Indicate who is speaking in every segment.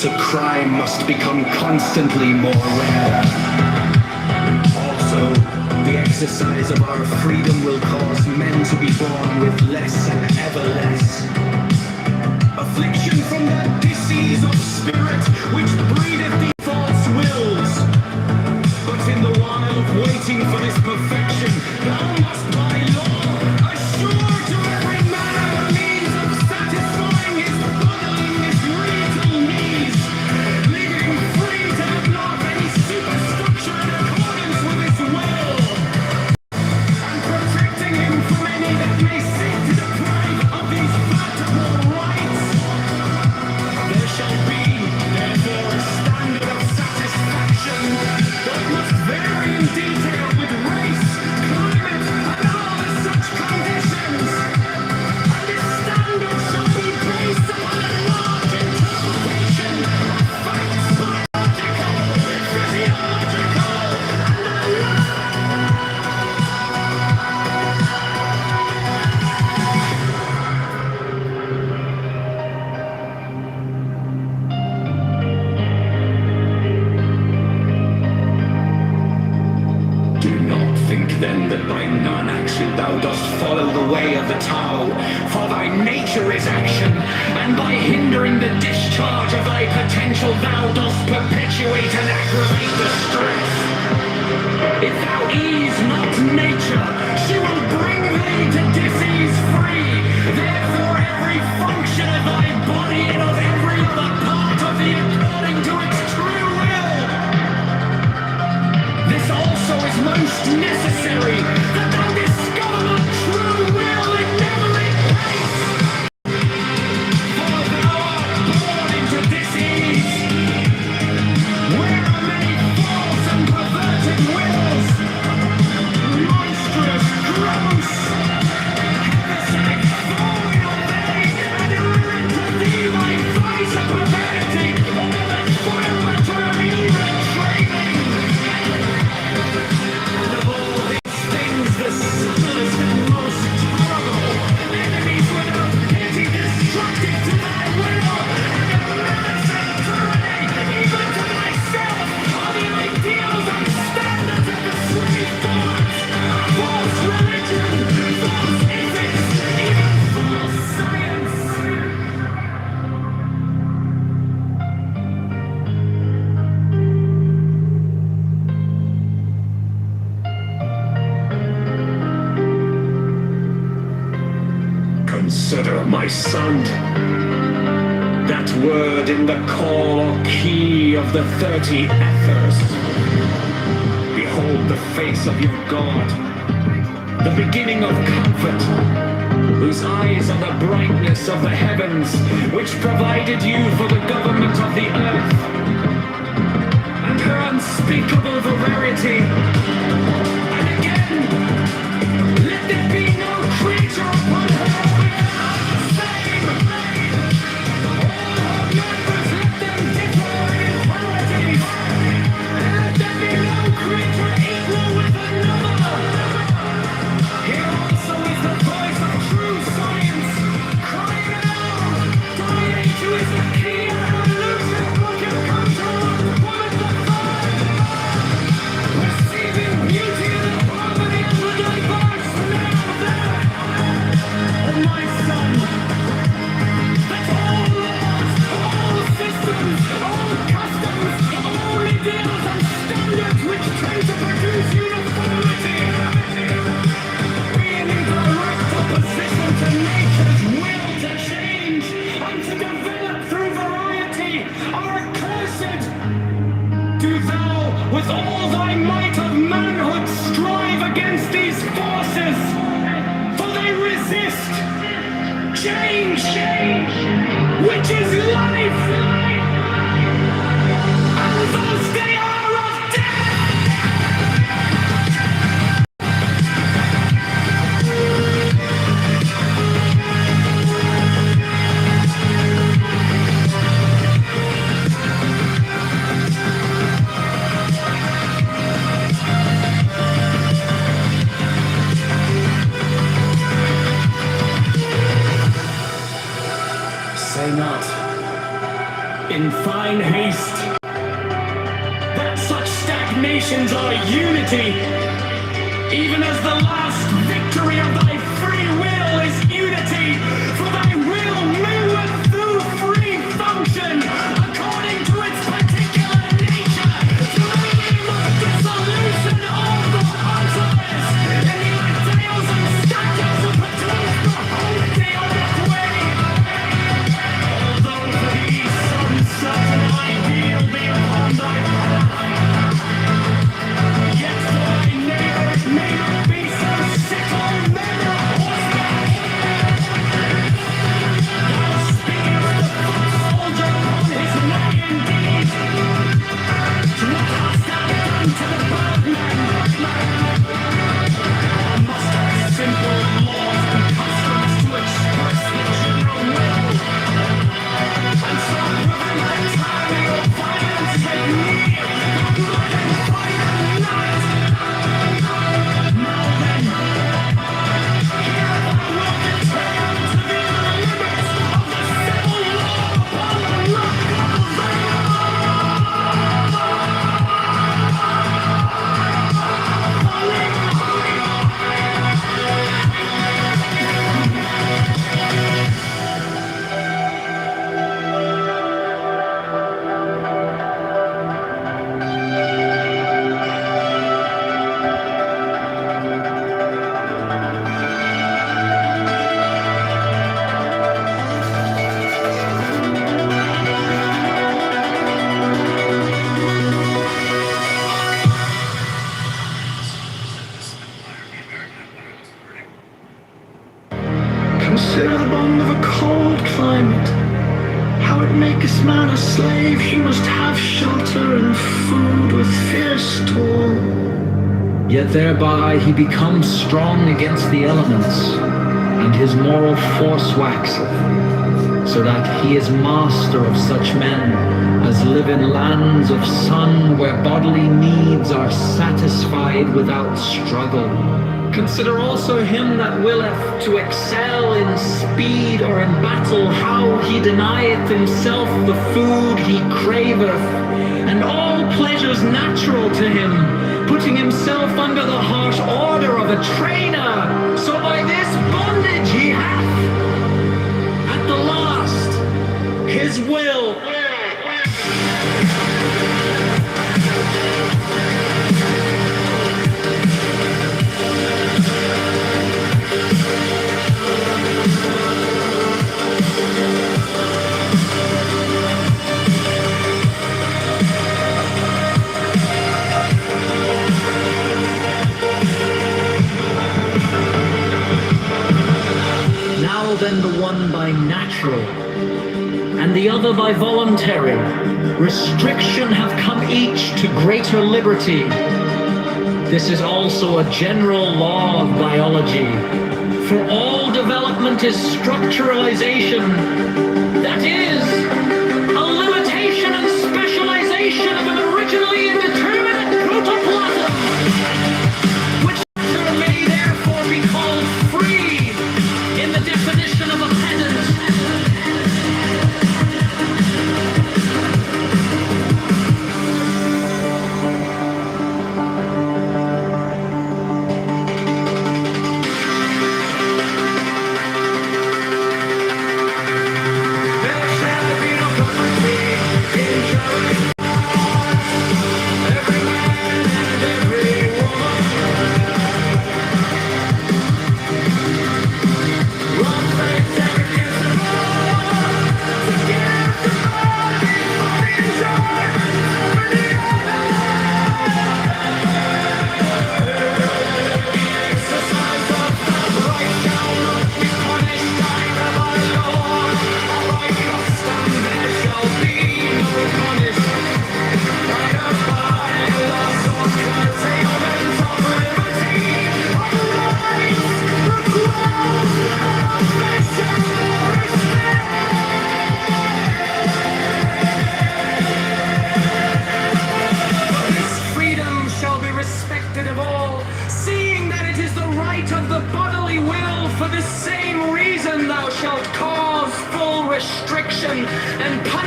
Speaker 1: to crime must become constantly more rare. Also, the exercise of our freedom will cause men to be born with less and ever less. Affliction from that disease of spirit which breedeth these false wills. But in the while of waiting for this perfection, thou must by law assure to every man a means of satisfying his bodily misreasoned needs, leaving free to develop any superstructure in accordance with his will, and protecting him from any that may seek to deprive of these vertebral rights. There shall be, therefore, a standard of satisfaction that must vary in detail with race, climate, and all such conditions. And this standard shall be based upon a large interpretation of facts, biological, physiological, and do not think then that by non-action thou dost follow the way of the Tao, for thy nature is action, and by hindering the discharge of thy potential thou dost perpetuate and aggravate the stress. If thou ease not nature, she will bring thee to disease free. Therefore every function of thy body and of every other part of thee according to its true will. This also is most necessary, that thou discover the true will in every case. For thou art born into disease, where are many false and perverted wills, monstrous, gross, heaviside, foul are they, and errant to thee by vice and perverity, all the defilement of evil training. And of all these things, the subtlest and most horrible, enemies without pity, destructive to thy will, and a menace and tyranny, even to thyself, are the ideals and standards of the slave gods, false religion, false ethics, even false science. Consider, my son, that word in the call or key of the 30 ethers. Behold the face of your God, the beginning of comfort, whose eyes are the brightness of the heavens, which provided you for the government of the earth, and her unspeakable verity. And again, let there be no creature upon her without the same. All her members, let them differ in infirmities, and let there be no creature equal with another. Here also is the voice of true science, crying out, dying to his key and elusive book of control, woman the third, receiving beauty and harmony and the diverse now there. Oh my son, that all laws, all systems, all customs, all ideals and standards which tend to produce uniformity, being in direct opposition to nature's will to change and to develop through variety, are accursed. Do thou, with all thy might of manhood, strive against these forces, for they resist change, which is life, and thus they are of death. Say not, divine haste. That such stagnations are unity, even as the last victory of thy free will is unity. For thy will moveth through free function, according to its particular nature, to the aim of dissolution of the utterless, in the ideals and statutes of produce the wholesale of the way. Although for thee some certain ideal be upon thy path, yet for thy neighbor it may not be so sick or men or horseback. Thou speakest the foot soldier upon his way indeed. What hast thou done to the birdman? Thou must have simple laws and customs to express the general will, and so prevent the timing of violence and need, the blood and fire and night. Now then, here thou wilt determine to thee the limits of the civil law upon the local veil. Consider the bond of a cold climate, how it maketh man a slave. He must have shelter and food with fierce toil. Yet thereby he becomes strong against the elements, and his moral force waxeth, so that he is master of such men as live in lands of sun, where bodily needs are satisfied without struggle. Consider also him that willeth to excel in speed or in battle, how he denieth himself the food he craveth, and all pleasures natural to him, putting himself under the harsh order of a trainer. So by this bondage he hath, at the last, his will. Now then, the one by natural, and the other by voluntary restriction have come each to greater liberty. This is also a general law of biology, for all development is structuralization, that is, a limitation and specialization of an originally indeterminate protoplasm, which may therefore be called free in the definition of a pedant. There shall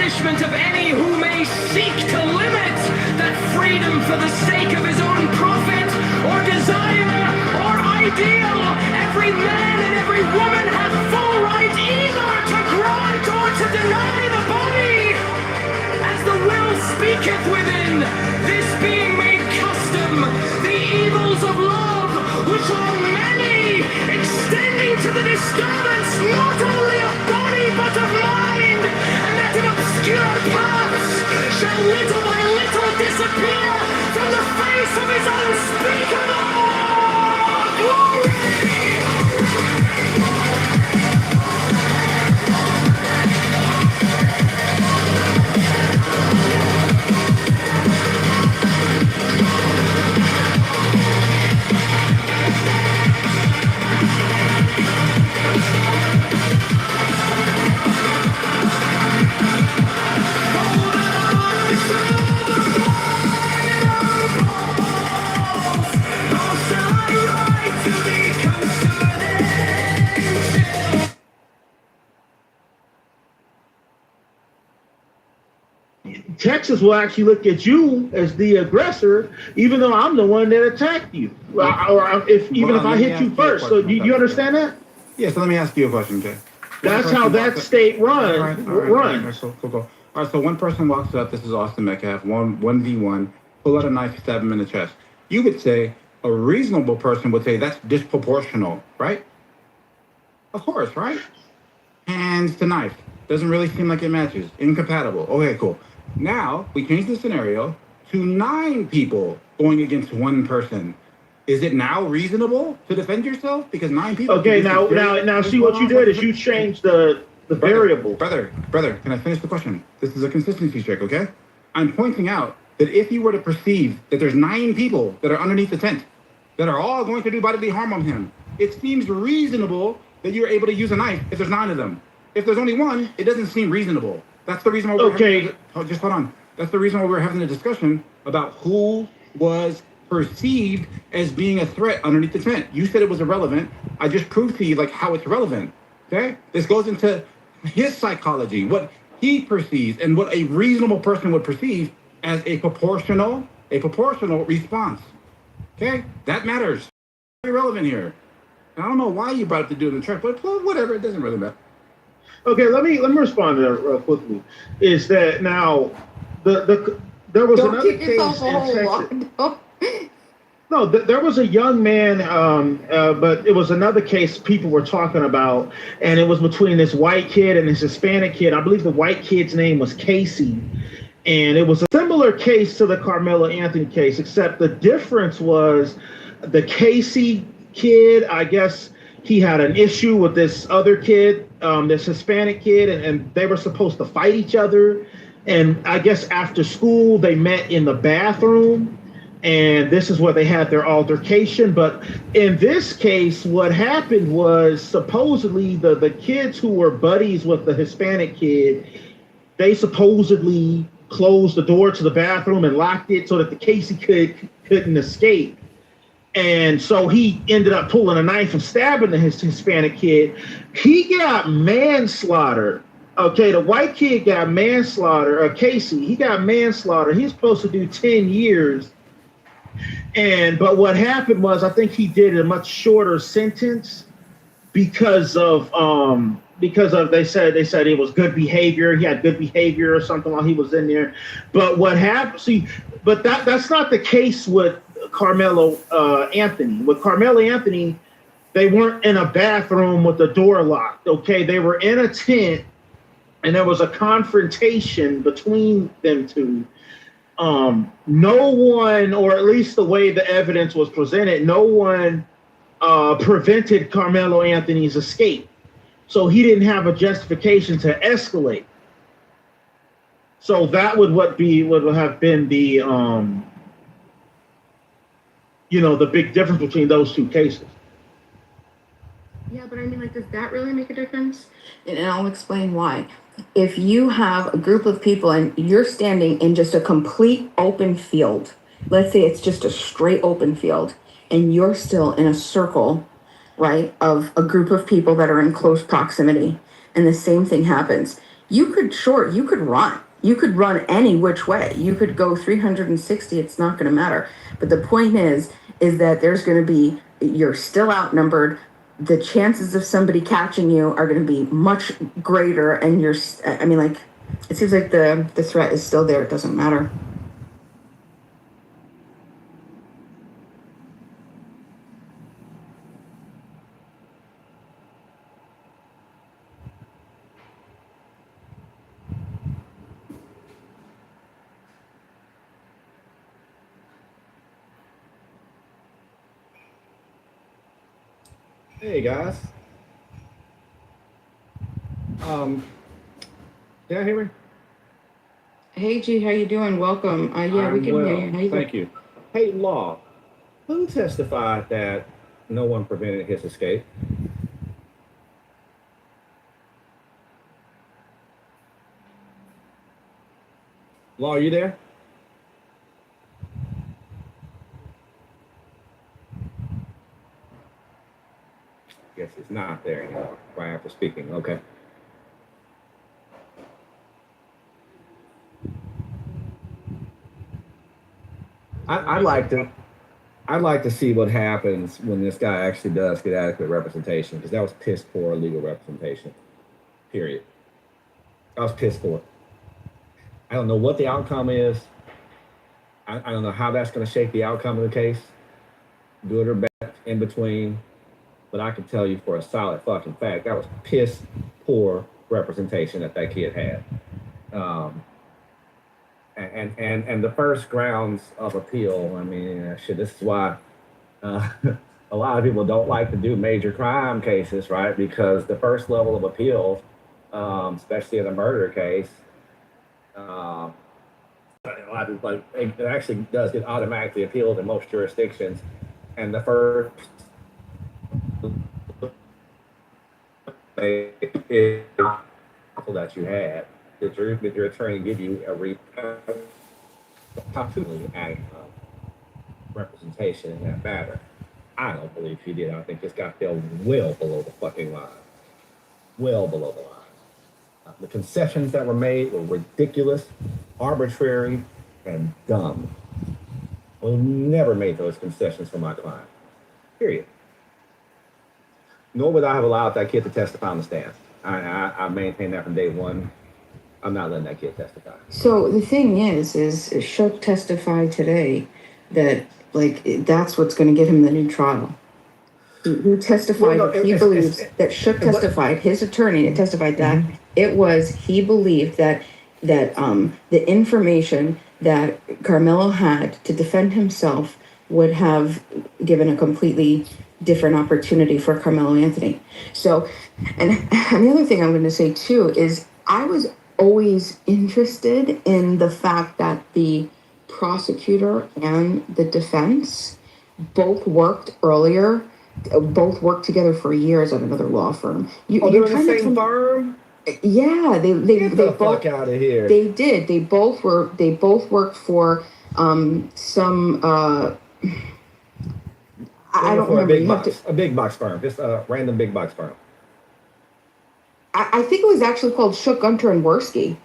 Speaker 1: punishment of any who may seek to limit that freedom for the sake of his own profit or desire or ideal. Every man and every woman have full right either to grant or to deny the body, as the will speaketh within. This being made custom, the evils of love, which are many, extending to the disturbance not only of body but of mind, and that in obscure paths shall little by little disappear from the face of his unspeakable glory.
Speaker 2: Texas will actually look at you as the aggressor, even though I'm the one that attacked you, or if I hit you first. So you understand that?
Speaker 3: Yeah. So let me ask you a question, Jay.
Speaker 2: That's how that state runs.
Speaker 3: All right, so cool. All right. So one person walks up. This is Austin Metcalf. 1v1. Pull out a knife, stab him in the chest. You would say a reasonable person would say that's disproportional, right? Of course, right? Hands to knife. Doesn't really seem like it matches. Incompatible. Okay, cool. Now, we change the scenario to 9 people going against one person. Is it now reasonable to defend yourself? Because 9 people...
Speaker 2: Okay, now see what you did is you changed the variable.
Speaker 3: Brother, can I finish the question? This is a consistency check, okay? I'm pointing out that if you were to perceive that there's 9 people that are underneath the tent that are all going to do bodily harm on him, it seems reasonable that you're able to use a knife if there's 9 of them. If there's only 1, it doesn't seem reasonable. That's the reason why just hold on. That's the reason why we're having a discussion about who was perceived as being a threat underneath the tent. You said it was irrelevant. I just proved to you like how it's relevant. Okay? This goes into his psychology, what he perceives and what a reasonable person would perceive as a proportional response. Okay? That matters. Very relevant here. And I don't know why you brought up the dude in the church, but whatever, it doesn't really matter.
Speaker 2: Okay, let me respond to that real quickly. Is that now there was another case in Texas. No, there was a young man, but it was another case people were talking about, and it was between this white kid and this Hispanic kid. I believe the white kid's name was Casey, and it was a similar case to the Carmelo Anthony case, except the difference was the Casey kid, I guess he had an issue with this other kid, this Hispanic kid, and they were supposed to fight each other. And I guess after school, they met in the bathroom, and this is where they had their altercation. But in this case, what happened was supposedly the kids who were buddies with the Hispanic kid, they supposedly closed the door to the bathroom and locked it so that the Casey couldn't escape. And so he ended up pulling a knife and stabbing his Hispanic kid. He got manslaughter. Okay, the white kid got manslaughter. Casey, he got manslaughter. He's supposed to do 10 years. But what happened was, I think he did a much shorter sentence because of they said it was good behavior. He had good behavior or something while he was in there. But what happened? See, but that's not the case with Carmelo Anthony. With Carmelo Anthony, they weren't in a bathroom with the door locked. Okay, they were in a tent, and there was a confrontation between them two. No one, or at least the way the evidence was presented, no one prevented Carmelo Anthony's escape. So he didn't have a justification to escalate. So that would have been the the big difference between those two cases.
Speaker 4: Yeah, but I mean, does that really make a difference? And I'll explain why. If you have a group of people and you're standing in just a complete open field, let's say it's just a straight open field, and you're still in a circle, right, of a group of people that are in close proximity, and the same thing happens. you could run any which way. You could go 360. It's not going to matter. But the point is that you're still outnumbered. The chances of somebody catching you are going to be much greater. And it seems like the threat is still there. It doesn't matter.
Speaker 5: Hey guys. Can you hear me?
Speaker 4: Hey G, how you doing? Welcome. Yeah, we can hear you. How you
Speaker 5: Thank you. Hey Law, who testified that no one prevented his escape? Law, are you there? Guess it's not there anymore. Right after speaking. Okay. I'd like to see what happens when this guy actually does get adequate representation, because that was piss poor legal representation. Period. I was piss poor. I don't know what the outcome is. I don't know how that's going to shape the outcome of the case, good or bad, in between. But I can tell you for a solid fucking fact, that was piss poor representation that kid had. And the first grounds of appeal, I mean, shit, this is why a lot of people don't like to do major crime cases, right? Because the first level of appeal, especially in a murder case, a lot of people, it actually does get automatically appealed in most jurisdictions. And the first that you had, did your attorney give you a representation in that matter? I don't believe he did. I think this guy fell well below the fucking line. Well below the line. The concessions that were made were ridiculous, arbitrary, and dumb. We'll never make those concessions for my client. Period. Nor would I have allowed that kid to testify on the stand. I maintain that from day one. I'm not letting that kid testify.
Speaker 4: So the thing is Shook testified today that that's what's going to give him the new trial. He testified he believes that Shook testified, his attorney testified that he believed that the information that Carmelo had to defend himself would have given a completely different opportunity for Carmelo Anthony. So, and the other thing I'm going to say too is I was always interested in the fact that the prosecutor and the defense both worked together for years at another law firm.
Speaker 5: They were in the same firm?
Speaker 4: Yeah, they
Speaker 5: Get the fuck out of here.
Speaker 4: They did. They both worked for some I don't remember.
Speaker 5: A big box firm. Just a random big box firm.
Speaker 4: I think it was actually called Shook, Gunter, and Worski.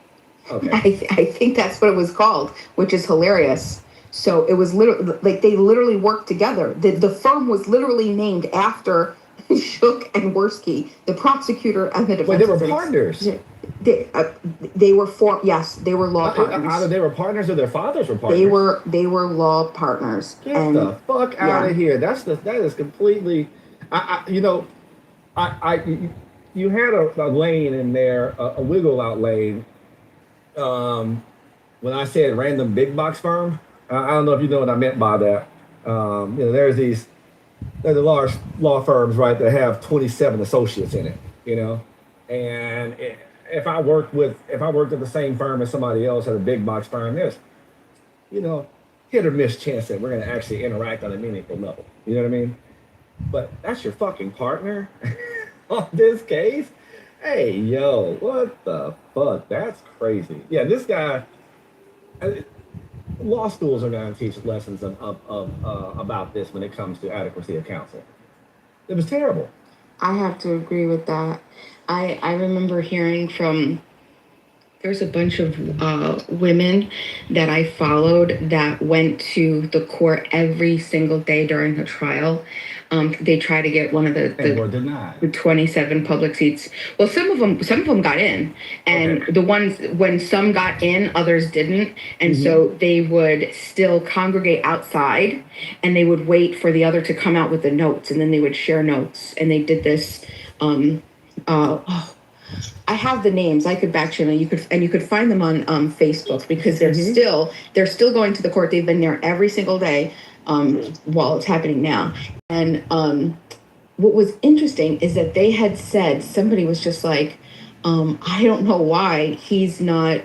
Speaker 5: Okay.
Speaker 4: I think that's what it was called, which is hilarious. So it was literally they literally worked together. The firm was literally named after Shook and Worski, the prosecutor and the defense.
Speaker 5: But they were partners.
Speaker 4: They were they were law partners.
Speaker 5: Either they were partners or their fathers were partners.
Speaker 4: They were law partners.
Speaker 5: Get the fuck out of here. That is completely. You had a lane in there, a wiggle out lane. When I said random big box firm, I don't know if you know what I meant by that. There's the large law firms, right, that have 27 associates in it, and if I worked at the same firm as somebody else at a big box firm, there's, hit or miss chance that we're going to actually interact on a meaningful level. You know what I mean? But that's your fucking partner on this case? Hey, yo, what the fuck? That's crazy. Yeah, this guy, law schools are going to teach lessons about this when it comes to adequacy of counsel. It was terrible.
Speaker 4: I have to agree with that. I remember hearing from There's a bunch of women that I followed that went to the court every single day during the trial. They tried to get one of
Speaker 5: And were
Speaker 4: the
Speaker 5: denied.
Speaker 4: 27 public seats. Well, some of them got in, and
Speaker 5: Okay.
Speaker 4: the ones when some got in, others didn't, and so they would still congregate outside, and they would wait for the other to come out with the notes, and then they would share notes, and they did this. I have the names. I could back channel. You could find them on Facebook because they're still going to the court. They've been there every single day while it's happening now. And what was interesting is that they had said somebody was just like, I don't know why he's not.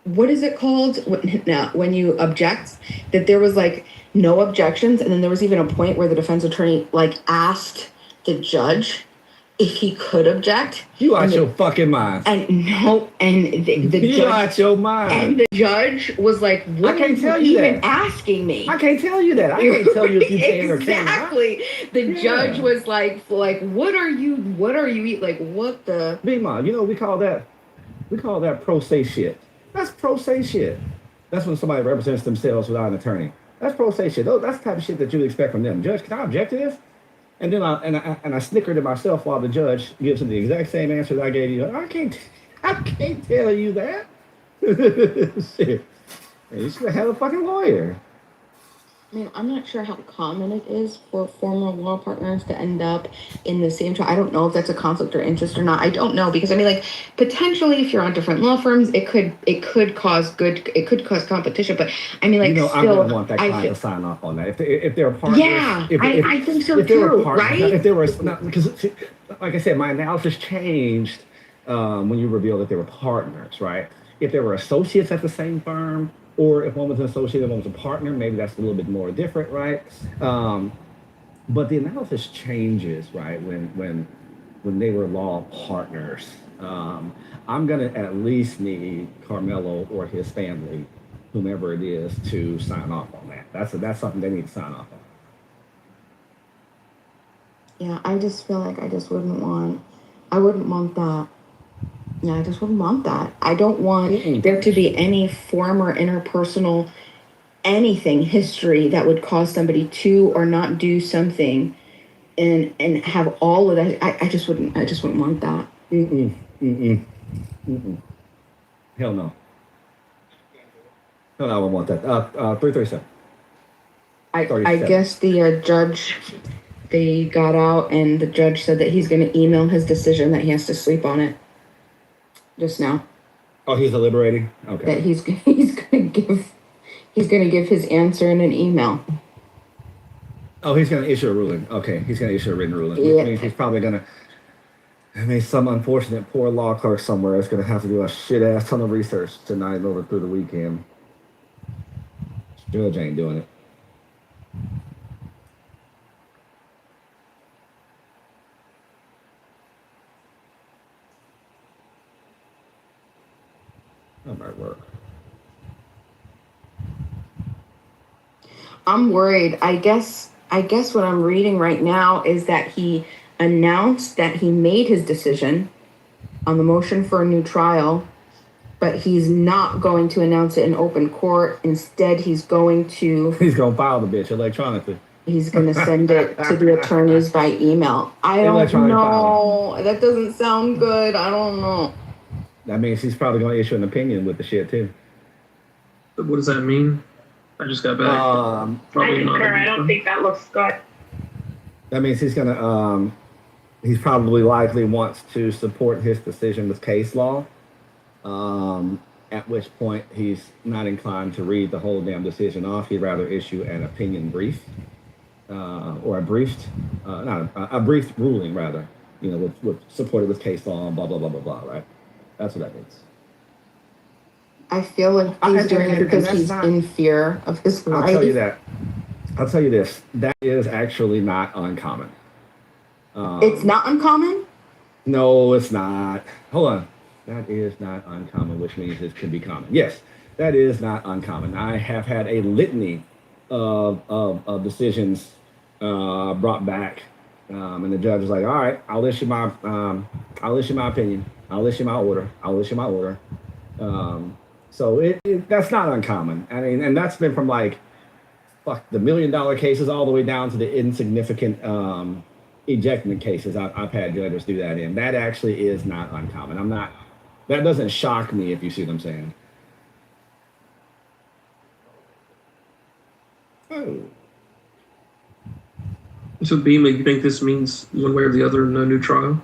Speaker 4: What is it called when you object? That there was like no objections, and then there was even a point where the defense attorney like asked the judge if he could object.
Speaker 5: You out your fucking mind.
Speaker 4: And no, and the
Speaker 5: You
Speaker 4: judge
Speaker 5: out your mind.
Speaker 4: and the judge was like, "What
Speaker 5: I can't
Speaker 4: are you
Speaker 5: tell you
Speaker 4: even
Speaker 5: that.
Speaker 4: asking me?"
Speaker 5: I can't tell you that. I can't tell you if you can or can't.
Speaker 4: Exactly. The
Speaker 5: Yeah.
Speaker 4: judge was like, what are you like, what the?
Speaker 5: Bima, you know, we call that pro se shit. That's pro se shit. That's when somebody represents themselves without an attorney. That's pro se shit. That's the type of shit that you'd expect from them. Judge, can I object to this? And then I snickered to myself while the judge gives him the exact same answer that I gave you. I can't tell you that. Shit. You should have a fucking lawyer.
Speaker 4: I mean, I'm not sure how common it is for former law partners to end up in the same trial. I don't know if that's a conflict or interest or not. I don't know because I mean, like potentially, if you're on different law firms, it could cause competition. But I mean, like,
Speaker 5: You know,
Speaker 4: still,
Speaker 5: I wouldn't want that client to sign off on that. If they're partners,
Speaker 4: yeah, I think so
Speaker 5: if they were
Speaker 4: too,
Speaker 5: partners,
Speaker 4: right?
Speaker 5: If they were not, because, like I said, my analysis changed when you revealed that they were partners, right? If they were associates at the same firm, or if one was an associate and one was a partner, maybe that's a little bit more different, right? But the analysis changes, right? When they were law partners. I'm gonna at least need Carmelo or his family, whomever it is, to sign off on that. That's something they need to sign off on.
Speaker 4: Yeah, I just feel like I wouldn't want that. Yeah, I just wouldn't want that. I don't want there to be any former interpersonal anything history that would cause somebody to or not do something and have all of that. I just wouldn't want that.
Speaker 5: Hell no. Hell no, I wouldn't want that. 337.
Speaker 4: I guess the judge, they got out and the judge said that he's going to email his decision, that he has to sleep on it just now.
Speaker 5: Oh, he's deliberating? Okay.
Speaker 4: That he's going to give his answer in an email.
Speaker 5: Oh, he's going to issue a ruling. Okay, he's going to issue a written ruling.
Speaker 4: Yeah.
Speaker 5: Which means he's probably going to, some unfortunate poor law clerk somewhere is going to have to do a shit-ass ton of research tonight over through the weekend. Judge ain't doing it. That might work.
Speaker 4: I'm worried. I guess what I'm reading right now is that he announced that he made his decision on the motion for a new trial, but he's not going to announce it in open court. Instead, he's going to
Speaker 5: file the bitch electronically.
Speaker 4: He's going to send it to the attorneys by email. I don't know. That doesn't sound good. I don't know.
Speaker 5: That means he's probably going to issue an opinion with the shit too.
Speaker 6: What does that mean? I just got back.
Speaker 7: I concur. I don't think that looks good.
Speaker 5: That means he's gonna he's probably likely wants to support his decision with case law. At which point he's not inclined to read the whole damn decision off. He'd rather issue an opinion brief, or a briefed ruling rather. You know, with supported with case law and blah blah blah blah blah. Right? That's what that means.
Speaker 4: I feel like he's doing it because he's in fear of his life.
Speaker 5: I'll tell you that. I'll tell you this. That is actually not uncommon.
Speaker 4: It's not uncommon?
Speaker 5: No, it's not. Hold on. That is not uncommon, which means it can be common. Yes, that is not uncommon. I have had a litany of decisions brought back, and the judge was like, "All right, I'll issue my opinion." I'll issue my order. So that's not uncommon. I mean, and that's been from like the $1 million cases all the way down to the insignificant ejectment cases. I've had judges do that in. That actually is not uncommon. That doesn't shock me, if you see what I'm saying. Oh.
Speaker 6: So, Beam, you think this means one way or the other, no new trial?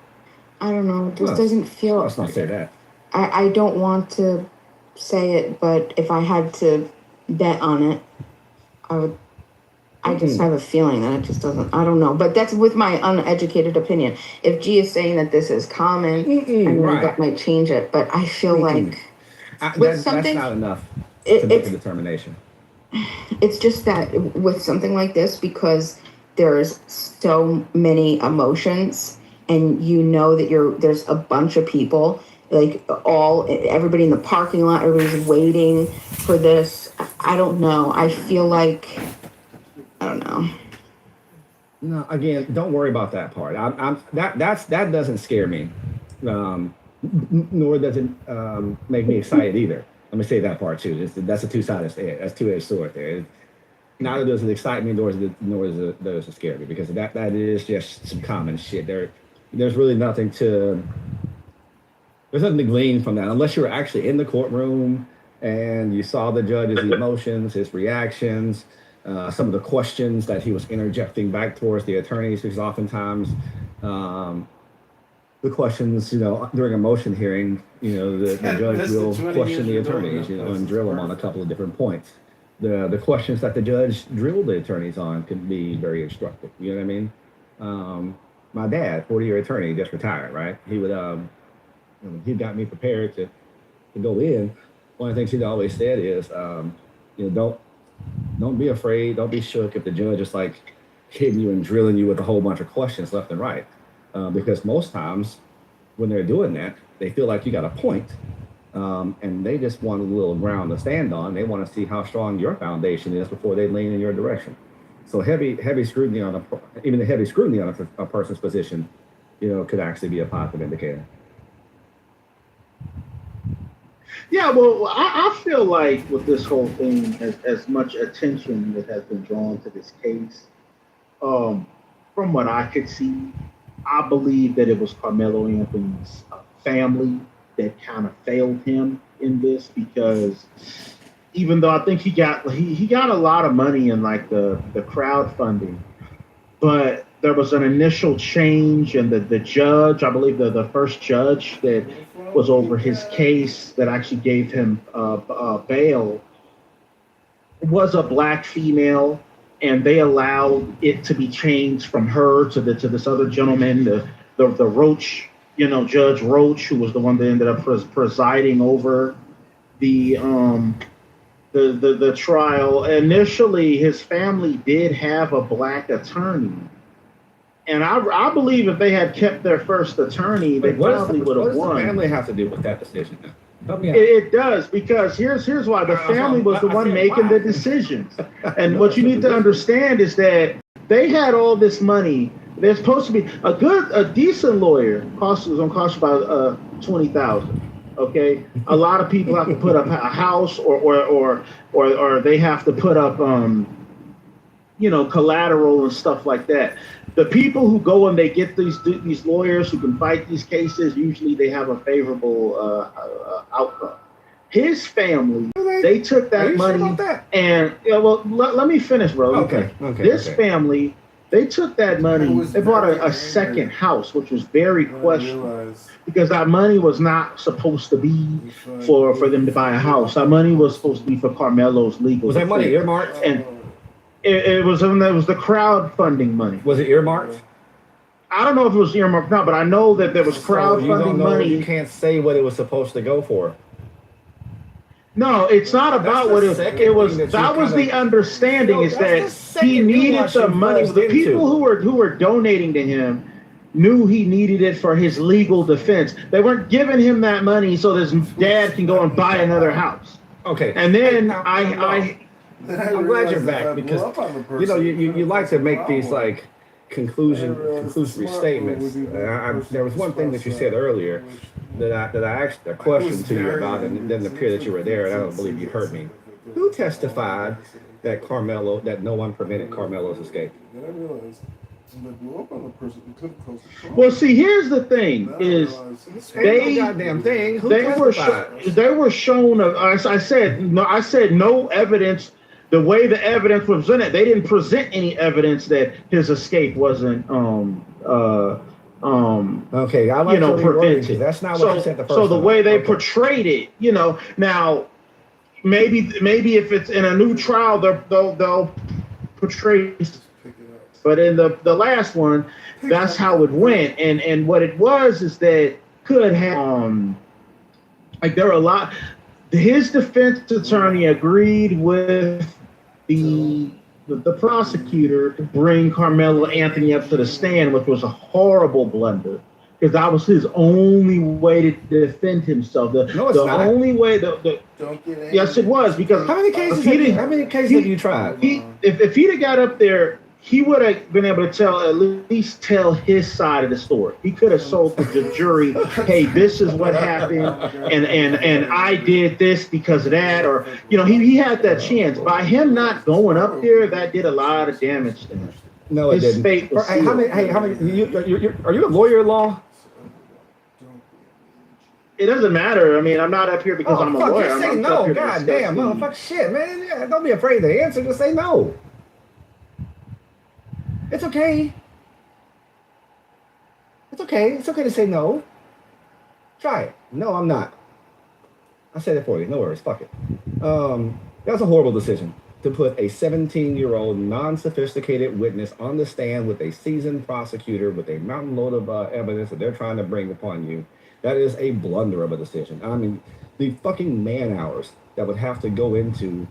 Speaker 4: I don't know. This doesn't feel.
Speaker 5: Let's not say that.
Speaker 4: I don't want to say it, but if I had to bet on it, I would. I just have a feeling that it just doesn't. I don't know, but that's with my uneducated opinion. If G is saying that this is common, I mean, that might change it. But I feel like
Speaker 5: that's not enough to make a determination.
Speaker 4: It's just that with something like this, because there's so many emotions, and you know that there's a bunch of people, like everybody in the parking lot, everybody's waiting for this. I don't know. I feel like, I don't know.
Speaker 5: No, again, don't worry about that part. That doesn't scare me, nor does it make me excited either. Let me say that part too. That's a two-edged sword there. Neither does it excite me, nor does it scare me, because that is just some common shit. There's really nothing to glean from that, unless you were actually in the courtroom and you saw the judge's emotions, his reactions, some of the questions that he was interjecting back towards the attorneys, because oftentimes the questions, during a motion hearing, the judge will question the attorneys, and drill them on a couple of different points. The questions that the judge drilled the attorneys on can be very instructive. You know what I mean? My dad, 40-year attorney, just retired, right? He would, he got me prepared to go in. One of the things he'd always said is, don't be afraid, don't be shook if the judge is like hitting you and drilling you with a whole bunch of questions left and right. Because most times when they're doing that, they feel like you got a point. And they just want a little ground to stand on. They want to see how strong your foundation is before they lean in your direction. So heavy scrutiny on a person's position, could actually be a positive indicator.
Speaker 2: Yeah, well, I feel like with this whole thing, as much attention that has been drawn to this case, from what I could see, I believe that it was Carmelo Anthony's family that kind of failed him in this, because even though I think he got a lot of money in like the crowdfunding, but there was an initial change, and the judge, I believe the first judge that was over his case that actually gave him bail, was a black female, and they allowed it to be changed from her to this other gentleman, the Roach, Judge Roach, who was the one that ended up presiding over the trial. Initially, his family did have a black attorney, and I believe if they had kept their first attorney, they probably would have won.
Speaker 5: What does the family have to do with that decision?
Speaker 2: It does, because here's why. The family was the one making the decisions. And what you need to understand is that they had all this money. They're supposed to be a decent lawyer was gonna cost about $20,000. Okay, a lot of people have to put up a house, or they have to put up collateral and stuff like that. The people who go and they get these lawyers who can fight these cases, usually they have a favorable outcome. His family, they took that money, and let me finish, bro.
Speaker 5: Okay.
Speaker 2: This family, they took that money. They bought a second house, which was very questionable, because that money was not supposed to be for them to buy a house. That money was supposed to be for Carmelo's legal.
Speaker 5: Was that money earmarked?
Speaker 2: And it was the crowdfunding money.
Speaker 5: Was it earmarked?
Speaker 2: I don't know if it was earmarked or not, but I know that there was crowdfunding money.
Speaker 5: You can't say what it was supposed to go for.
Speaker 2: No, it's not about what it was. That was the understanding, is that he needed the money. The people who were donating to him knew he needed it for his legal defense. They weren't giving him that money so his dad can go and buy another house.
Speaker 5: Okay.
Speaker 2: And then
Speaker 5: I'm glad you're back, because you like to make these conclusory statements. There was one thing that you said earlier that I asked a question to you about, and it didn't appear that you were there, and I don't believe you heard me. Who testified that no one prevented Carmelo's escape?
Speaker 2: Well, see, here's the thing: is they were shown. I said no evidence. The way the evidence was presented, they didn't present any evidence that his escape wasn't
Speaker 5: okay, I like
Speaker 2: prevented.
Speaker 5: That's not what you said the first time.
Speaker 2: So the way they portrayed it, now maybe if it's in a new trial, they'll portray. But in the last one, that's how it went, and what it was is that could have there were a lot. His defense attorney agreed with the prosecutor to bring Carmelo Anthony up to the stand, which was a horrible blunder, because that was his only way to defend himself. Only way. Yes, it was, because
Speaker 5: how many cases have you tried?
Speaker 2: If he'd have got up there, he would have been able to at least tell his side of the story. He could have sold to the jury, hey, this is what happened, and I did this because of that, or he had that chance. By him not going up there, that did a lot of damage to him.
Speaker 5: No, it didn't.
Speaker 2: Fate was
Speaker 5: how many? Are you a lawyer at law?
Speaker 2: It doesn't matter. I mean, I'm not up here because I'm a lawyer.
Speaker 5: Just say no. God damn, motherfucker, shit, man. Yeah, don't be afraid to answer. Just say no. It's okay. It's okay. It's okay to say no. Try it. No, I'm not. I said it for you. No worries. Fuck it. That was a horrible decision to put a 17-year-old non-sophisticated witness on the stand with a seasoned prosecutor with a mountain load of evidence that they're trying to bring upon you. That is a blunder of a decision. I mean, the fucking man hours that would have to go into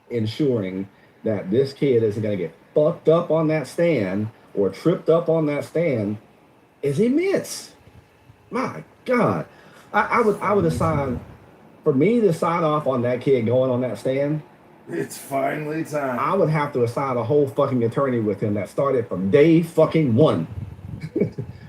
Speaker 5: ensuring that this kid isn't going to get fucked up on that stand or tripped up on that stand is immense. My God. I would assign, for me to sign off on that kid going on that stand,
Speaker 8: it's finally time.
Speaker 5: I would have to assign a whole fucking attorney with him that started from day fucking one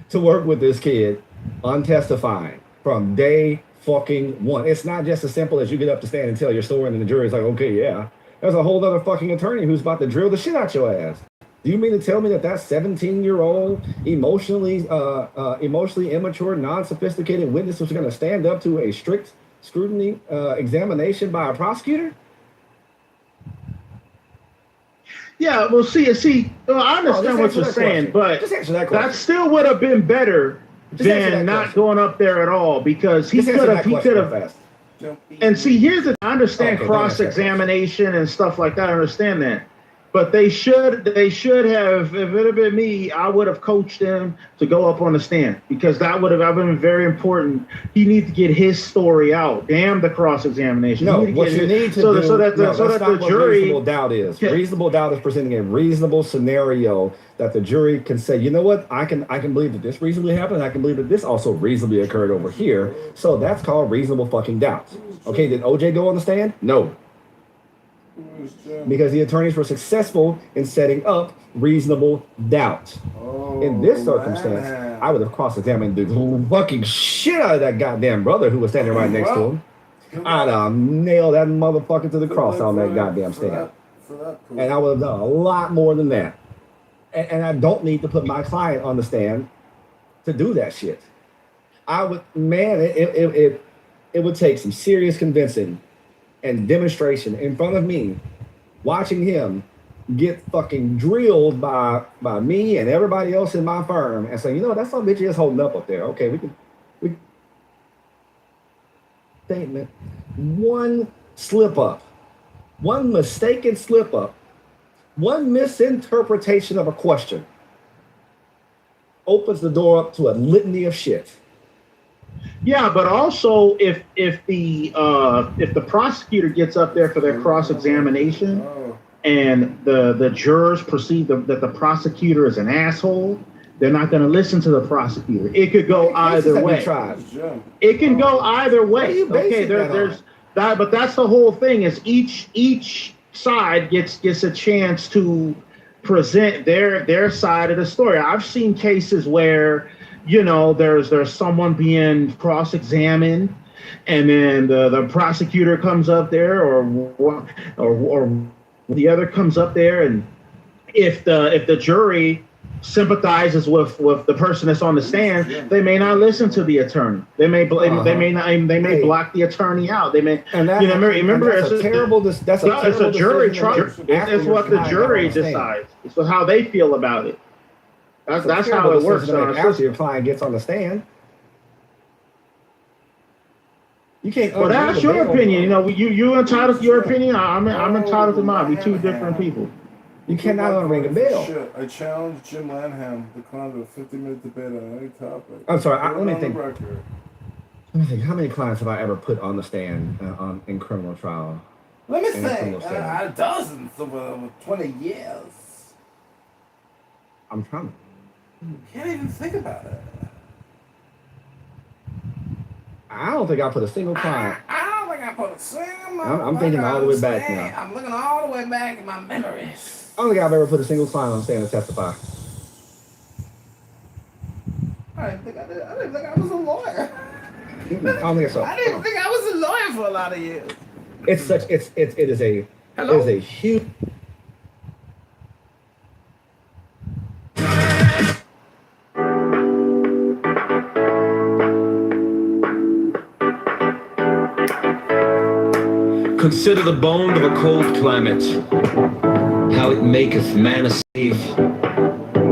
Speaker 5: to work with this kid on testifying from day fucking one. It's not just as simple as you get up to stand and tell your story and the jury's like, okay, yeah. There's a whole other fucking attorney who's about to drill the shit out your ass. Do you mean to tell me that 17-year-old emotionally immature, non-sophisticated witness was going to stand up to a strict scrutiny examination by a prosecutor?
Speaker 2: Yeah, well, see. Well, I understand what you're saying, but that still would have been better than not going up there at all, because he could have. And see, I understand cross-examination and stuff like that. I understand that. But they should have, if it had been me, I would have coached him to go up on the stand, because that would have been very important. He needs to get his story out. Damn the cross-examination.
Speaker 5: No, what you need to do,
Speaker 2: so that the jury.
Speaker 5: Reasonable doubt is. Reasonable doubt is presenting a reasonable scenario that the jury can say, you know what, I can believe that this reasonably happened. I can believe that this also reasonably occurred over here. So that's called reasonable fucking doubt. Okay, did OJ go on the stand? No. Because the attorneys were successful in setting up reasonable doubt. In this circumstance, I would have cross-examined the fucking shit out of that goddamn brother who was standing right next to him. I'd have nailed that motherfucker to the cross on that goddamn stand. And I would have done a lot more than that. And I don't need to put my client on the stand to do that shit. It would take some serious convincing and demonstration in front of me, watching him get fucking drilled by me and everybody else in my firm, and say, you know, that son of a bitch is holding up there. Okay, we statement. One slip up, one mistaken slip up, one misinterpretation of a question opens the door up to a litany of shit.
Speaker 2: Yeah, but also if the prosecutor gets up there for their cross-examination and the jurors perceive that the prosecutor is an asshole, they're not going to listen to the prosecutor. It could go either way. It can go either way. Okay, there's that, but that's the whole thing. Is each side gets a chance to present their side of the story. I've seen cases where there's someone being cross-examined, and then the prosecutor comes up there, or the other comes up there, and if the jury sympathizes with the person that's on the stand, they may not listen to the attorney. They may block the attorney out. They may,
Speaker 5: and that,
Speaker 2: remember
Speaker 5: and that's a terrible. That's
Speaker 2: it's a jury trial. It's what the jury decides. It's how they feel about it. That's how it works.
Speaker 5: After your client gets on the stand, you can't.
Speaker 2: Well, that's your opinion. You entitled to your opinion. I'm entitled to mine. We two different people.
Speaker 5: You cannot unring a bell.
Speaker 8: I challenge Jim Lanham to conduct a 50-minute debate on any topic.
Speaker 5: I'm sorry. Let me think. How many clients have I ever put on the stand in criminal trial?
Speaker 8: Let me think. Dozens over 20 years.
Speaker 5: I'm trying.
Speaker 8: You can't even think about it.
Speaker 5: I don't think I put a single client.
Speaker 8: I don't think I put a single.
Speaker 5: I'm thinking all the way back now.
Speaker 8: I'm looking all the way back in my memories.
Speaker 5: I don't think I've ever put a single client on stand to testify.
Speaker 8: I didn't think I was a lawyer.
Speaker 5: I don't think so.
Speaker 8: I didn't think I was a lawyer for a lot of years.
Speaker 5: It is a huge.
Speaker 1: Consider the bond of a cold climate, how it maketh man a slave.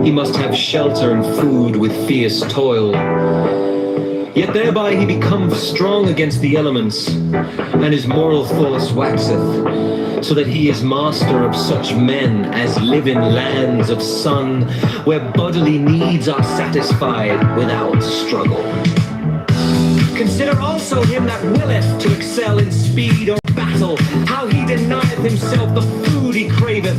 Speaker 1: He must have shelter and food with fierce toil. Yet thereby he becomes strong against the elements, and his moral force waxeth, so that he is master of such men as live in lands of sun, where bodily needs are satisfied without struggle. Consider also him that willeth to excel in speed or battle, how he denieth himself the food he craveth,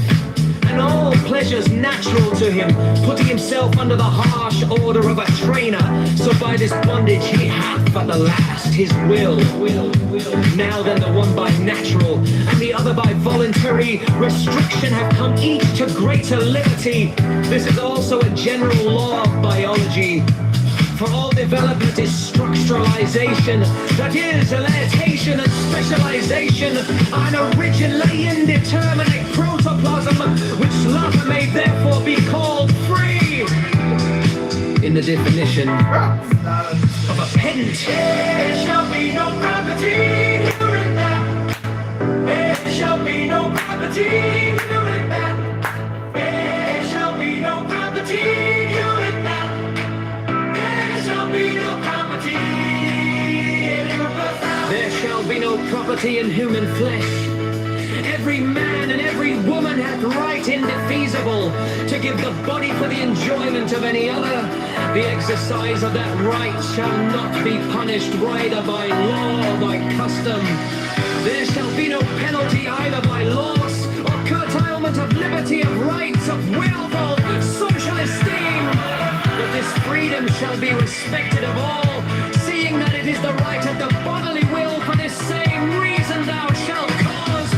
Speaker 1: and all pleasures natural to him, putting himself under the harsh order of a trainer, so by this bondage he hath at the last his will. Now then the one by natural, and the other by voluntary restriction have come each to greater liberty. This is also a general law of biology. For all development is structuralization, that is, elicitation and specialization, an originally indeterminate protoplasm, which latter may therefore be called free. In the definition of a pedant, there shall be no property, hearing that. There shall be no property, hearing that. There shall be no property, hearing that. There shall be no property in human flesh. Every man and every woman hath right indefeasible to give the body for the enjoyment of any other. The exercise of that right shall not be punished either by law or by custom. There shall be no penalty either by loss or curtailment of liberty, of rights, of willful social esteem. But this freedom shall be respected of all, seeing that it is the right of the bodily will. For this same reason thou shalt cause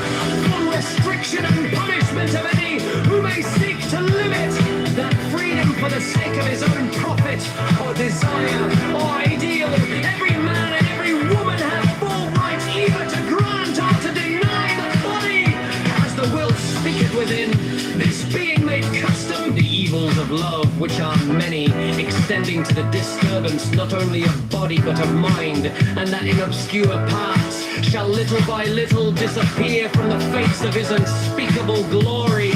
Speaker 1: full restriction and punishment of any who may seek to limit that freedom for the sake of his own profit or desire or ideal. Every man and every woman have full right either to grant or to deny the body, as the will speaketh within. This being made custom, the evils of love, which are many, extending to the disturbance not only of body but of mind, and that in obscure parts shall little by little disappear from the face of his unspeakable glory.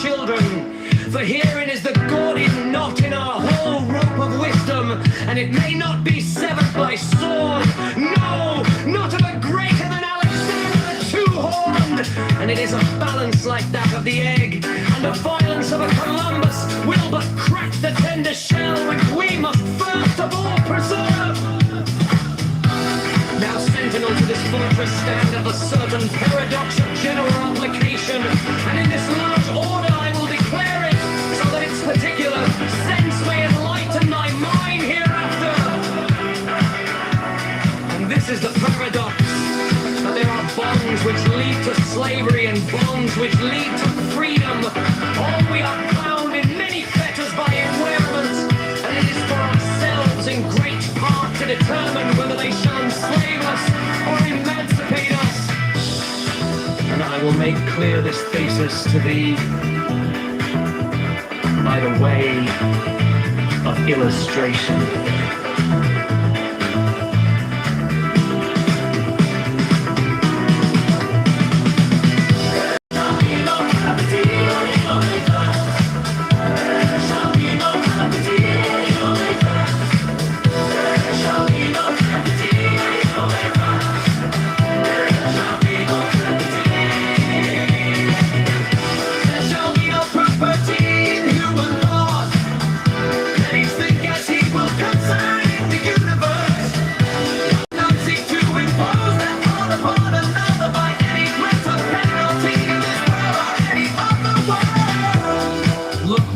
Speaker 1: Children, for herein is the Gordian knot in our whole rope of wisdom, and it may not be severed by sword, no, not of a greater than Alexander the Two-Horned, and it is a balance like that of the egg, and the violence of a Columbus will but crack the tender shell which we must first of all preserve. Now sentinel to this fortress stand of a certain paradox of general clear this thesis to thee by the way of illustration.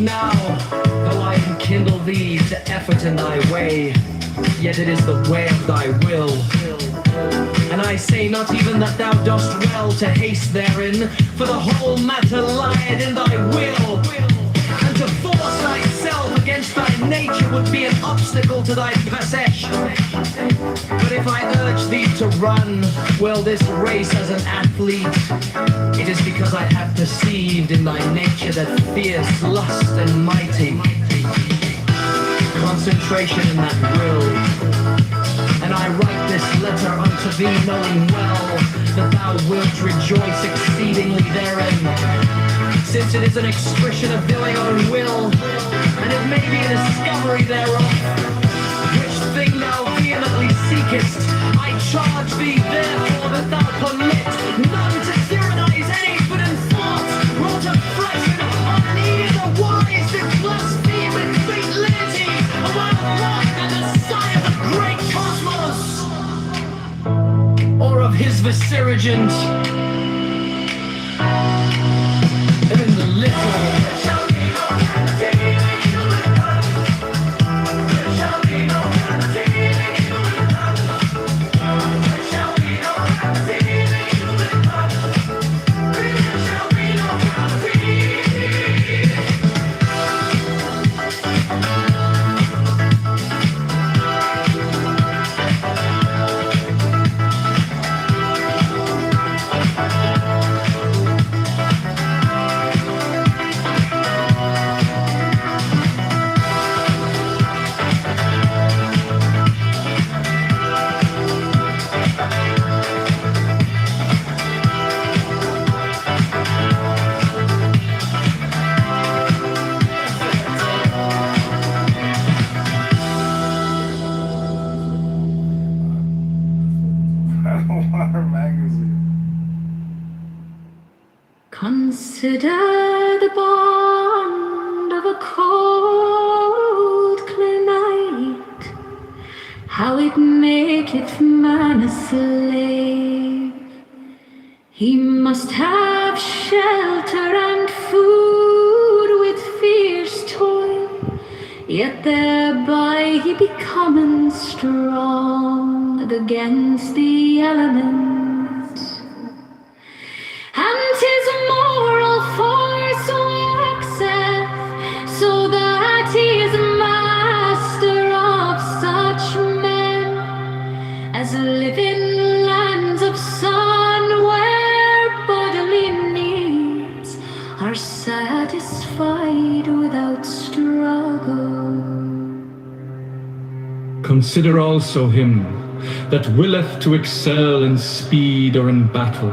Speaker 1: Now, though I enkindle thee to effort in thy way, yet it is the way of thy will. And I say not even that thou dost well to haste therein, for the whole matter lieth in thy will. And to force thyself against thy nature would be an obstacle to thy passage. But if I urge thee to run, well, this race as an athlete, it is because I have perceived in thy nature that fierce lust and mighty concentration in that will. And I write this letter unto thee, knowing well that thou wilt rejoice exceedingly therein, since it is an expression of thy own will, and it may be a discovery thereof, which thing thou vehemently seekest. I charge thee therefore that thou permit none to tyrannize any but in thought, wrought of flesh and harmony, otherwise to blaspheme with great liberty of our Lord and the sign of the great cosmos, or of his vicegerent, and in the little shall be no vanity. There shall be no vanity. There shall be no vanity. There shall be no vanity.
Speaker 9: Consider the bond of a cold, clear night, how it maketh man a slave. He must have shelter and food with fierce toil, yet thereby he becometh strong against the elements. And his moral force waxeth, so that he is master of such men as live in lands of sun, where bodily needs are satisfied without struggle.
Speaker 10: Consider also him that willeth to excel in speed or in battle,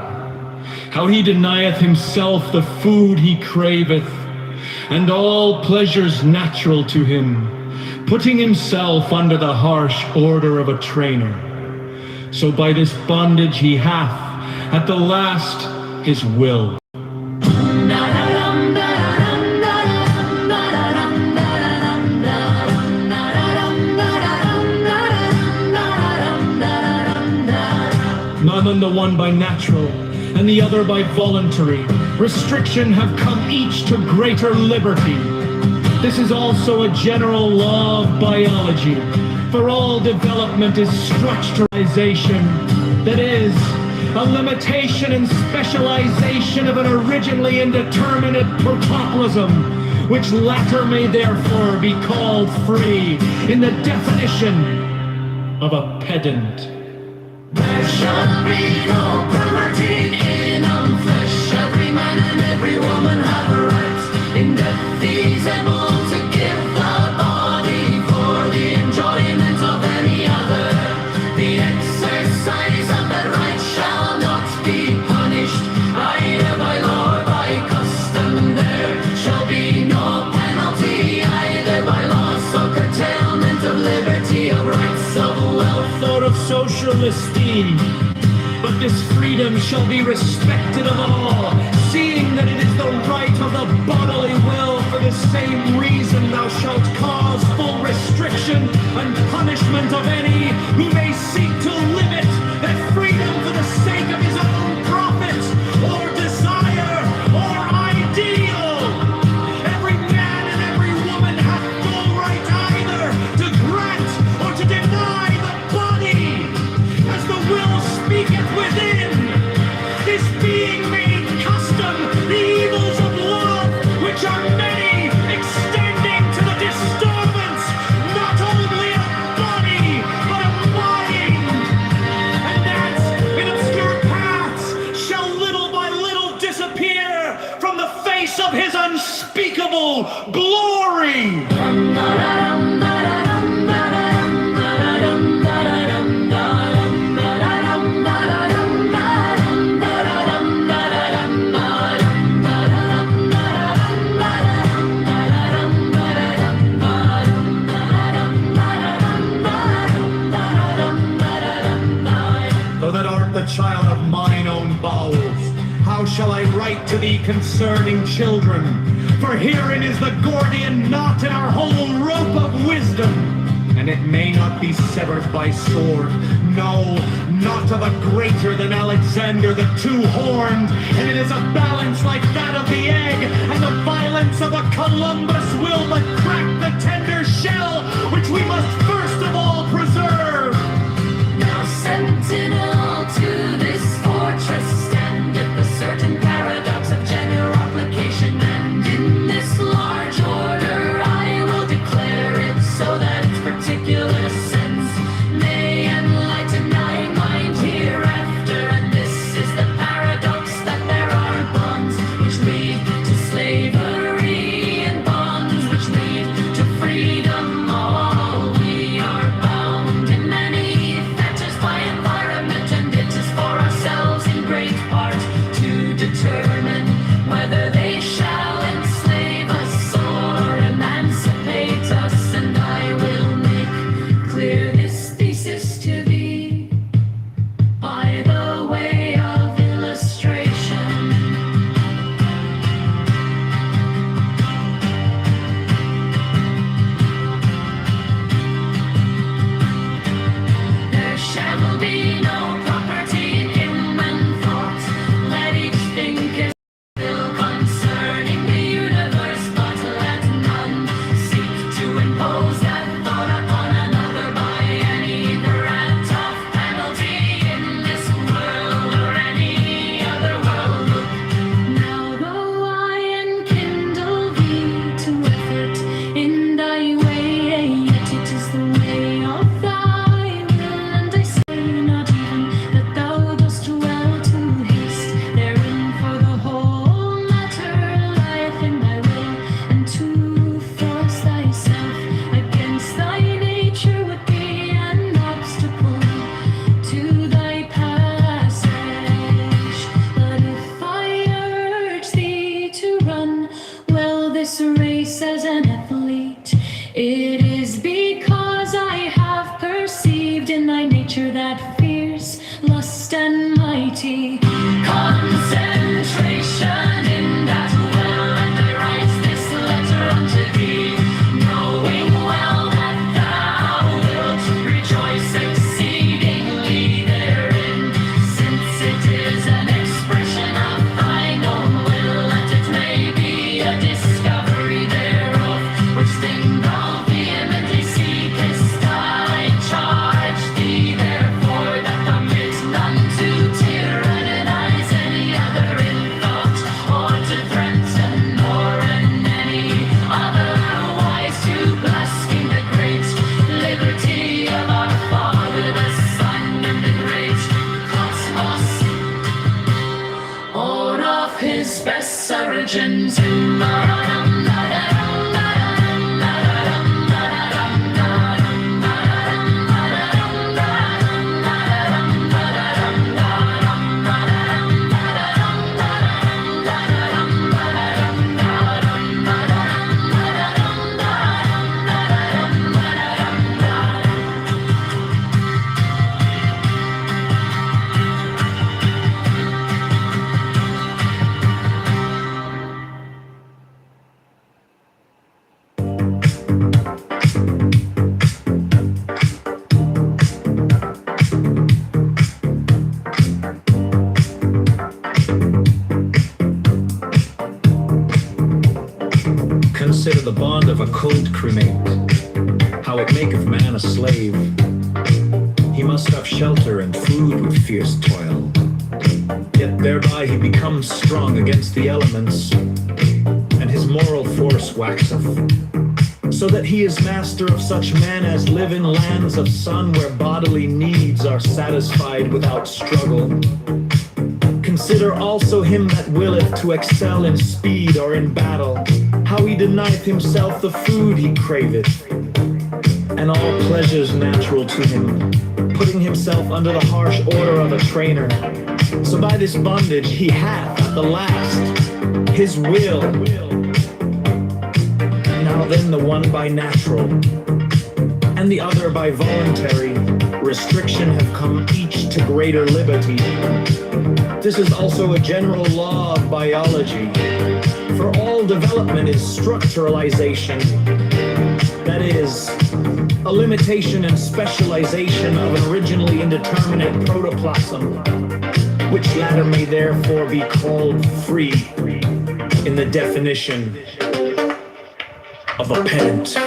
Speaker 10: how he denieth himself the food he craveth, and all pleasures natural to him, putting himself under the harsh order of a trainer. So by this bondage he hath, at the last, his will. None the one by natural, and the other by voluntary restriction have come each to greater liberty. This is also a general law of biology, for all development is structuralization, that is, a limitation and specialization of an originally indeterminate protoplasm, which latter may therefore be called free in the definition of a pedant.
Speaker 1: There shall be no perverting in flesh, every man and every woman have a right in death these able to give the body for the enjoyment of any other. The exercise of that right shall not be punished either by law or by custom. There shall be no penalty either by loss or curtailment of liberty, of rights, of wealth,
Speaker 10: or of social esteem. But this freedom shall be respected of all, seeing that it is the right of the bodily will. For the same reason thou shalt cause full restriction and punishment of any who may seek to limit that freedom for the sake of his own profit, or desire, or ideal. Every man and every woman hath full right either to grant or to deny the body, as the will speaketh within. This being made custom, the evils of love, which are many, extending to the disturbance not only of body, but of mind, and that in obscure paths shall little by little disappear from the face of his unspeakable glory. Though that art the child of mine own bowels, how shall I write to thee concerning children? For herein is the Gordian knot in our whole rope of wisdom, and it may not be severed by sword. No, not of a greater than Alexander the two-horned, and it is a balance like that of the egg, and the violence of a Columbus will but crack the tender shell, which we must first of all preserve.
Speaker 1: Now sentinel to this fortress standeth the certain paradox of general application, and in this large order I will declare it, so that its particular sense may enlighten thy mind hereafter. And this is the paradox, that there are bonds which lead to slavery, and bonds which lead to freedom. All we
Speaker 9: restrictions.
Speaker 10: Consider the bond of a cold cremate, how it maketh man a slave. He must have shelter and food with fierce toil, yet thereby he becomes strong against the elements, and his moral force waxeth, so that he is master of such men as live in lands of sun where bodily needs are satisfied without struggle. Consider also him that willeth to excel in speed or in battle, how he denieth himself the food he craveth, and all pleasures natural to him, putting himself under the harsh order of a trainer. So by this bondage he hath at the last his will. Now then the one by natural, and the other by voluntary restriction have come each to greater liberty. This is also a general law of biology, for all development is structuralization, that is, a limitation and specialization of an originally indeterminate protoplasm, which latter may therefore be called free in the definition of a pedant.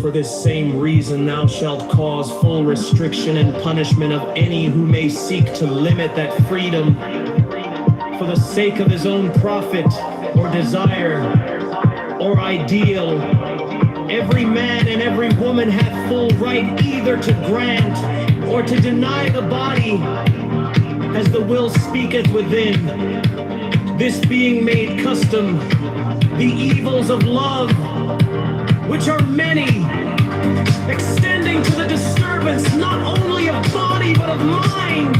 Speaker 10: For this same reason thou shalt cause full restriction and punishment of any who may seek to limit that freedom for the sake of his own profit or desire or ideal. Every man and every woman hath full right either to grant or to deny the body as the will speaketh within. This being made custom, the evils of love, which are many, extending to the disturbance not only of body but of mind,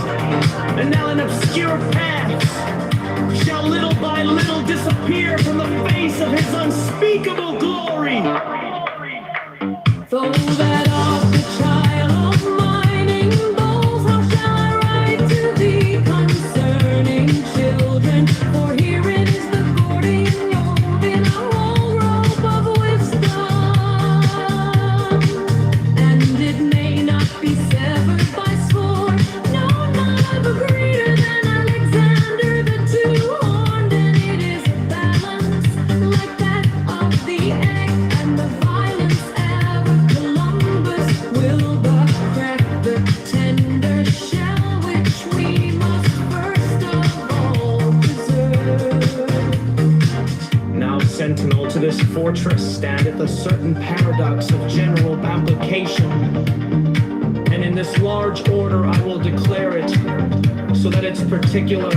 Speaker 10: and now in obscure paths shall little by little disappear from the face of his unspeakable glory. Though that of the child of mining bowls, how shall I write to thee concerning children? For herein is the Gordian yoke in a whole rope of wisdom. Sentinel to this fortress standeth a certain paradox of general application, and in this large order I will declare it, so that its particular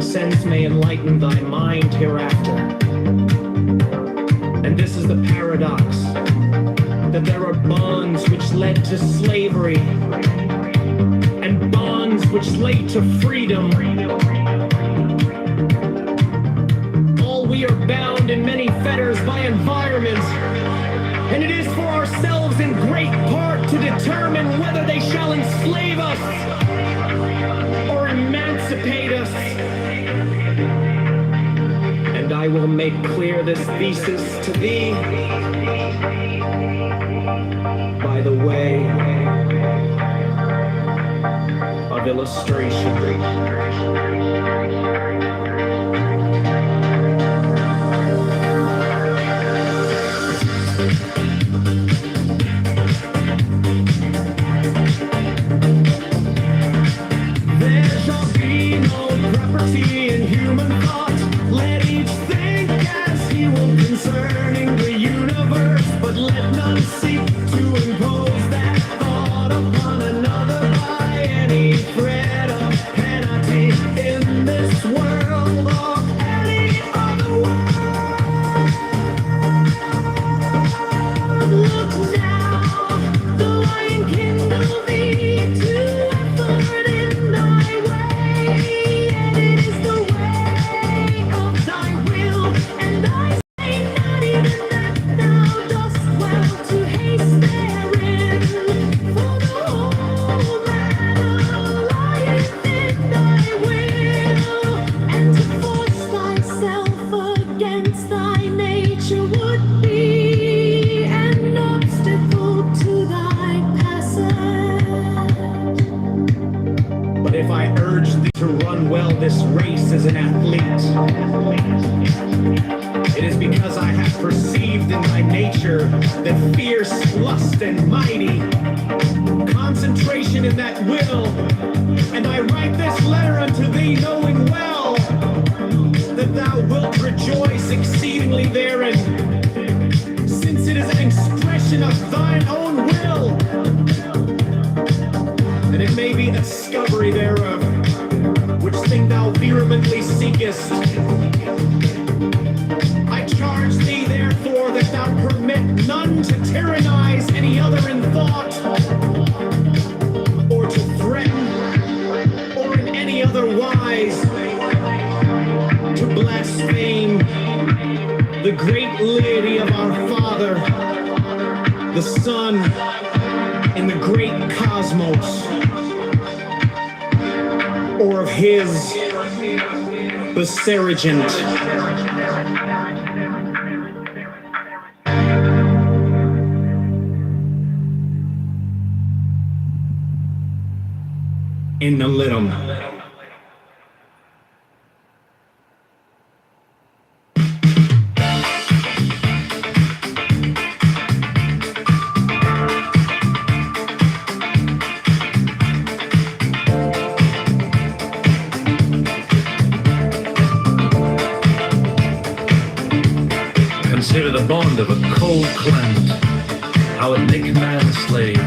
Speaker 10: sense may enlighten thy mind hereafter. And this is the paradox, that there are bonds which led to slavery, and bonds which lead to freedom. We are bound in many fetters by environment, they shall enslave us or emancipate us. And I will make clear this thesis to thee by the way of illustration. There shall be no property in human thought. Let each think as he will concerning the universe, but let none seek to impose that thought upon another by any threat of penalty in this world or any other world. Look now, though I enkindle thee to effort in thy way, and it is the way of thy will, and I say not even that thou dost well to haste therein, for the whole matter lieth in thy will, and to force thyself against thy nature would be an obstacle to thy passage. But if I urge thee to run well this race as an athlete, it is because I have perceived in thy nature that fierce lust and mighty concentration in that will, and I write this letter unto thee knowing well that thou wilt rejoice exceedingly therein, since it is an expression of thine own will, and it may be a discovery thereof, which thing thou vehemently seekest. I charge thee therefore that thou permit none to tyrannize any other in thought, or to threaten, or in any other wise to blaspheme the great lady of our Father, the Son, in the great cosmos, or of his Viceregent. In the litum. Consider the bond of a cold clement, how it make man a slave.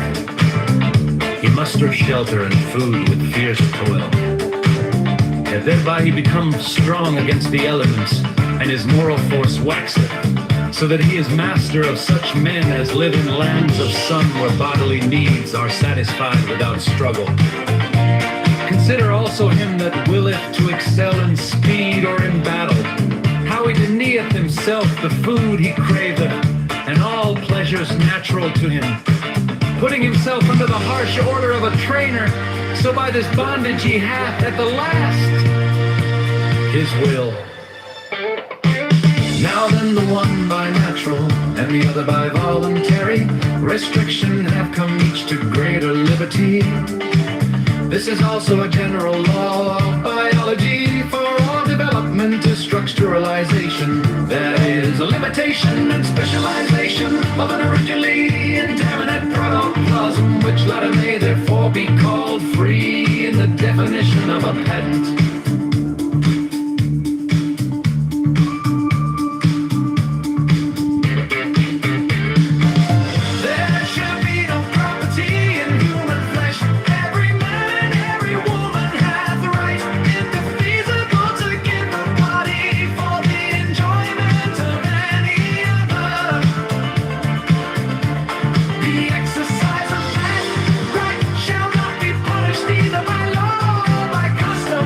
Speaker 10: He musters shelter and food with fierce toil, and thereby he becomes strong against the elements, and his moral force waxeth, so that he is master of such men as live in lands of sun where bodily needs are satisfied without struggle. Consider also him that willeth to excel in speed or in battle, how he denieth himself the food he craveth, and all pleasures natural to him, putting himself under the harsh order of a trainer, so by this bondage he hath at the last his will. Now then, the one by natural and the other by voluntary restriction have come each to greater liberty. This is also a general law of biology, for all development to structuralization. There is a limitation and specialization of an originally indefinite protoplasm, which latter may therefore be called free in the definition of a patent. Either by law or by custom,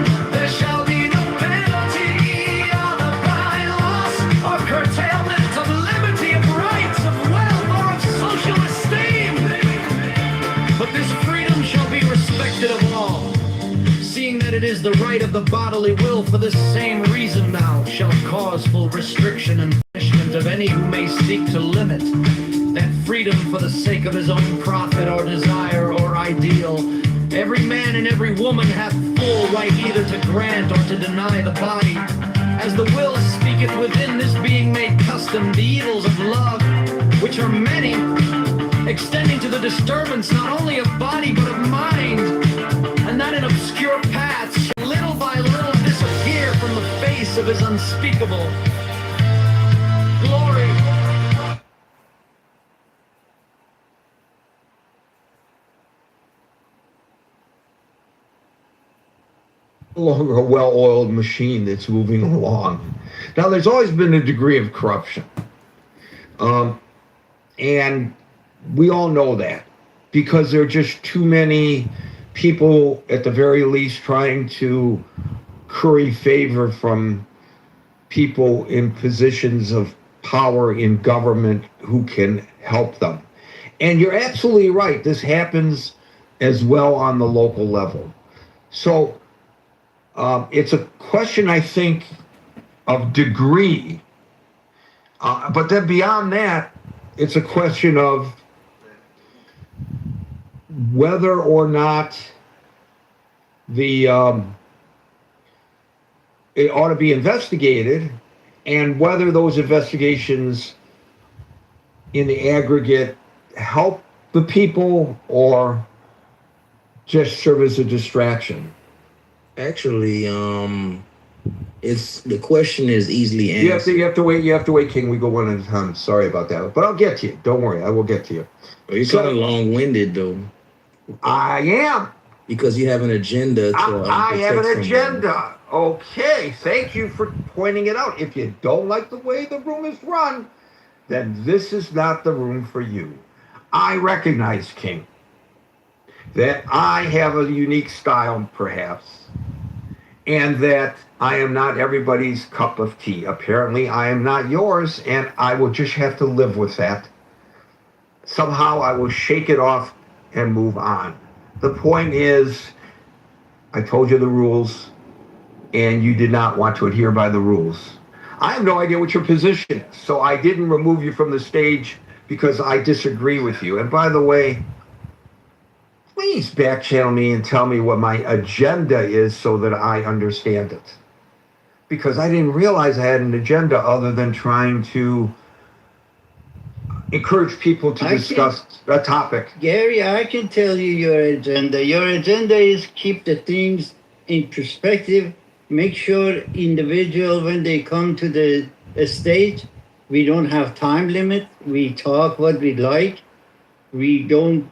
Speaker 1: it is the right of the bodily will. For this same reason thou shalt cause full restriction and punishment of any who may seek to limit that freedom for the sake of his own profit or desire or ideal. Every man and every woman hath full right either to grant or to deny the body, as the will speaketh within this being made custom, the evils of love, which are many, extending to the disturbance not only of body but of mind, and that in obscure paths shall little by little disappear from the face of his unspeakable glory.
Speaker 11: No longer a well-oiled machine that's moving along. Now, there's always been a degree of corruption. And we all know that because there are just too many people, at the very least, trying to curry favor from people in positions of power in government who can help them. And you're absolutely right. This happens as well on the local level. So it's a question, I think, of degree. But then beyond that, it's a question of whether or not it ought to be investigated, and whether those investigations in the aggregate help the people or just serve as a distraction.
Speaker 12: Actually, the question is easily answered.
Speaker 11: You have to wait, King. We go one at a time. Sorry about that, but I'll get to you. Don't worry, I will get to you.
Speaker 12: Well, you're kind of long-winded, though.
Speaker 11: I am.
Speaker 12: Because you have an agenda.
Speaker 11: I have an agenda. Okay, thank you for pointing it out. If you don't like the way the room is run, then this is not the room for you. I recognize, King, that I have a unique style, perhaps, and that I am not everybody's cup of tea. Apparently, I am not yours, and I will just have to live with that. Somehow, I will shake it off and move on. The point is, I told you the rules, and you did not want to adhere by the rules. I have no idea what your position is, so I didn't remove you from the stage because I disagree with you. And by the way, please back channel me and tell me what my agenda is so that I understand it. Because I didn't realize I had an agenda other than trying to encourage people to discuss a topic.
Speaker 13: Gary, I can tell you your agenda. Your agenda is keep the things in perspective, make sure individual, when they come to the stage, we don't have time limit. We talk what we like. We don't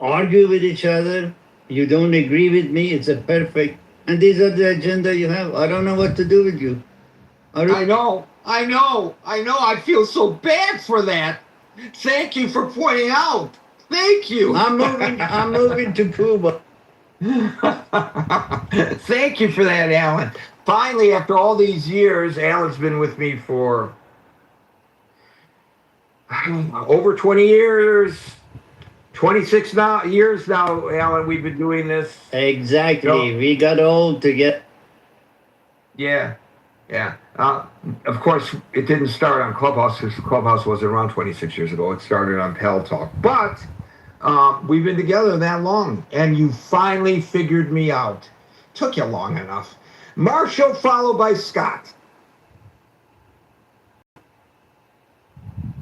Speaker 13: argue with each other. You don't agree with me. It's a perfect. And these are the agenda you have. I don't know what to do with you.
Speaker 11: I know. I feel so bad for that. Thank you for pointing out. Thank you.
Speaker 13: I'm moving to Cuba.
Speaker 11: Thank you for that, Alan. Finally, after all these years, Alan's been with me for over 20 years. 26 years now, Alan, we've been doing this.
Speaker 13: Exactly. We got old to get.
Speaker 11: Yeah. Of course, it didn't start on Clubhouse because Clubhouse wasn't around 26 years ago. It started on Pal Talk. But we've been together that long, and you finally figured me out. Took you long enough. Marshall, followed by Scott.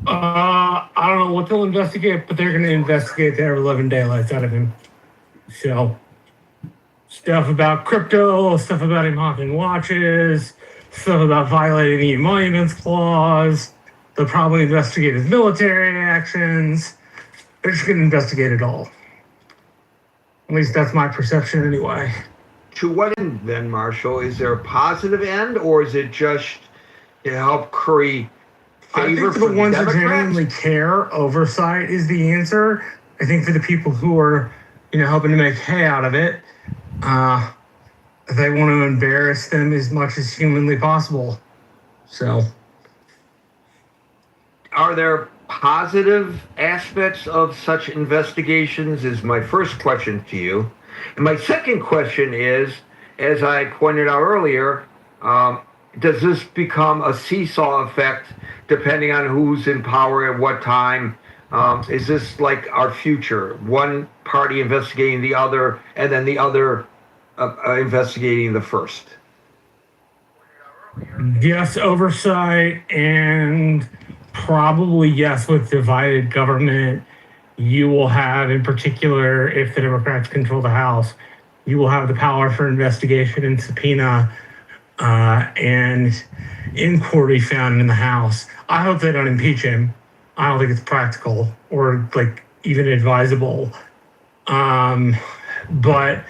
Speaker 10: I don't know what they'll investigate, but they're going to investigate the ever-living daylights out of him. So, stuff about crypto, stuff about him hawking watches, stuff about violating the Emoluments Clause. They'll probably investigate his military actions. They're just going to investigate it all. At least that's my perception anyway.
Speaker 11: To what end then, Marshall? Is there a positive end, or is it just to help curry favor?
Speaker 10: I think for the ones who genuinely care, oversight is the answer. I think for the people who are, helping to make hay out of it, they want to embarrass them as much as humanly possible. So,
Speaker 11: are there positive aspects of such investigations? Is my first question to you. And my second question is, as I pointed out earlier, does this become a seesaw effect depending on who's in power at what time? Is this like our future? One party investigating the other, and then the other investigating the first?
Speaker 10: Yes, oversight, and probably yes, with divided government, you will have, in particular, if the Democrats control the House, you will have the power for investigation and subpoena and inquiry found in the House. I hope they don't impeach him. I don't think it's practical or like even advisable. But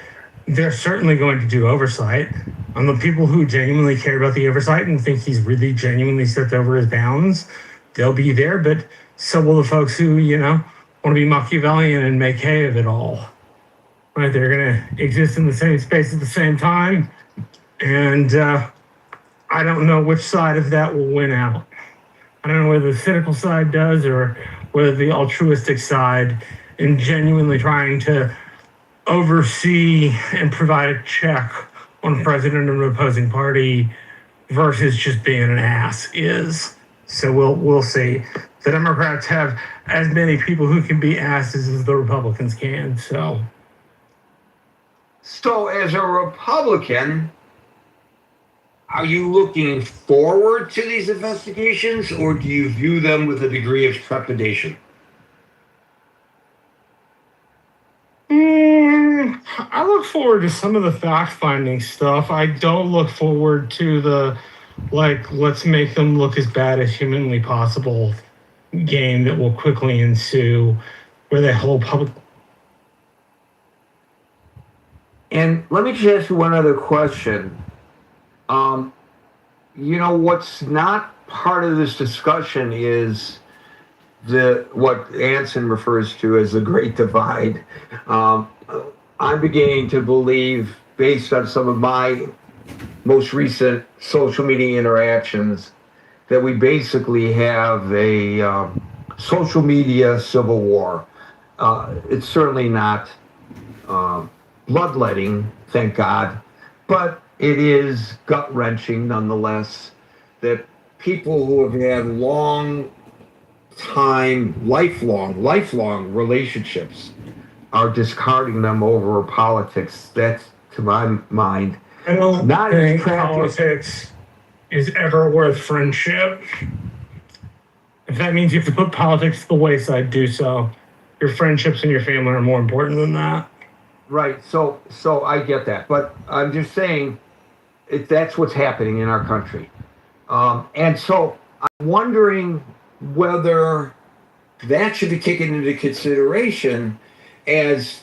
Speaker 10: they're certainly going to do oversight. The people who genuinely care about the oversight and think he's really genuinely stepped over his bounds, they'll be there. But so will the folks who, want to be Machiavellian and make hay of it all. Right? They're going to exist in the same space at the same time. And I don't know which side of that will win out. I don't know whether the cynical side does or whether the altruistic side in genuinely trying to oversee and provide a check on the president of an opposing party versus just being an ass is. So we'll see. The Democrats have as many people who can be asses as the Republicans can. So
Speaker 11: as a Republican, are you looking forward to these investigations, or do you view them with a degree of trepidation?
Speaker 10: I look forward to some of the fact-finding stuff. I don't look forward to the, let's make them look as bad as humanly possible game that will quickly ensue where the whole public...
Speaker 11: And let me just ask you one other question. What's not part of this discussion is what Anson refers to as the Great Divide. I'm beginning to believe, based on some of my most recent social media interactions, that we basically have a social media civil war. It's certainly not bloodletting, thank God, but it is gut-wrenching nonetheless that people who have had lifelong relationships are discarding them over politics. That's, to my mind,
Speaker 10: I don't think politics is ever worth friendship. If that means you have to put politics to the wayside, do so. Your friendships and your family are more important than that.
Speaker 11: Right. So I get that, but I'm just saying that's what's happening in our country. And so I'm wondering whether that should be taken into consideration as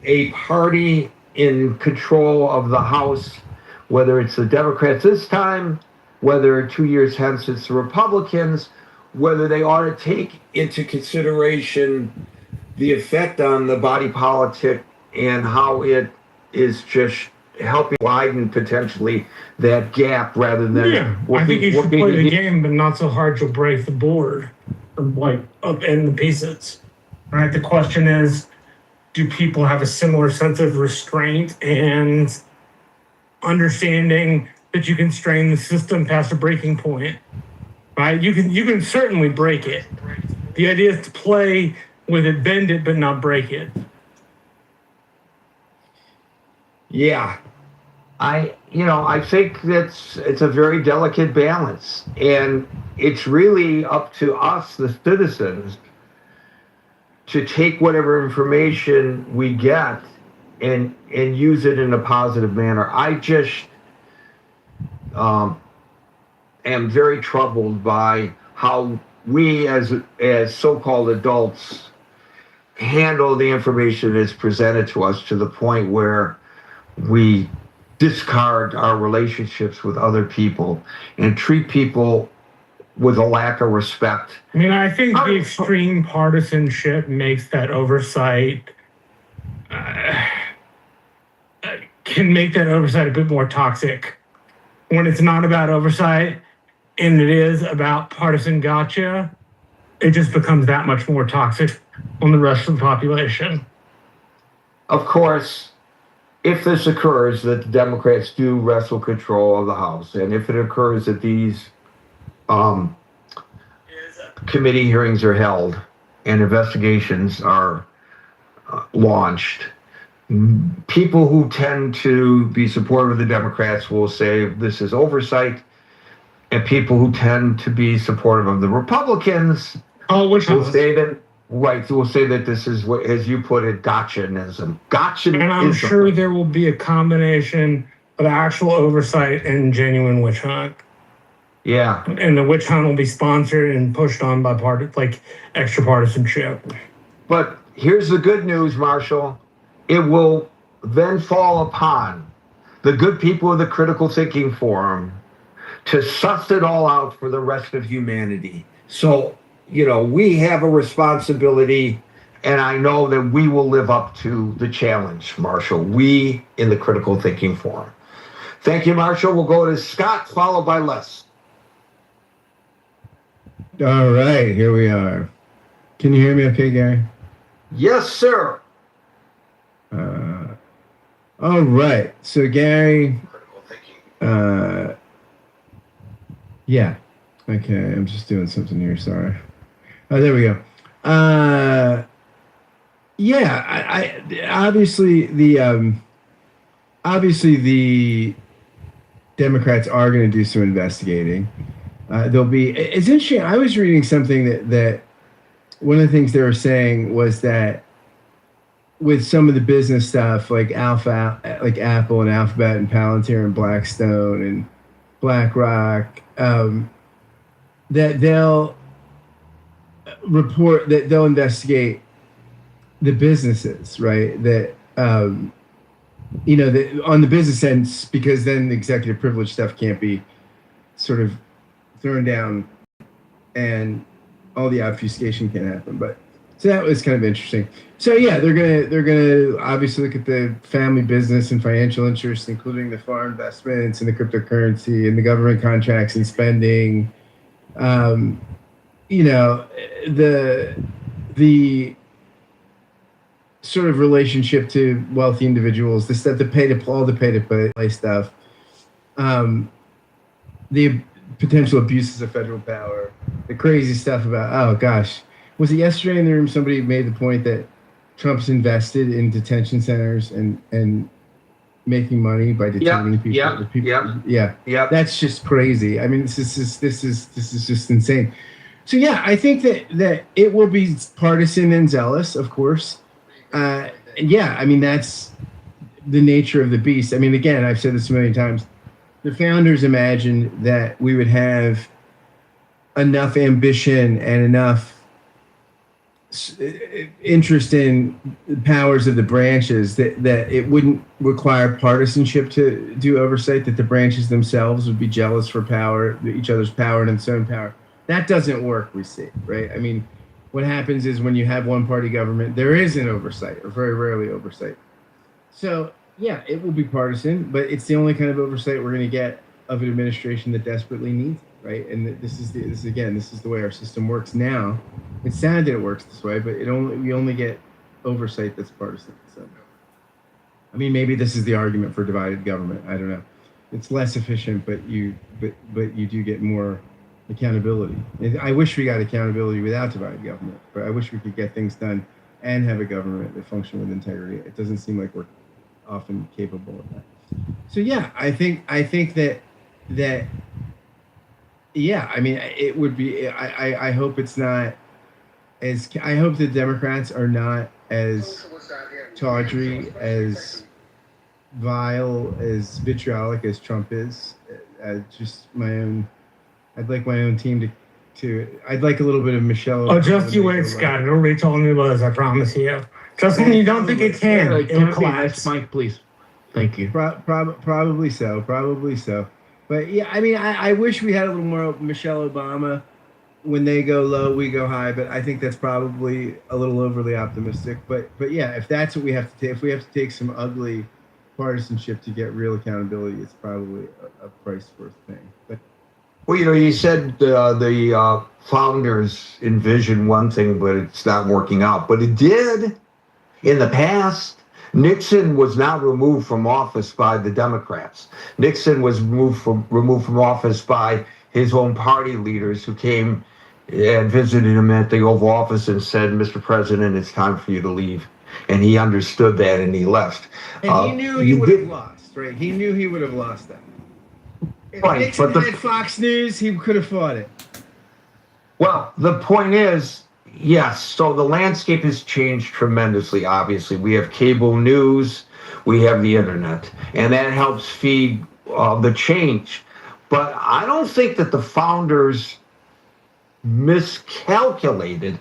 Speaker 11: a party in control of the House, whether it's the Democrats this time, whether 2 years hence it's the Republicans, whether they ought to take into consideration the effect on the body politic and how it is just helping widen potentially that gap rather than
Speaker 10: I think you should play the game, but not so hard you'll break the board or upend the pieces. Right? The question is, do people have a similar sense of restraint and understanding that you can strain the system past a breaking point? Right? You can certainly break it. The idea is to play with it, bend it, but not break it.
Speaker 11: Yeah. I think it's a very delicate balance, and it's really up to us, the citizens, to take whatever information we get and use it in a positive manner. I just am very troubled by how we as so-called adults handle the information that's presented to us, to the point where we discard our relationships with other people and treat people with a lack of respect.
Speaker 10: I mean, I think the extreme partisanship makes that oversight, can make that oversight a bit more toxic. When it's not about oversight and it is about partisan gotcha, it just becomes that much more toxic on the rest of the population.
Speaker 11: Of course, if this occurs, that the Democrats do wrestle control of the House, and if it occurs that these committee hearings are held and investigations are launched, people who tend to be supportive of the Democrats will say this is oversight, and people who tend to be supportive of the Republicans will say that. Right, so we'll say that this is what, as you put it, gotchanism.
Speaker 10: And I'm sure there will be a combination of actual oversight and genuine witch hunt.
Speaker 11: Yeah.
Speaker 10: And the witch hunt will be sponsored and pushed on by extra partisanship.
Speaker 11: But here's the good news, Marshall. It will then fall upon the good people of the Critical Thinking Forum to suss it all out for the rest of humanity. So, we have a responsibility, and I know that we will live up to the challenge, Marshall. We in the Critical Thinking Forum. Thank you, Marshall. We'll go to Scott, followed by Les.
Speaker 14: All right, here we are. Can you hear me okay, Gary?
Speaker 11: Yes, sir.
Speaker 14: All right. So, Gary, yeah. Okay, I'm just doing something here. Sorry. Oh, there we go. Yeah, I obviously the Democrats are going to do some investigating. There'll be. It's interesting. I was reading something that one of the things they were saying was that with some of the business stuff like Apple and Alphabet and Palantir and Blackstone and BlackRock, that they'll report, that they'll investigate the businesses, right? That on the business end, because then the executive privilege stuff can't be sort of thrown down and all the obfuscation can happen. But so that was kind of interesting. So yeah, they're gonna obviously look at the family business and financial interests, including the foreign investments and the cryptocurrency and the government contracts and spending. The sort of relationship to wealthy individuals, the stuff, all the pay to play stuff, the potential abuses of federal power, the crazy stuff about, oh gosh, was it yesterday in the room somebody made the point that Trump's invested in detention centers and making money by detaining people. Yeah, that's just crazy. I mean, this is just insane. So yeah, I think that it will be partisan and zealous, of course. Yeah, I mean, that's the nature of the beast. I mean, again, I've said this a million times. The founders imagined that we would have enough ambition and enough interest in the powers of the branches that it wouldn't require partisanship to do oversight, that the branches themselves would be jealous for power, each other's power and its own power. That doesn't work, we see, right? I mean, what happens is when you have one party government, there is an oversight, or very rarely oversight. So yeah, it will be partisan, but it's the only kind of oversight we're going to get of an administration that desperately needs it, right? And this is the way our system works now. It's sad that it works this way, but we only get oversight that's partisan. So, I mean, maybe this is the argument for divided government. I don't know. It's less efficient, but you do get more accountability. And I wish we got accountability without divided government, but I wish we could get things done and have a government that functions with integrity. It doesn't seem like we're often capable of that. So yeah, I think that yeah, I mean, it would be. I hope it's not as. I hope the Democrats are not as tawdry, as vile, as vitriolic as Trump is. Just my own. I'd like my own team to. I'd like a little bit of Michelle.
Speaker 10: Oh, just you wait, Scott. It'll reach all new lows. I promise you. Just when you don't think it can, it'll collapse.
Speaker 15: Mike, please. Thank you.
Speaker 14: Probably so. But yeah, I mean, I wish we had a little more Michelle Obama. When they go low, we go high. But I think that's probably a little overly optimistic. But yeah, if that's what we have to take, if we have to take some ugly partisanship to get real accountability, it's probably a price worth paying. But,
Speaker 11: well, you said the founders envisioned one thing, but it's not working out. But it did in the past. Nixon was not removed from office by the Democrats. Nixon was removed from office by his own party leaders who came and visited him at the Oval Office and said, "Mr. President, it's time for you to leave." And he understood that and he left.
Speaker 14: And he knew he would have lost, right? He knew he would have lost that. If Nixon had Fox News, he could have fought it.
Speaker 11: Well, the point is, yes, so the landscape has changed tremendously, obviously. We have cable news, we have the internet, and that helps feed the change. But I don't think that the founders miscalculated.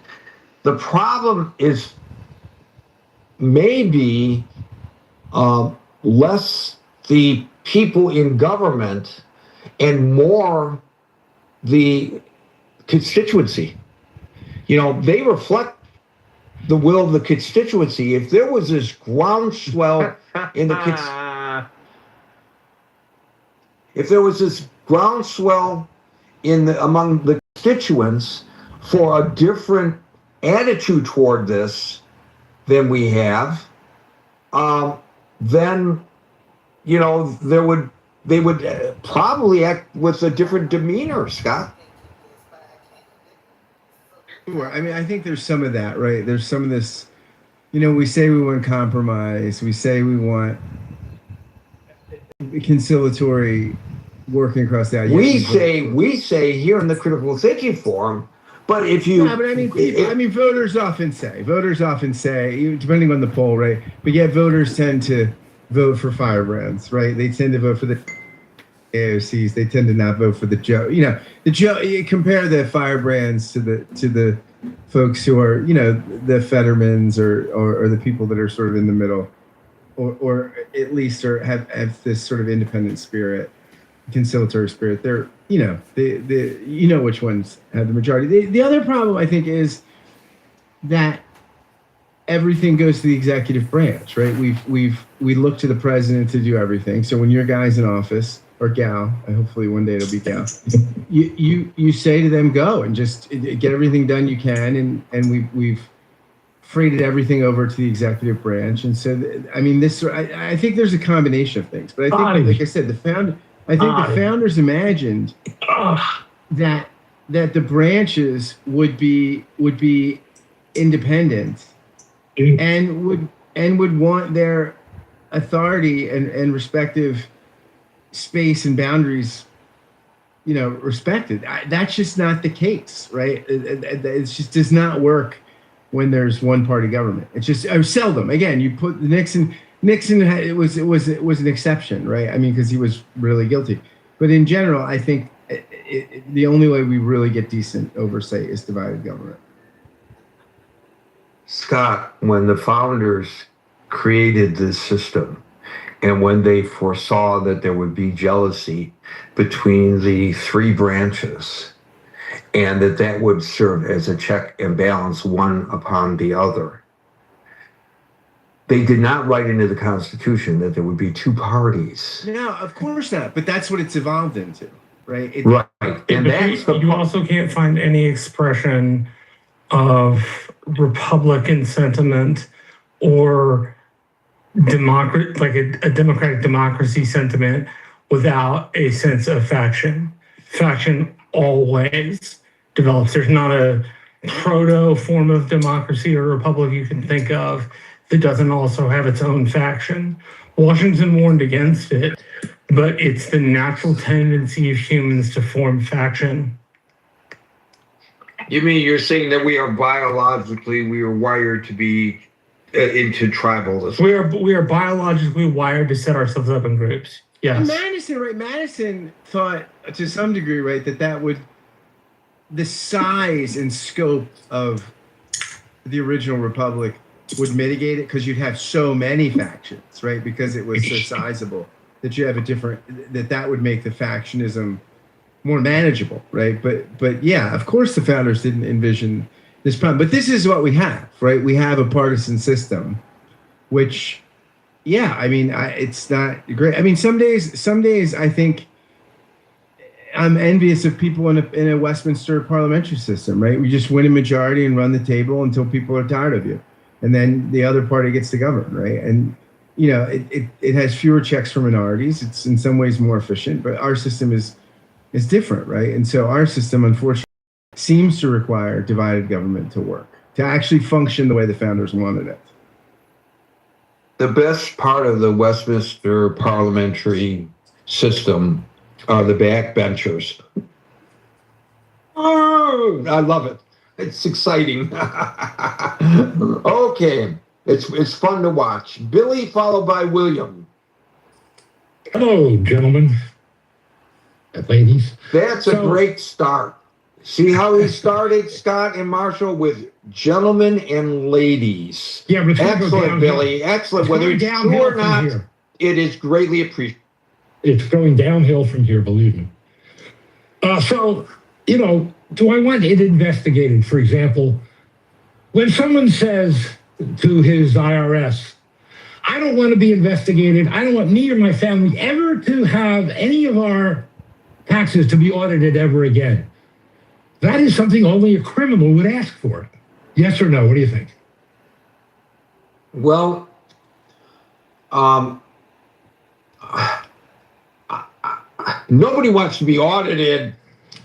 Speaker 11: The problem is maybe less the people in government and more the constituency. You know, they reflect the will of the constituency. If there was this groundswell in the among the constituents for a different attitude toward this than we have, then they would probably act with a different demeanor, Scott.
Speaker 14: Sure. I mean, I think there's some of that, right? There's some of this, we say we want compromise. We say we want conciliatory working across the aisle.
Speaker 11: We say here in the Critical Thinking Forum, but if you...
Speaker 14: Yeah, but I mean, voters often say, depending on the poll, right? But yet voters tend to vote for firebrands, right? They tend to vote for the AOCs. They tend to not vote for the Joe. You compare the firebrands to the folks who are, the Fettermans or the people that are sort of in the middle, or at least have this sort of independent spirit, conciliatory spirit. They're, which ones have the majority. The other problem, I think, is that everything goes to the executive branch, right? We look to the president to do everything. So when your guy's in office, or gal, hopefully one day it'll be gal, you say to them, go and just get everything done you can, and we've freighted everything over to the executive branch. And so, I think there's a combination of things, but I think, like I said, the founders imagined that the branches would be independent and would want their authority and respective space and boundaries, respected. That's just not the case, right? It just does not work when there's one party government. It's just seldom. Again, you put Nixon. It was an exception, right? I mean, because he was really guilty. But in general, I think the only way we really get decent oversight is divided government.
Speaker 11: Scott, when the founders created this system, and when they foresaw that there would be jealousy between the three branches, and that would serve as a check and balance one upon the other, they did not write into the Constitution that there would be two parties.
Speaker 14: No, of course not. But that's what it's evolved into, right?
Speaker 11: Right. And that's
Speaker 10: you also can't find any expression of Republican sentiment or a democratic democracy sentiment without a sense of faction. Faction always develops. There's not a proto form of democracy or republic you can think of that doesn't also have its own faction. Washington warned against it, but it's the natural tendency of humans to form faction.
Speaker 11: You mean you're saying that we are wired to be into tribalism?
Speaker 10: We are biologically wired to set ourselves up in groups. Yes.
Speaker 14: Madison thought to some degree, right, the size and scope of the original republic would mitigate it because you'd have so many factions, right? Because it was so sizable that you have that would make the factionism more manageable, right? But yeah, of course the founders didn't envision this problem, but this is what we have, right? We have a partisan system, which, yeah, it's not great. Some days I think I'm envious of people in a Westminster parliamentary system, right? We just win a majority and run the table until people are tired of you, and then the other party gets to govern, right? And it has fewer checks for minorities. It's in some ways more efficient, but our system is different, right? And so our system, unfortunately, seems to require divided government to work, to actually function the way the founders wanted it.
Speaker 11: The best part of the Westminster parliamentary system are the backbenchers. Oh, I love it. It's exciting. Okay, it's fun to watch. Billy followed by William.
Speaker 16: Hello, gentlemen and ladies.
Speaker 11: That's a great start. See how he started, Scott and Marshall, with gentlemen and ladies.
Speaker 16: Yeah, but
Speaker 11: excellent, Billy. Excellent. Whether it's true or not, it is greatly appreciated.
Speaker 16: It's going downhill from here, believe me. So, do I want it investigated? For example, when someone says to his IRS, I don't want to be investigated. I don't want me or my family ever to have any of our taxes to be audited ever again. That is something only a criminal would ask for. Yes or no? What do you think?
Speaker 11: Well, nobody wants to be audited.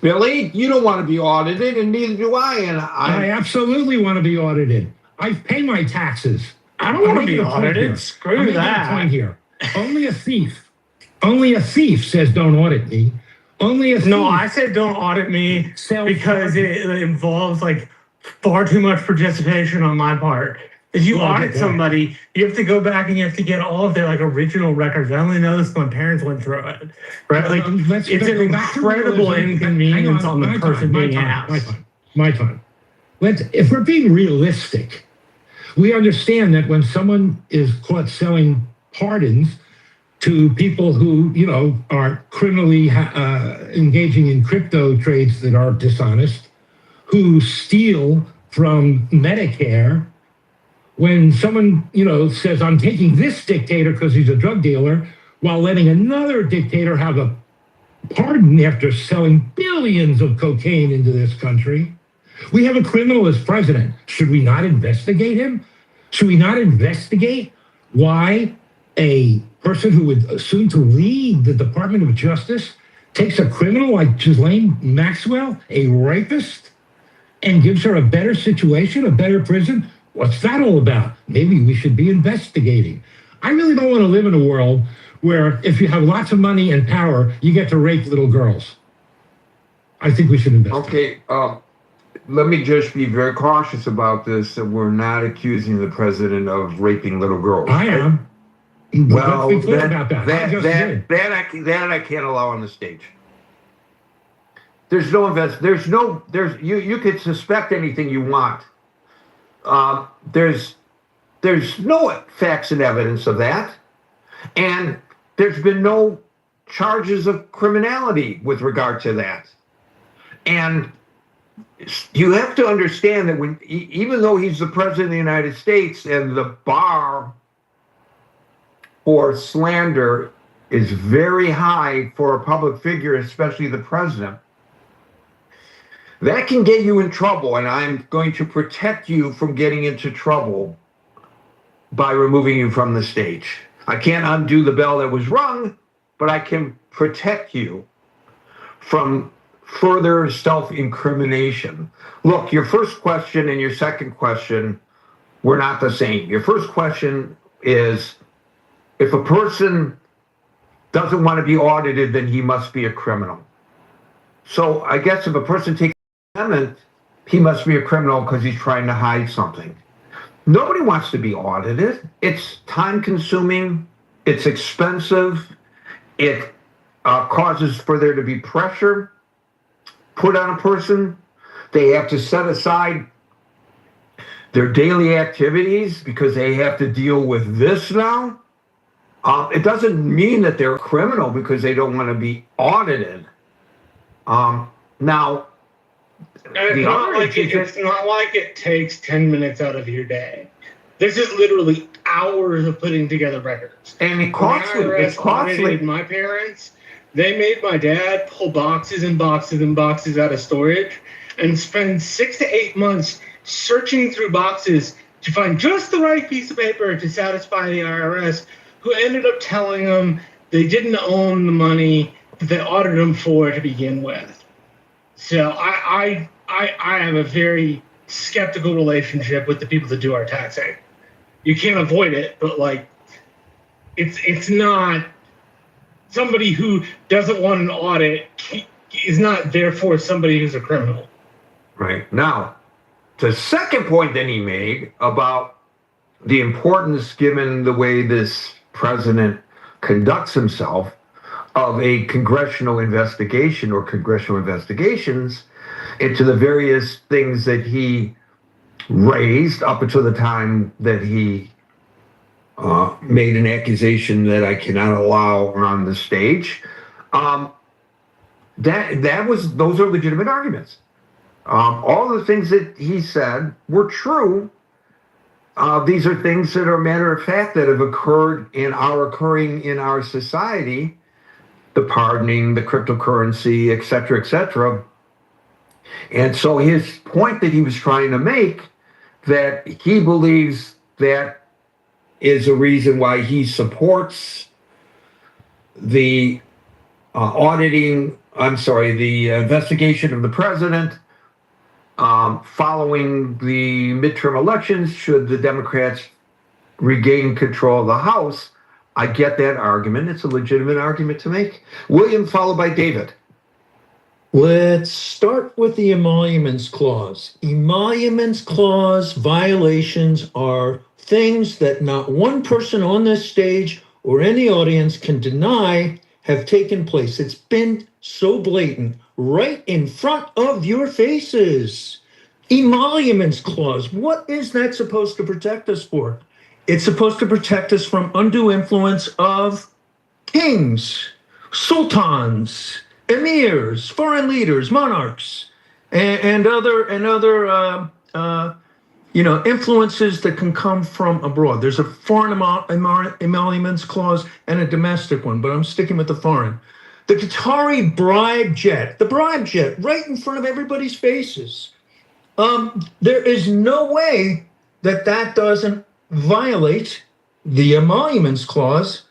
Speaker 11: Billy, you don't want to be audited, and neither do I. And
Speaker 16: I absolutely want to be audited. I pay my taxes.
Speaker 10: I don't want to be audited. Screw that.
Speaker 16: Point here. Only a thief says don't audit me. Only a thief.
Speaker 10: No, I said don't audit me because it involves like far too much participation on my part. If you audit somebody, you have to go back and you have to get all of their like original records. I only know this because my parents went through it. Right? Like it's an incredible inconvenience on the person being asked.
Speaker 16: My time. If we're being realistic, we understand that when someone is caught selling pardons to people who, are criminally engaging in crypto trades that are dishonest, who steal from Medicare, when someone, says, I'm taking this dictator because he's a drug dealer, while letting another dictator have a pardon after selling billions of cocaine into this country, we have a criminal as president. Should we not investigate him? Should we not investigate why a person who would assume to lead the Department of Justice takes a criminal like Ghislaine Maxwell, a rapist, and gives her a better situation, a better prison? What's that all about? Maybe we should be investigating. I really don't want to live in a world where if you have lots of money and power, you get to rape little girls. I think we should investigate.
Speaker 11: Okay, let me just be very cautious about this. That we're not accusing the president of raping little girls.
Speaker 16: I am.
Speaker 11: Well, that I can't allow on the stage. There's no you could suspect anything you want. There's no facts and evidence of that, and there's been no charges of criminality with regard to that. And you have to understand that even though he's the president of the United States and the bar for slander is very high for a public figure, especially the president, that can get you in trouble, and I'm going to protect you from getting into trouble by removing you from the stage. I can't undo the bell that was rung, but I can protect you from further self-incrimination. Look, your first question and your second question were not the same. Your first question is, if a person doesn't want to be audited, then he must be a criminal. So I guess if a person takes an amendment, he must be a criminal because he's trying to hide something. Nobody wants to be audited. It's time-consuming. It's expensive. It causes for there to be pressure put on a person. They have to set aside their daily activities because they have to deal with this now. It doesn't mean that they're a criminal because they don't want to be audited. Now,
Speaker 17: it's not like it takes 10 minutes out of your day. This is literally hours of putting together records.
Speaker 11: And it's costly.
Speaker 17: My parents, they made my dad pull boxes and boxes and boxes out of storage and spend 6 to 8 months searching through boxes to find just the right piece of paper to satisfy the IRS who ended up telling them they didn't own the money that they audited them for to begin with. So I have a very skeptical relationship with the people that do our taxing. You can't avoid it, but like, it's not somebody who doesn't want an audit is not therefore somebody who's a criminal.
Speaker 11: Right. Now, the second point that he made about the importance, given the way this president conducts himself, of a congressional investigation or congressional investigations into the various things that he raised up until the time that he made an accusation that I cannot allow on the stage. Those are legitimate arguments. All the things that he said were true. These are things that are matter of fact that have occurred and are occurring in our society. The pardoning, the cryptocurrency, et cetera, and so his point that he was trying to make, that he believes that is a reason why he supports the the investigation of the president following the midterm elections, should the Democrats regain control of the House. I get that argument. It's a legitimate argument to make. William, followed by David.
Speaker 18: Let's start with the emoluments clause. Emoluments clause violations are things that not one person on this stage or any audience can deny have taken place. It's been so blatant, right in front of your faces. Emoluments clause, what is that supposed to protect us for? It's supposed to protect us from undue influence of kings, sultans, emirs, foreign leaders, monarchs, and other influences that can come from abroad. There's a foreign emoluments clause and a domestic one, but I'm sticking with the foreign. The Qatari bribe jet, right in front of everybody's faces. There is no way that doesn't violate the emoluments clause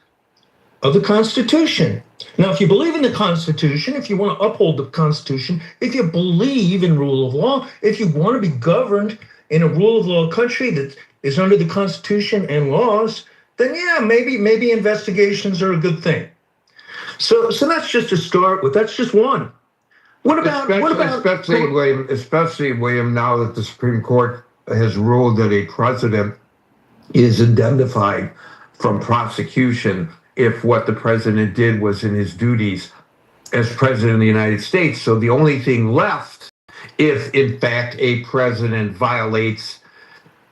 Speaker 18: of the Constitution. Now, if you believe in the Constitution, if you want to uphold the Constitution, if you believe in rule of law, if you want to be governed in a rule of law country that is under the Constitution and laws, then yeah, maybe investigations are a good thing. So that's just to start with. That's just one.
Speaker 11: Especially William, now that the Supreme Court has ruled that a president is indemnified from prosecution if what the president did was in his duties as president of the United States. So the only thing left, if in fact a president violates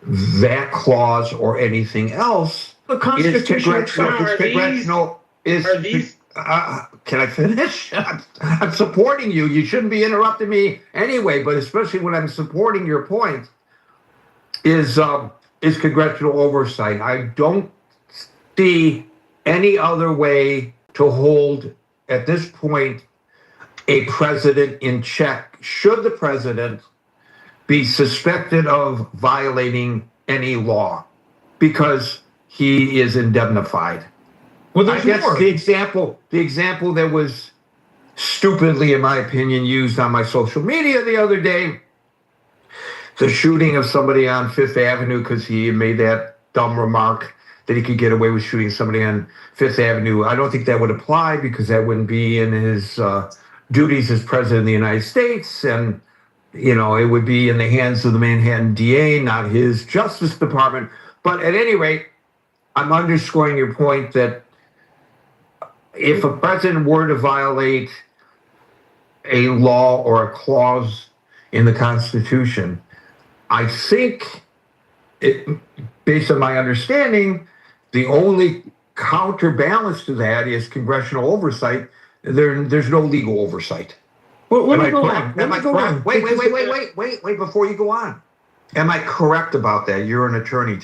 Speaker 11: that clause or anything else, is congressional. Can I finish? I'm supporting you. You shouldn't be interrupting me anyway, but especially when I'm supporting your point, is congressional oversight. I don't see any other way to hold, at this point, a president in check, should the president be suspected of violating any law, because he is indemnified.
Speaker 18: Well,
Speaker 11: I guess the example that was stupidly, in my opinion, used on my social media the other day, the shooting of somebody on Fifth Avenue because he made that dumb remark that he could get away with shooting somebody on Fifth Avenue. I don't think that would apply, because that wouldn't be in his duties as president of the United States. And, it would be in the hands of the Manhattan DA, not his Justice Department. But at any rate, I'm underscoring your point that if a president were to violate a law or a clause in the Constitution, I think, based on my understanding, the only counterbalance to that is congressional oversight. There's no legal oversight.
Speaker 18: Well,
Speaker 11: Am I correct? Wait, before you go on. Am I correct about that? You're an attorney.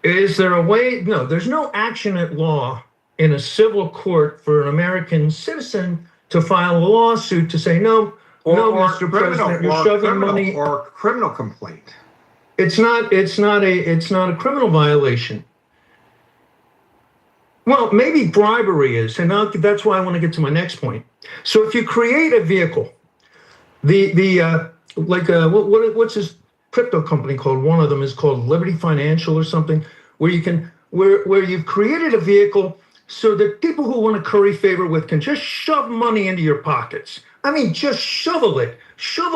Speaker 18: Is there a way? No, there's no action at law in a civil court for an American citizen to file a lawsuit to say, no, Mr. President, you're shoving money.
Speaker 11: Or criminal complaint.
Speaker 18: It's not a criminal violation. Well, maybe bribery is, and that's why I want to get to my next point. So if you create a vehicle, what's this crypto company called? One of them is called Liberty Financial or something, where you've created a vehicle so that people who want to curry favor with can just shove money into your pockets. I mean, just shovel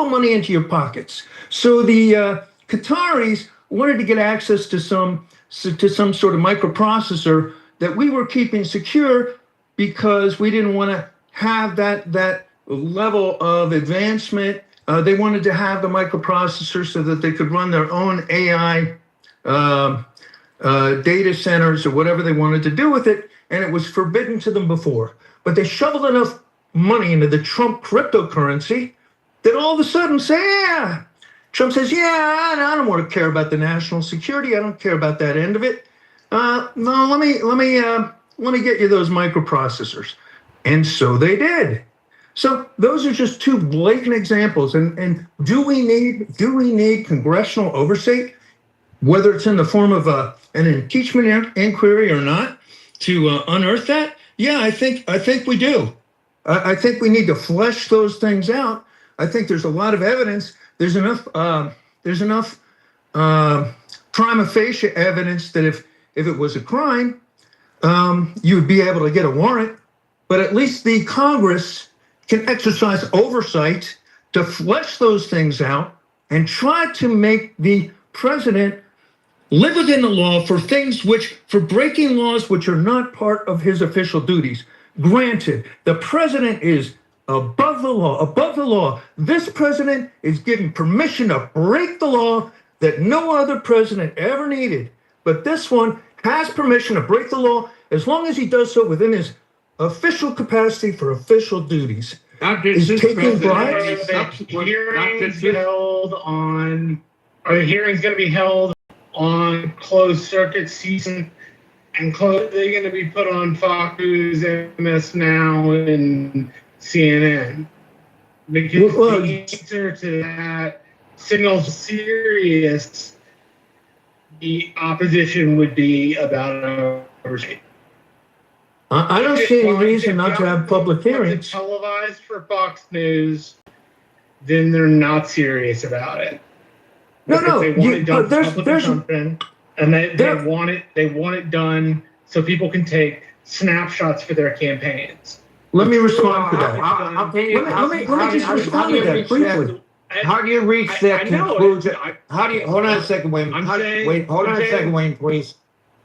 Speaker 18: money into your pockets. So the Qataris wanted to get access to some sort of microprocessor that we were keeping secure because we didn't want to have that level of advancement. They wanted to have the microprocessor so that they could run their own AI data centers or whatever they wanted to do with it, and it was forbidden to them before. But they shoveled enough money into the Trump cryptocurrency that all of a sudden Trump says, I don't want to care about the national security. I don't care about that end of it. No, let me get you those microprocessors. And so they did. So those are just two blatant examples. And do we need congressional oversight, whether it's in the form of an impeachment inquiry or not, to unearth that? Yeah, I think we do. I think we need to flesh those things out. I think there's a lot of evidence. There's enough prima facie evidence that if it was a crime, you would be able to get a warrant. But at least the Congress can exercise oversight to flesh those things out and try to make the president live within the law for breaking laws which are not part of his official duties. Granted, the president is above the law. This president is given permission to break the law that no other president ever needed. But this one has permission to break the law as long as he does so within his official capacity for official duties. Is taking bribes?
Speaker 17: Are the hearings going to be held on closed circuit season? And they're going to be put on Fox News, MS Now, and CNN. Because the answer to that signals serious, the opposition would be about oversight.
Speaker 18: I don't see any reason not to have public hearings.
Speaker 17: If it's televised for Fox News, then they're not serious about it.
Speaker 18: No.
Speaker 17: They want it done for public consumption, and they want it done so people can take snapshots for their campaigns.
Speaker 18: Let me respond to that.
Speaker 11: Let me just respond to that briefly. How do you reach that conclusion? Hold on a second, Wayne. Hold on a second, Wayne, please.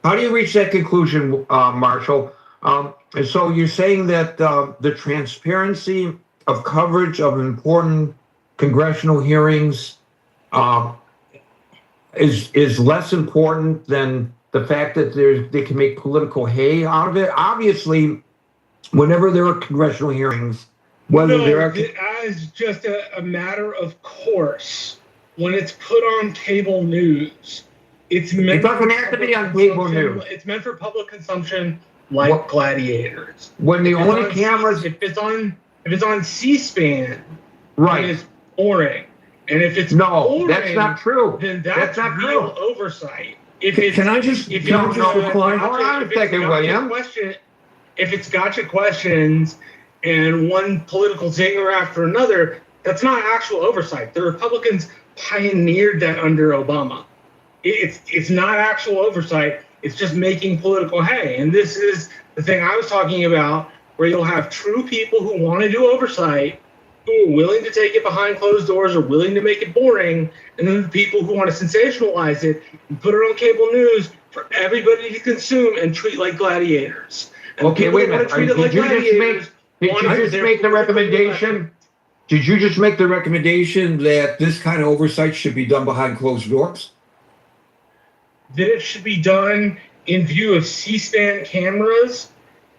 Speaker 11: How do you reach that conclusion, Marshall? And so you're saying that the transparency of coverage of important congressional hearings is less important than the fact that they can make political hay out of it. Obviously, whenever there are congressional hearings,
Speaker 17: as just a matter of course, when it's put on cable news, it doesn't
Speaker 11: have to be on cable news.
Speaker 17: It's meant for public consumption, like Gladiators.
Speaker 11: When the only cameras,
Speaker 17: if it's on C-SPAN,
Speaker 11: right,
Speaker 17: it's boring. And if it's
Speaker 11: boring, that's not true.
Speaker 17: Then that's not real oversight.
Speaker 18: Can I just reply?
Speaker 11: Hold on a second, William.
Speaker 17: If it's gotcha questions and one political zinger after another, that's not actual oversight. The Republicans pioneered that under Obama. It's not actual oversight. It's just making political hay. And this is the thing I was talking about, where you'll have true people who want to do oversight, who are willing to take it behind closed doors or willing to make it boring, and then the people who want to sensationalize it and put it on cable news for everybody to consume and treat like gladiators. And
Speaker 11: okay, wait a minute. Did you just make the recommendation? Did you just make the recommendation that this kind of oversight should be done behind closed doors?
Speaker 17: That it should be done in view of C-SPAN cameras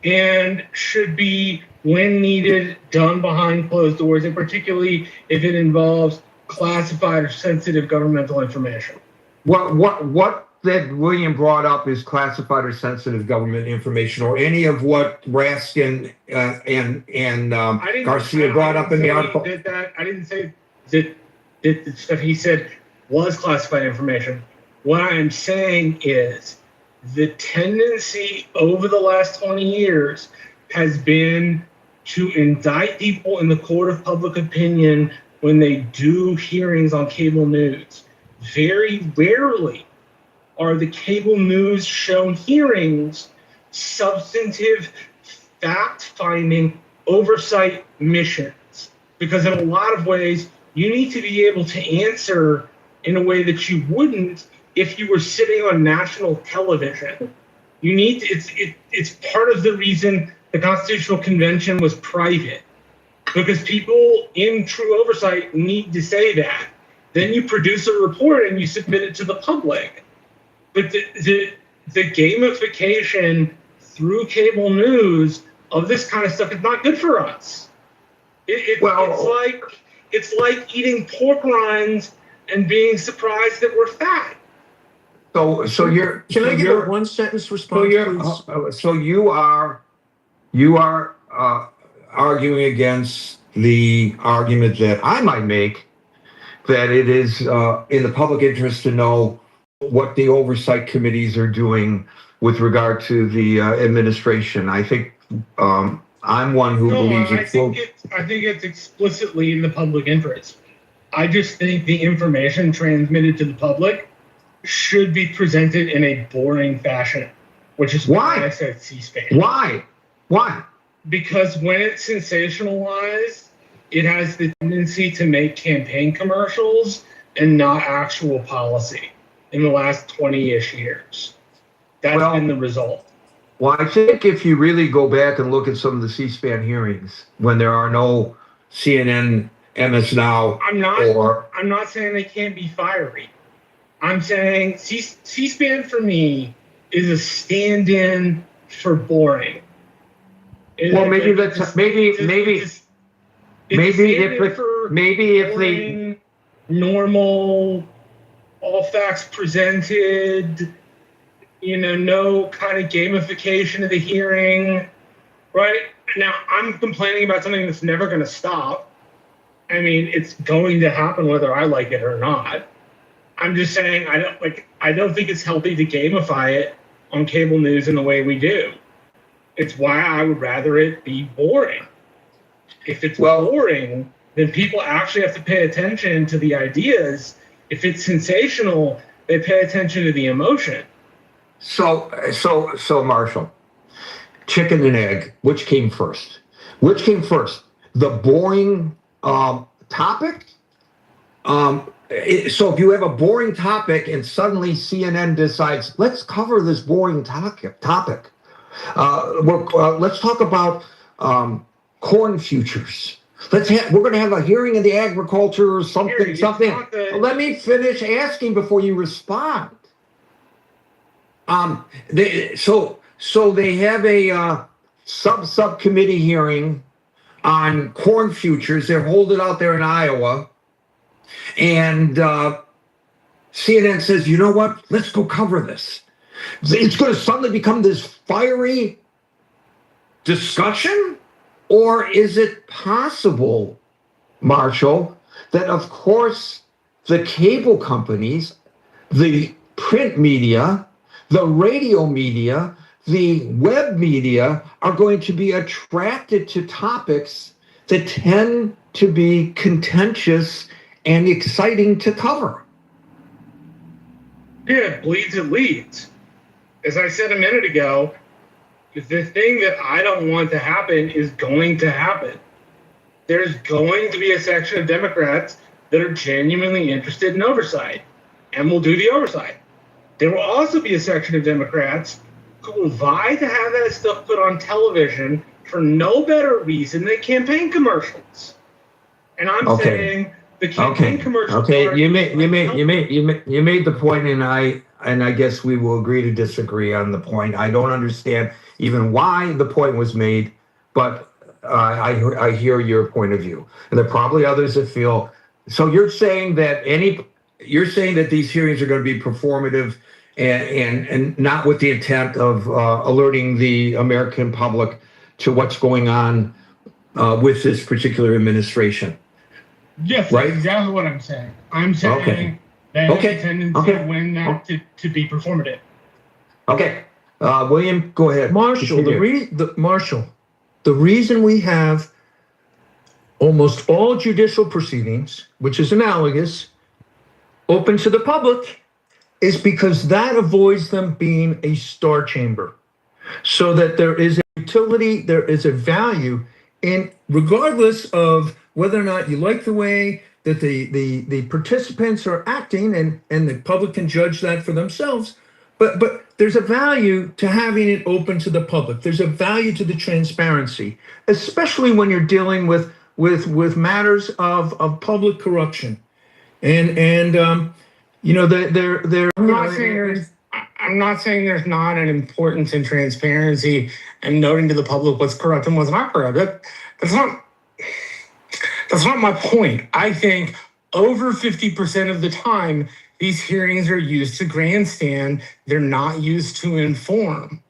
Speaker 17: and should be, when needed, done behind closed doors, and particularly if it involves classified or sensitive governmental information.
Speaker 11: What that William brought up is classified or sensitive government information, or any of what Raskin and Garcia brought up in the article.
Speaker 17: I didn't say that the stuff he said was classified information. What I'm saying is the tendency over the last 20 years has been to indict people in the court of public opinion when they do hearings on cable news. Very rarely are the cable news shown hearings substantive fact-finding oversight missions, because in a lot of ways you need to be able to answer in a way that you wouldn't if you were sitting on national television. You need to, it's part of the reason the Constitutional Convention was private, because people in true oversight need to say that. Then you produce a report and you submit it to the public. But the gamification through cable news of this kind of stuff is not good for us. It's like eating pork rinds and being surprised that we're fat.
Speaker 11: So you're.
Speaker 18: Can I give a one sentence response, please?
Speaker 11: So you are arguing against the argument that I might make that it is in the public interest to know what the oversight committees are doing with regard to the administration. I think I'm one who believes
Speaker 17: I think it's explicitly in the public interest. I just think the information transmitted to the public should be presented in a boring fashion, which is why I said C-SPAN.
Speaker 11: Why?
Speaker 17: Because when it's sensationalized, it has the tendency to make campaign commercials and not actual policy in the last 20-ish years. That's been the result.
Speaker 11: Well, I think if you really go back and look at some of the C-SPAN hearings, when there are no CNN, MS Now,
Speaker 17: I'm not saying they can't be fiery. I'm saying C-SPAN for me is a stand-in for boring.
Speaker 11: Maybe if they
Speaker 17: normal, all facts presented, no kind of gamification of the hearing, right? Now, I'm complaining about something that's never going to stop. I mean, it's going to happen whether I like it or not. I'm just saying I don't think it's healthy to gamify it on cable news in the way we do. It's why I would rather it be boring. If it's boring, then people actually have to pay attention to the ideas. If it's sensational, they pay attention to the emotion.
Speaker 11: So Marshall, chicken and egg, which came first? Which came first? The boring topic? So if you have a boring topic and suddenly CNN decides, let's cover this boring topic. Let's talk about corn futures. We're going to have a hearing in the agriculture or something. Let me finish asking before you respond. So they have a subcommittee hearing on corn futures. They're holding out there in Iowa. And CNN says, you know what? Let's go cover this. It's going to suddenly become this fiery discussion? Or is it possible, Marshall, that of course the cable companies, the print media, the radio media, the web media are going to be attracted to topics that tend to be contentious and exciting to cover?
Speaker 17: Yeah, it leads. As I said a minute ago, the thing that I don't want to happen is going to happen. There's going to be a section of Democrats that are genuinely interested in oversight and will do the oversight. There will also be a section of Democrats who will vie to have that stuff put on television for no better reason than campaign commercials. And I'm saying the campaign commercials.
Speaker 11: Okay, you made the point, and I guess we will agree to disagree on the point. I don't understand even why the point was made, but I hear your point of view, and there are probably others that feel. So you're saying that these hearings are going to be performative and not with the intent of alerting the American public to what's going on with this particular administration.
Speaker 17: Yes,
Speaker 11: right?
Speaker 17: That's exactly what I'm saying. I'm saying that it's a tendency when that to be performative.
Speaker 11: Okay, William, go ahead.
Speaker 18: Marshall,
Speaker 11: Continue.
Speaker 18: the reason we have almost all judicial proceedings, which is analogous, open to the public, is because that avoids them being a star chamber. So that there is a utility, there is a value in, regardless of whether or not you like the way that the participants are acting, and the public can judge that for themselves. But there's a value to having it open to the public. There's a value to the transparency, especially when you're dealing with matters of public corruption. And you know, they're
Speaker 17: I'm not saying there's not an importance in transparency and noting to the public what's corrupt and what's not corrupt. That's not my point. I think over 50% of the time, these hearings are used to grandstand. They're not used to inform.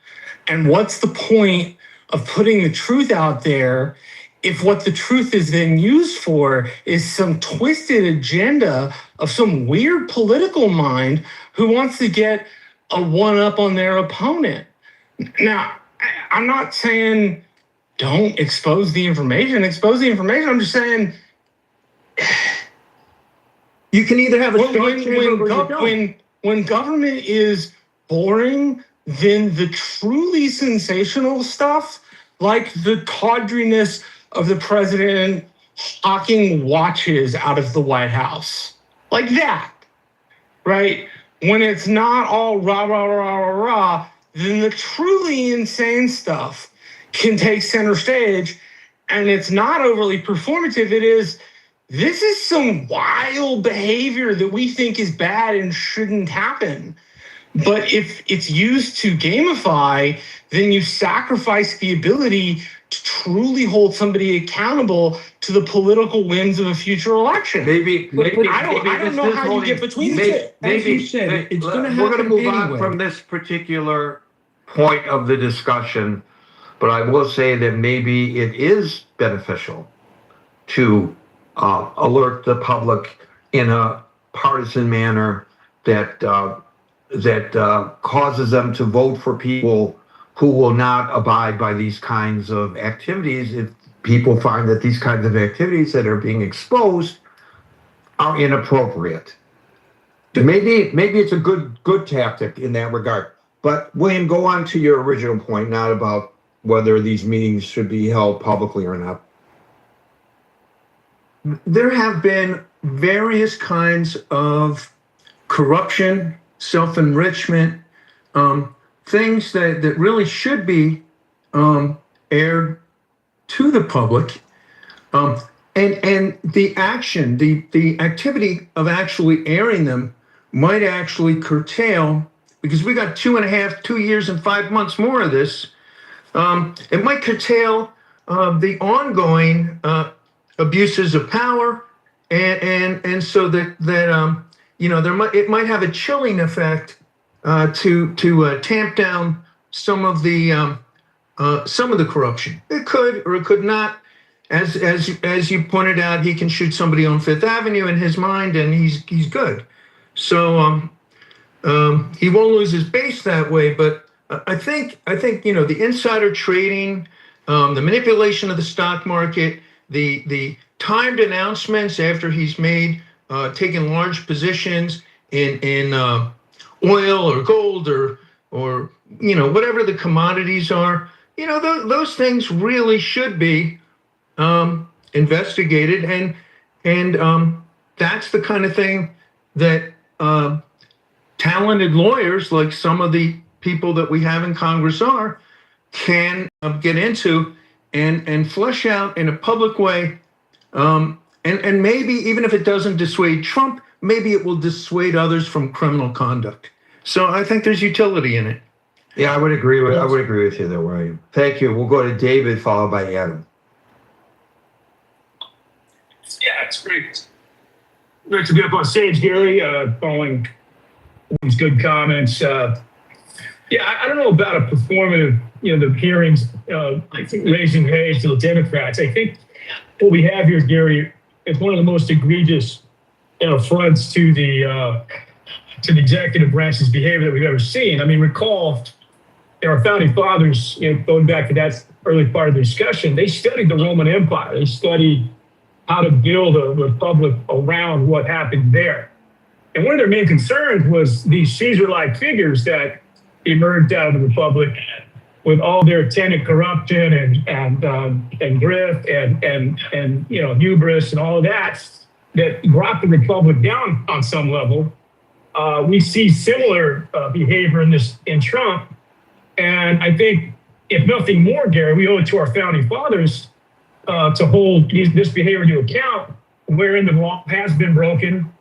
Speaker 17: And what's the point of putting the truth out there if what the truth is then used for is some twisted agenda of some weird political mind who wants to get a one-up on their opponent? Now, I'm not saying don't expose the information. Expose the information. I'm just saying
Speaker 18: you can either have
Speaker 17: when government is boring, then the truly sensational stuff, like the tawdriness of the president hawking watches out of the White House, like that, right? When it's not all rah, rah, rah, rah, rah, then the truly insane stuff can take center stage, and it's not overly performative. It is, this is some wild behavior that we think is bad and shouldn't happen. But if it's used to gamify, then you sacrifice the ability to truly hold somebody accountable to the political whims of a future election.
Speaker 11: Maybe
Speaker 17: I don't know how you get between the two.
Speaker 11: As you said, it's going to happen. We're going to move on from this particular point of the discussion, but I will say that maybe it is beneficial to alert the public in a partisan manner that causes them to vote for people who will not abide by these kinds of activities if people find that these kinds of activities that are being exposed are inappropriate. Maybe it's a good tactic in that regard. But William, go on to your original point, not about whether these meetings should be held publicly or not.
Speaker 18: There have been various kinds of corruption, self-enrichment, things that really should be aired to the public. And the action, the activity of actually airing them might actually curtail, because we got 2 years and 5 months more of this. It might curtail the ongoing abuses of power, and so that you know, it might have a chilling effect to tamp down some of the corruption. It could or it could not. As you pointed out, he can shoot somebody on Fifth Avenue in his mind, and he's good. So he won't lose his base that way. But I think you know, the insider trading, the manipulation of the stock market, the timed announcements after he's made taking large positions in oil or gold or you know, whatever the commodities are. You know, those things really should be investigated, and that's the kind of thing that talented lawyers like some of the people that we have in Congress can get into and flesh out in a public way, and maybe even if it doesn't dissuade Trump, maybe it will dissuade others from criminal conduct. So I think there's utility in it.
Speaker 11: Yeah, I would agree with you there, William. Thank you. We'll go to David, followed by Adam.
Speaker 19: Yeah, it's great. Great to be up on stage, Gary, following these good comments. Yeah, I don't know about a performative, you know, the hearings, I think raising hayes to the Democrats. I think what we have here, Gary, is one of the most egregious affronts to the to the executive branch's behavior that we've ever seen. I mean, recall our founding fathers, going back to that early part of the discussion, they studied the Roman Empire. They studied how to build a republic around what happened there. And one of their main concerns was these Caesar-like figures that emerged out of the republic with all their attendant corruption and grift and hubris and all of that brought the republic down on some level. We see similar behavior in Trump. And I think, if nothing more, Gary, we owe it to our founding fathers to hold this behavior to account, wherein the law has been broken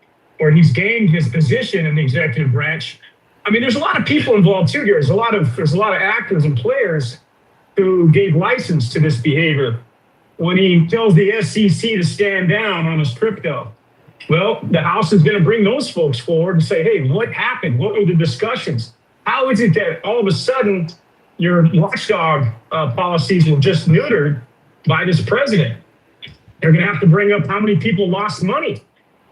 Speaker 19: or he's gained his position in the executive branch. I mean, there's a lot of people involved too, Gary. There's a lot of actors and players who gave license to this behavior. When he tells the SEC to stand down on his crypto, well, the House is going to bring those folks forward and say, hey, what happened? What were the discussions? How is it that all of a sudden your watchdog policies were just neutered by this president? They're going to have to bring up how many people lost money.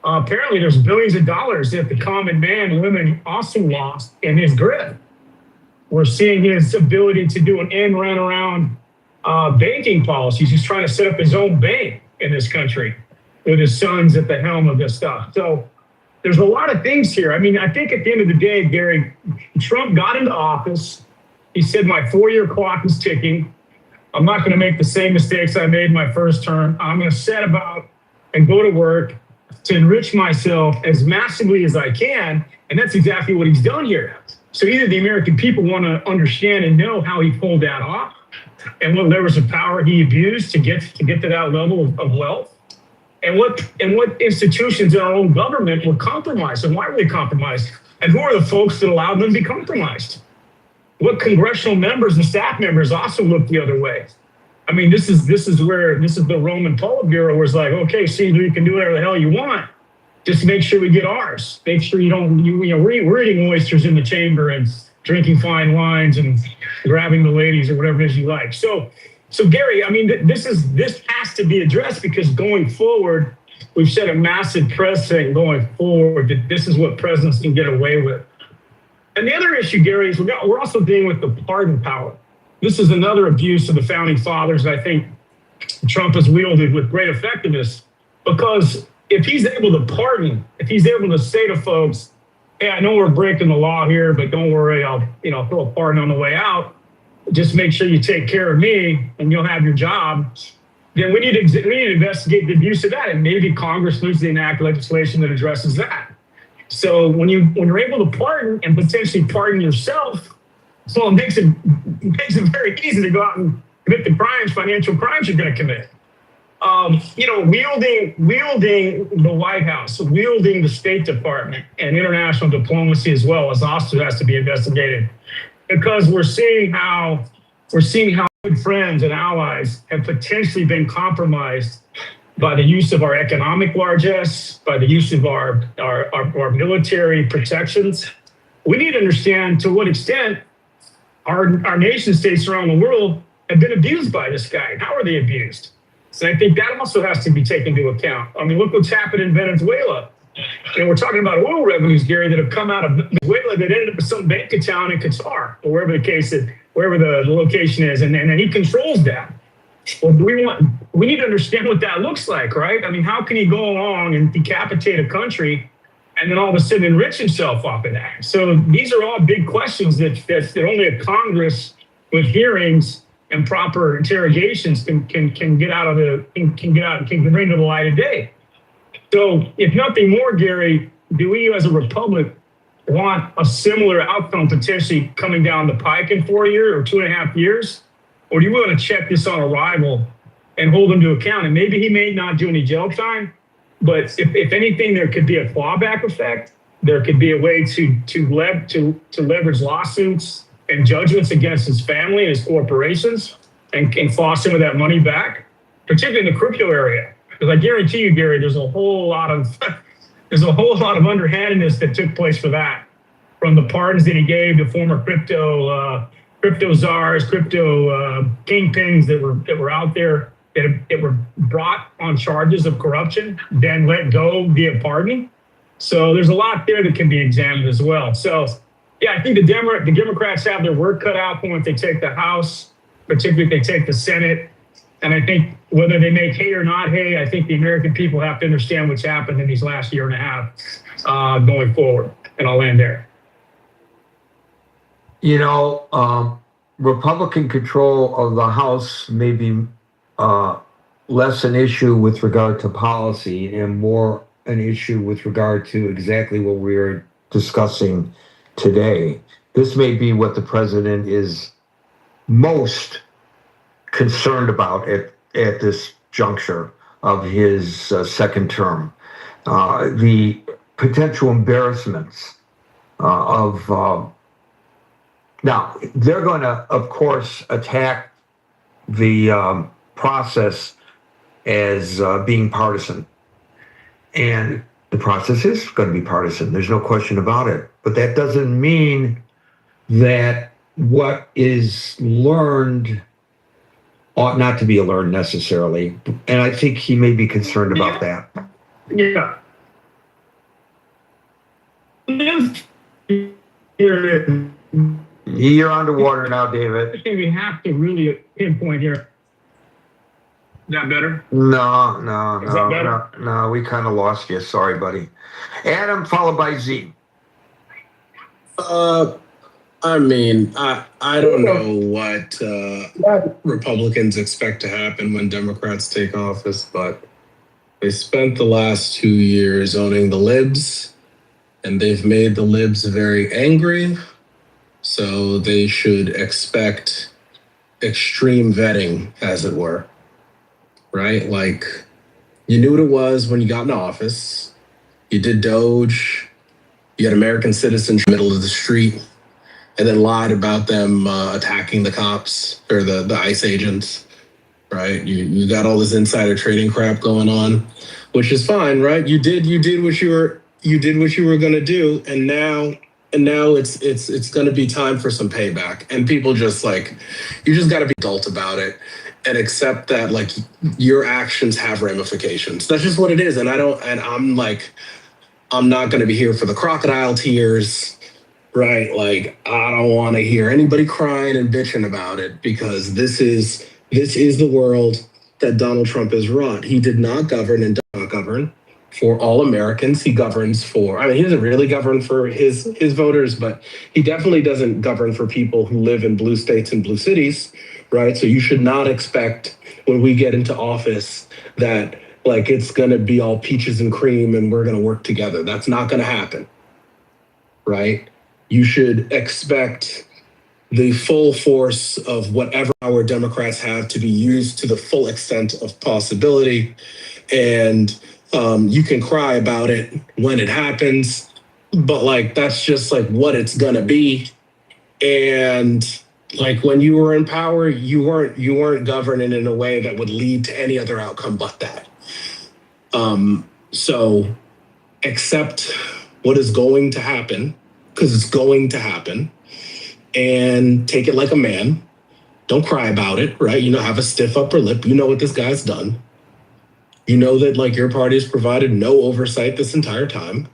Speaker 19: Apparently, there's billions of dollars that the common man and women also lost in his grip. We're seeing his ability to do an end run around banking policies. He's trying to set up his own bank in this country with his sons at the helm of this stuff. So there's a lot of things here. I mean, I think at the end of the day, Gary, Trump got into office. He said, my 4-year clock is ticking. I'm not going to make the same mistakes I made in my first term. I'm going to set about and go to work to enrich myself as massively as I can. And that's exactly what he's done here. So either the American people want to understand and know how he pulled that off and what levers of power he abused to get to that level of wealth, and what institutions in our own government were compromised, and why were they compromised, and who are the folks that allowed them to be compromised. What congressional members and staff members also looked the other way. I mean, this is the Roman Politburo where it's like, okay, Caesar, you can do whatever the hell you want. Just make sure we get ours. Make sure we're eating oysters in the chamber and drinking fine wines and grabbing the ladies or whatever it is you like. So Gary, I mean, this has to be addressed, because going forward, we've set a massive precedent going forward that this is what presidents can get away with. And the other issue, Gary, is we're also dealing with the pardon power. This is another abuse of the founding fathers I think Trump has wielded with great effectiveness, because if he's able to pardon, if he's able to say to folks, hey, I know we're breaking the law here, but don't worry, I'll throw a pardon on the way out. Just make sure you take care of me and you'll have your job. Then we need to investigate the abuse of that, and maybe Congress needs to enact legislation that addresses that. So when you're able to pardon and potentially pardon yourself, so it makes it very easy to go out and commit the financial crimes you're going to commit. Wielding the White House, wielding the State Department and international diplomacy as well as also has to be investigated, because we're seeing how good friends and allies have potentially been compromised by the use of our economic largesse, by the use of our military protections. We need to understand to what extent our nation states around the world have been abused by this guy. How are they abused? So I think that also has to be taken into account. I mean, look what's happened in Venezuela. We're talking about oil revenues, Gary, that have come out of Venezuela that ended up with some bank account in Qatar, or wherever the location is, and he controls that. Well, we need to understand what that looks like, right? I mean, how can he go along and decapitate a country and then all of a sudden enrich himself off of that? So these are all big questions that only a Congress with hearings and proper interrogations can get out and can bring to the light of day. So if nothing more, Gary, do we as a republic want a similar outcome potentially coming down the pike in 4 years or 2.5 years? Or do you want to check this on arrival and hold him to account? And maybe he may not do any jail time, but if anything, there could be a clawback effect. There could be a way to leverage lawsuits and judgments against his family and his corporations and claw some of that money back, particularly in the crypto area. Because I guarantee you, Gary, there's a whole lot of underhandedness that took place for that, from the pardons that he gave to former crypto czars, crypto kingpins that were out there that were brought on charges of corruption, then let go via pardon. So there's a lot there that can be examined as well. So yeah, I think the Democrats have their work cut out for them if they take the House, particularly if they take the Senate. And I think whether they make hay or not hay, I think the American people have to understand what's happened in these last year and a half going forward. And I'll land there.
Speaker 11: You know, Republican control of the House may be less an issue with regard to policy and more an issue with regard to exactly what we are discussing today. This may be what the president is most concerned about at this juncture of his second term. The potential embarrassments of now, they're going to, of course, attack the process as being partisan. And the process is going to be partisan. There's no question about it. But that doesn't mean that what is learned ought not to be learned necessarily. And I think he may be concerned about that.
Speaker 19: Yeah.
Speaker 11: You're underwater now, David.
Speaker 19: I think we have to really pinpoint here. Is that better?
Speaker 11: No,
Speaker 19: Is that better?
Speaker 11: no, we kind of lost you. Sorry, buddy. Adam, followed by Z.
Speaker 20: I mean, I don't know what Republicans expect to happen when Democrats take office, but they spent the last 2 years owning the libs, and they've made the libs very angry. So they should expect extreme vetting, as it were. Right? Like, you knew what it was when you got in office. You did Doge. You had American citizens in the middle of the street, and then lied about them attacking the cops or the ICE agents. Right? You got all this insider trading crap going on, which is fine, right? You did what you were gonna do, and now it's gonna be time for some payback. And people just you just gotta be adult about it and accept that your actions have ramifications. That's just what it is. And I'm not gonna be here for the crocodile tears, right? I don't wanna hear anybody crying and bitching about it, because this is the world that Donald Trump has run. He did not govern and does not govern for all Americans. He governs for, he doesn't really govern for his voters, but he definitely doesn't govern for people who live in blue states and blue cities, right? So you should not expect when we get into office that it's going to be all peaches and cream and we're going to work together. That's not going to happen, right? You should expect the full force of whatever our Democrats have to be used to the full extent of possibility. And you can cry about it when it happens, but that's just what it's gonna be. And when you were in power, you weren't governing in a way that would lead to any other outcome but that. So accept what is going to happen, because it's going to happen, and take it like a man. Don't cry about it, right? Have a stiff upper lip. You know what this guy's done. You know that your party has provided no oversight this entire time,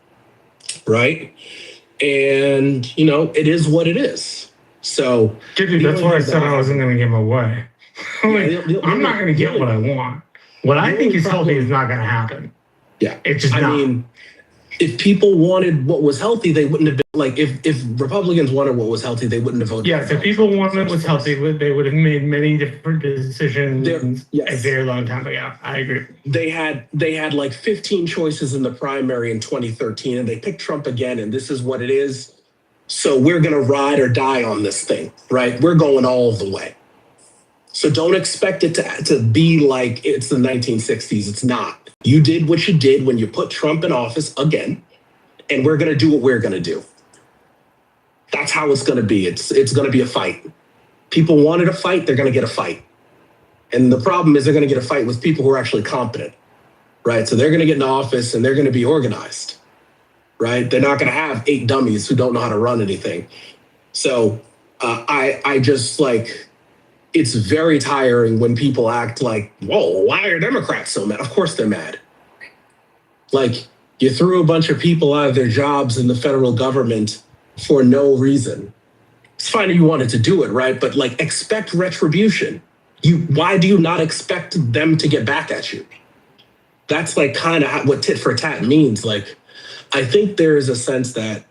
Speaker 20: right? And it is what it is. So
Speaker 17: that's why I said I wasn't going to give him away. I'm not going to get what I want. What I think is healthy is not going to happen.
Speaker 20: Yeah,
Speaker 17: it's just not.
Speaker 20: Mean, if people wanted what was healthy, they wouldn't have been if Republicans wanted what was healthy, they wouldn't have voted.
Speaker 17: Yeah, if people wanted what was healthy, they would have made many different decisions a very long time ago. I agree.
Speaker 20: They had 15 choices in the primary in 2013, and they picked Trump again, and this is what it is. So we're gonna ride or die on this thing, right? We're going all the way. So don't expect it to be like it's the 1960s. It's not. You did what you did when you put Trump in office again, and we're gonna do what we're gonna do. That's how it's going to be. It's going to be a fight. People wanted a fight, they're going to get a fight. And the problem is they're going to get a fight with people who are actually competent, right? So they're going to get in office and they're going to be organized, right? They're not going to have 8 dummies who don't know how to run anything. So I just it's very tiring when people act whoa, why are Democrats so mad? Of course they're mad. You threw a bunch of people out of their jobs in the federal government for no reason. It's fine if you wanted to do it, right? But like, expect retribution. Why do you not expect them to get back at you? That's like kind of what tit for tat means. Like, I think there is a sense that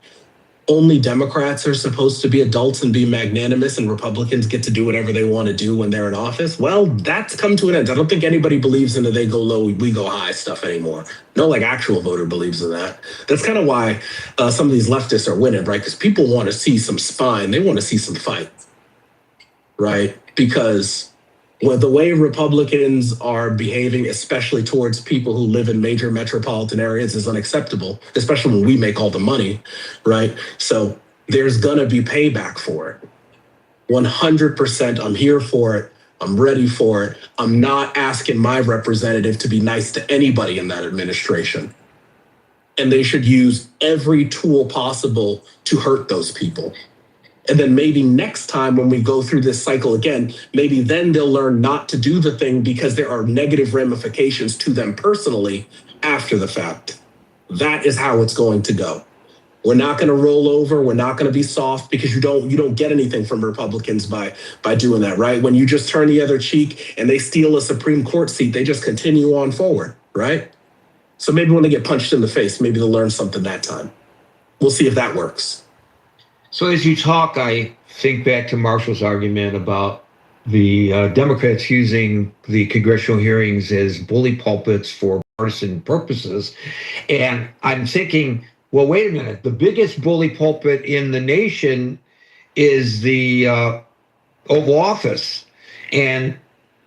Speaker 20: only Democrats are supposed to be adults and be magnanimous, and Republicans get to do whatever they want to do when they're in office. Well, that's come to an end. I don't think anybody believes in the they go low, we go high stuff anymore. No, like, actual voter believes in that. That's kind of why some of these leftists are winning, right? Because people want to see some spine. They want to see some fight, right? Because the way Republicans are behaving, especially towards people who live in major metropolitan areas, is unacceptable, especially when we make all the money, right? So there's gonna be payback for it. 100%, I'm here for it. I'm ready for it. I'm not asking my representative to be nice to anybody in that administration. And they should use every tool possible to hurt those people. And then maybe next time when we go through this cycle again, maybe then they'll learn not to do the thing because there are negative ramifications to them personally after the fact. That is how it's going to go. We're not going to roll over. We're not going to be soft, because you don't get anything from Republicans by doing that, right? When you just turn the other cheek and they steal a Supreme Court seat, they just continue on forward, right? So maybe when they get punched in the face, maybe they'll learn something that time. We'll see if that works.
Speaker 11: So as you talk, I think back to Marshall's argument about the Democrats using the congressional hearings as bully pulpits for partisan purposes. And I'm thinking, well, wait a minute. The biggest bully pulpit in the nation is the Oval Office. And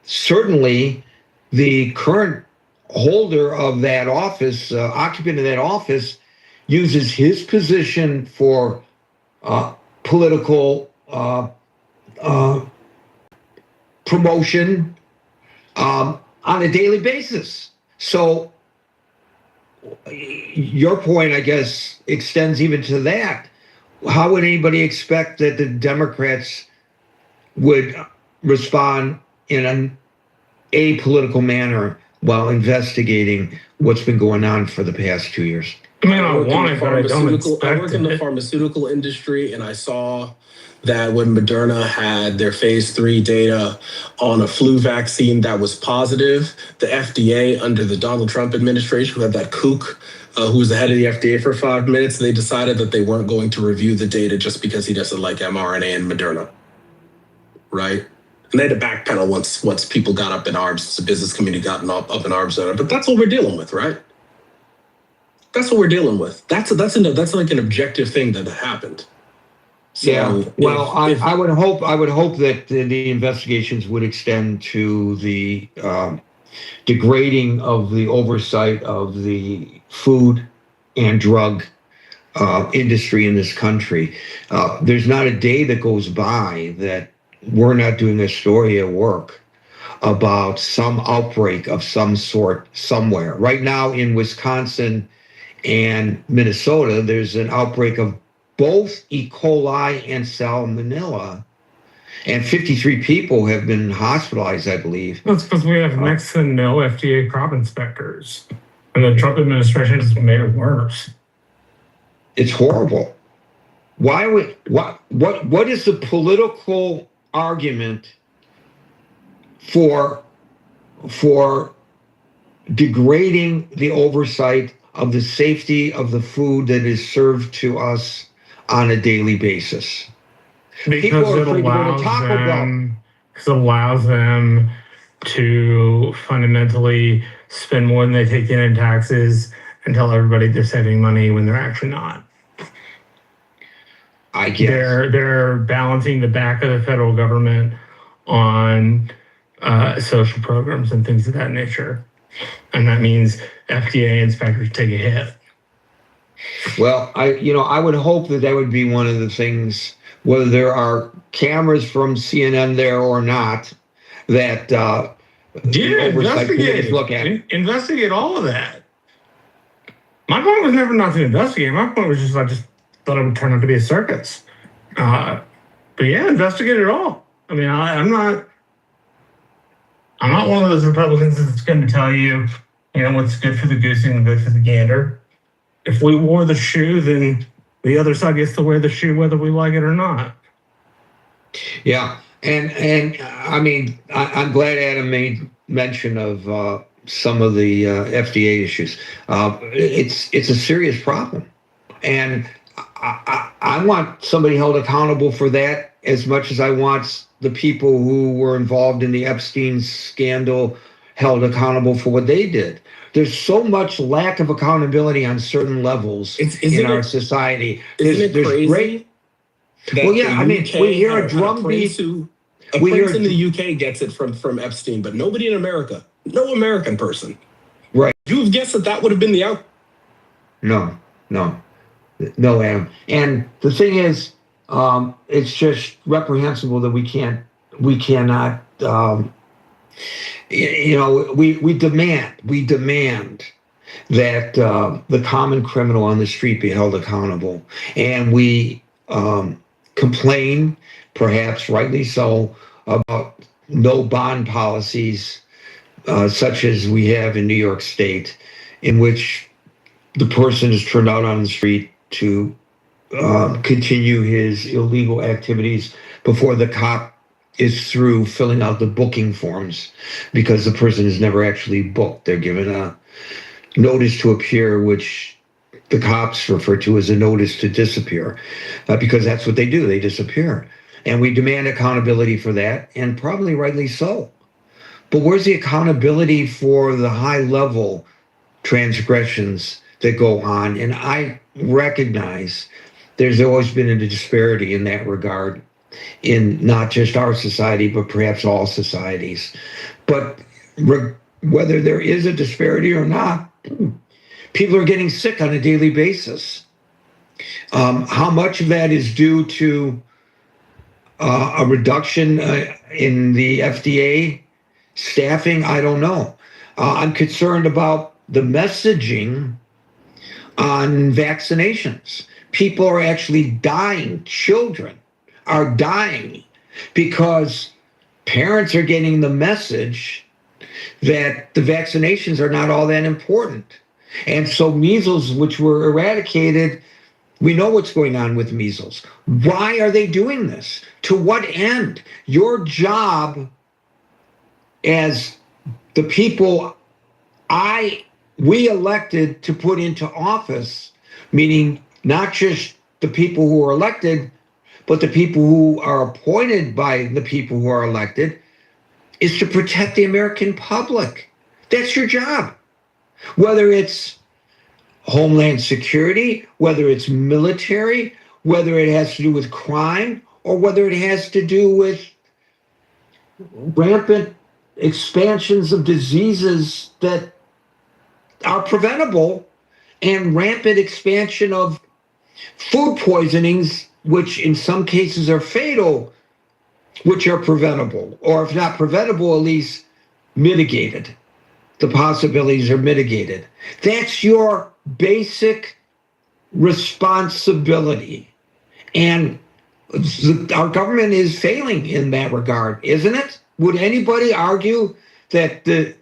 Speaker 11: certainly the current holder of that office, occupant of that office, uses his position for political promotion on a daily basis. So your point, I guess, extends even to that. How would anybody expect that the Democrats would respond in an apolitical manner while investigating what's been going on for the past 2 years?
Speaker 19: I mean, I want it, but I don't expect
Speaker 20: I work in the pharmaceutical industry, and I saw that when Moderna had their phase 3 data on a flu vaccine that was positive, the FDA under the Donald Trump administration, who had that kook, who was the head of the FDA for 5 minutes, they decided that they weren't going to review the data just because he doesn't like mRNA and Moderna, right? And they had to backpedal once people got up in arms, the business community got up in arms on it. But that's what we're dealing with, right? That's what we're dealing with. That's like an objective thing that happened. So
Speaker 11: yeah. Well, I would hope that the investigations would extend to the degrading of the oversight of the food and drug industry in this country. There's not a day that goes by that we're not doing a story at work about some outbreak of some sort somewhere. Right now in Wisconsin and Minnesota, there's an outbreak of both E. coli and salmonella, and 53 people have been hospitalized, I believe.
Speaker 19: That's because we have next to no FDA crop inspectors, and the Trump administration has made it worse.
Speaker 11: It's horrible. What is the political argument for degrading the oversight of the safety of the food that is served to us on a daily basis?
Speaker 19: Because it allows them to fundamentally spend more than they take in taxes and tell everybody they're saving money when they're actually not.
Speaker 11: I guess
Speaker 19: they're balancing the back of the federal government on social programs and things of that nature. And that means FDA inspectors take a hit.
Speaker 11: Well, I would hope that would be one of the things, whether there are cameras from CNN there or not, that
Speaker 19: investigate all of that. My point was never not to investigate. My point was just I just thought it would turn out to be a circus. But yeah, investigate it all. I mean, I'm not one of those Republicans that's going to tell you, what's good for the goose and good for the gander. if we wore the shoe, then the other side gets to wear the shoe whether we like it or not.
Speaker 11: Yeah, and I mean, I'm glad Adam made mention of some of the FDA issues. It's a serious problem, and I want somebody held accountable for that as much as I want the people who were involved in the Epstein scandal held accountable for what they did. There's so much lack of accountability on certain levels in our society.
Speaker 20: Isn't it crazy?
Speaker 11: Well, yeah, I mean, we hear a drumbeat.
Speaker 20: A prince in the UK gets it from Epstein, but nobody in America, no American person.
Speaker 11: Right.
Speaker 20: You have guessed that would have been the outcome.
Speaker 11: No, Adam. And the thing is, it's just reprehensible that we cannot, we demand that the common criminal on the street be held accountable. And we complain, perhaps rightly so, about no bond policies such as we have in New York State, in which the person is turned out on the street to continue his illegal activities before the cop is through filling out the booking forms, because the person is never actually booked. They're given a notice to appear, which the cops refer to as a notice to disappear, because that's what they do. They disappear. And we demand accountability for that, and probably rightly so. But where's the accountability for the high-level transgressions that go on? And I recognize there's always been a disparity in that regard in not just our society, but perhaps all societies. But whether there is a disparity or not, people are getting sick on a daily basis. How much of that is due to a reduction in the FDA staffing? I don't know. I'm concerned about the messaging on vaccinations. People are actually dying. Children are dying because parents are getting the message that the vaccinations are not all that important. And so measles, which were eradicated, we know what's going on with measles. Why are they doing this? To what end? Your job as the people we elected to put into office, meaning not just the people who are elected, but the people who are appointed by the people who are elected, is to protect the American public. That's your job. Whether it's Homeland Security, whether it's military, whether it has to do with crime, or whether it has to do with rampant expansions of diseases that are preventable, and rampant expansion of food poisonings, which in some cases are fatal, which are preventable, or if not preventable, at least mitigated. The possibilities are mitigated. That's your basic responsibility. And our government is failing in that regard, isn't it? Would anybody argue that the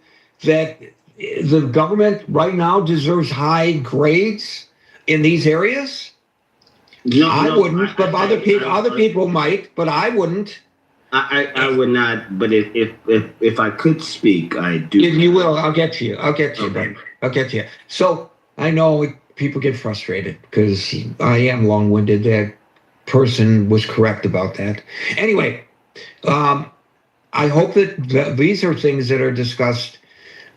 Speaker 11: government right now deserves high grades in these areas?
Speaker 21: No,
Speaker 11: I wouldn't, but other people might, but I wouldn't.
Speaker 21: I would not, but if I could speak, I do.
Speaker 11: If you will, I'll get to you. Okay. I'll get to you. So I know people get frustrated because I am long-winded. That person was correct about that. Anyway, I hope that these are things that are discussed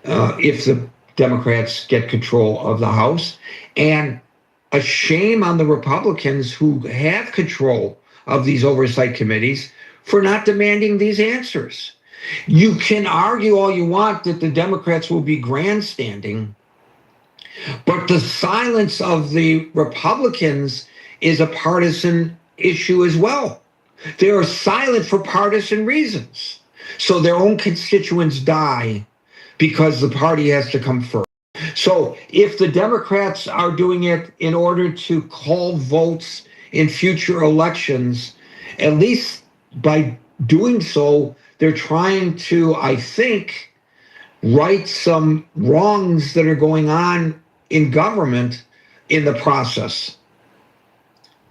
Speaker 11: if the Democrats get control of the House, and a shame on the Republicans who have control of these oversight committees for not demanding these answers. You can argue all you want that the Democrats will be grandstanding, but the silence of the Republicans is a partisan issue as well. They are silent for partisan reasons. So their own constituents die because the party has to come first. So if the Democrats are doing it in order to call votes in future elections, at least by doing so, they're trying to, I think, right some wrongs that are going on in government in the process.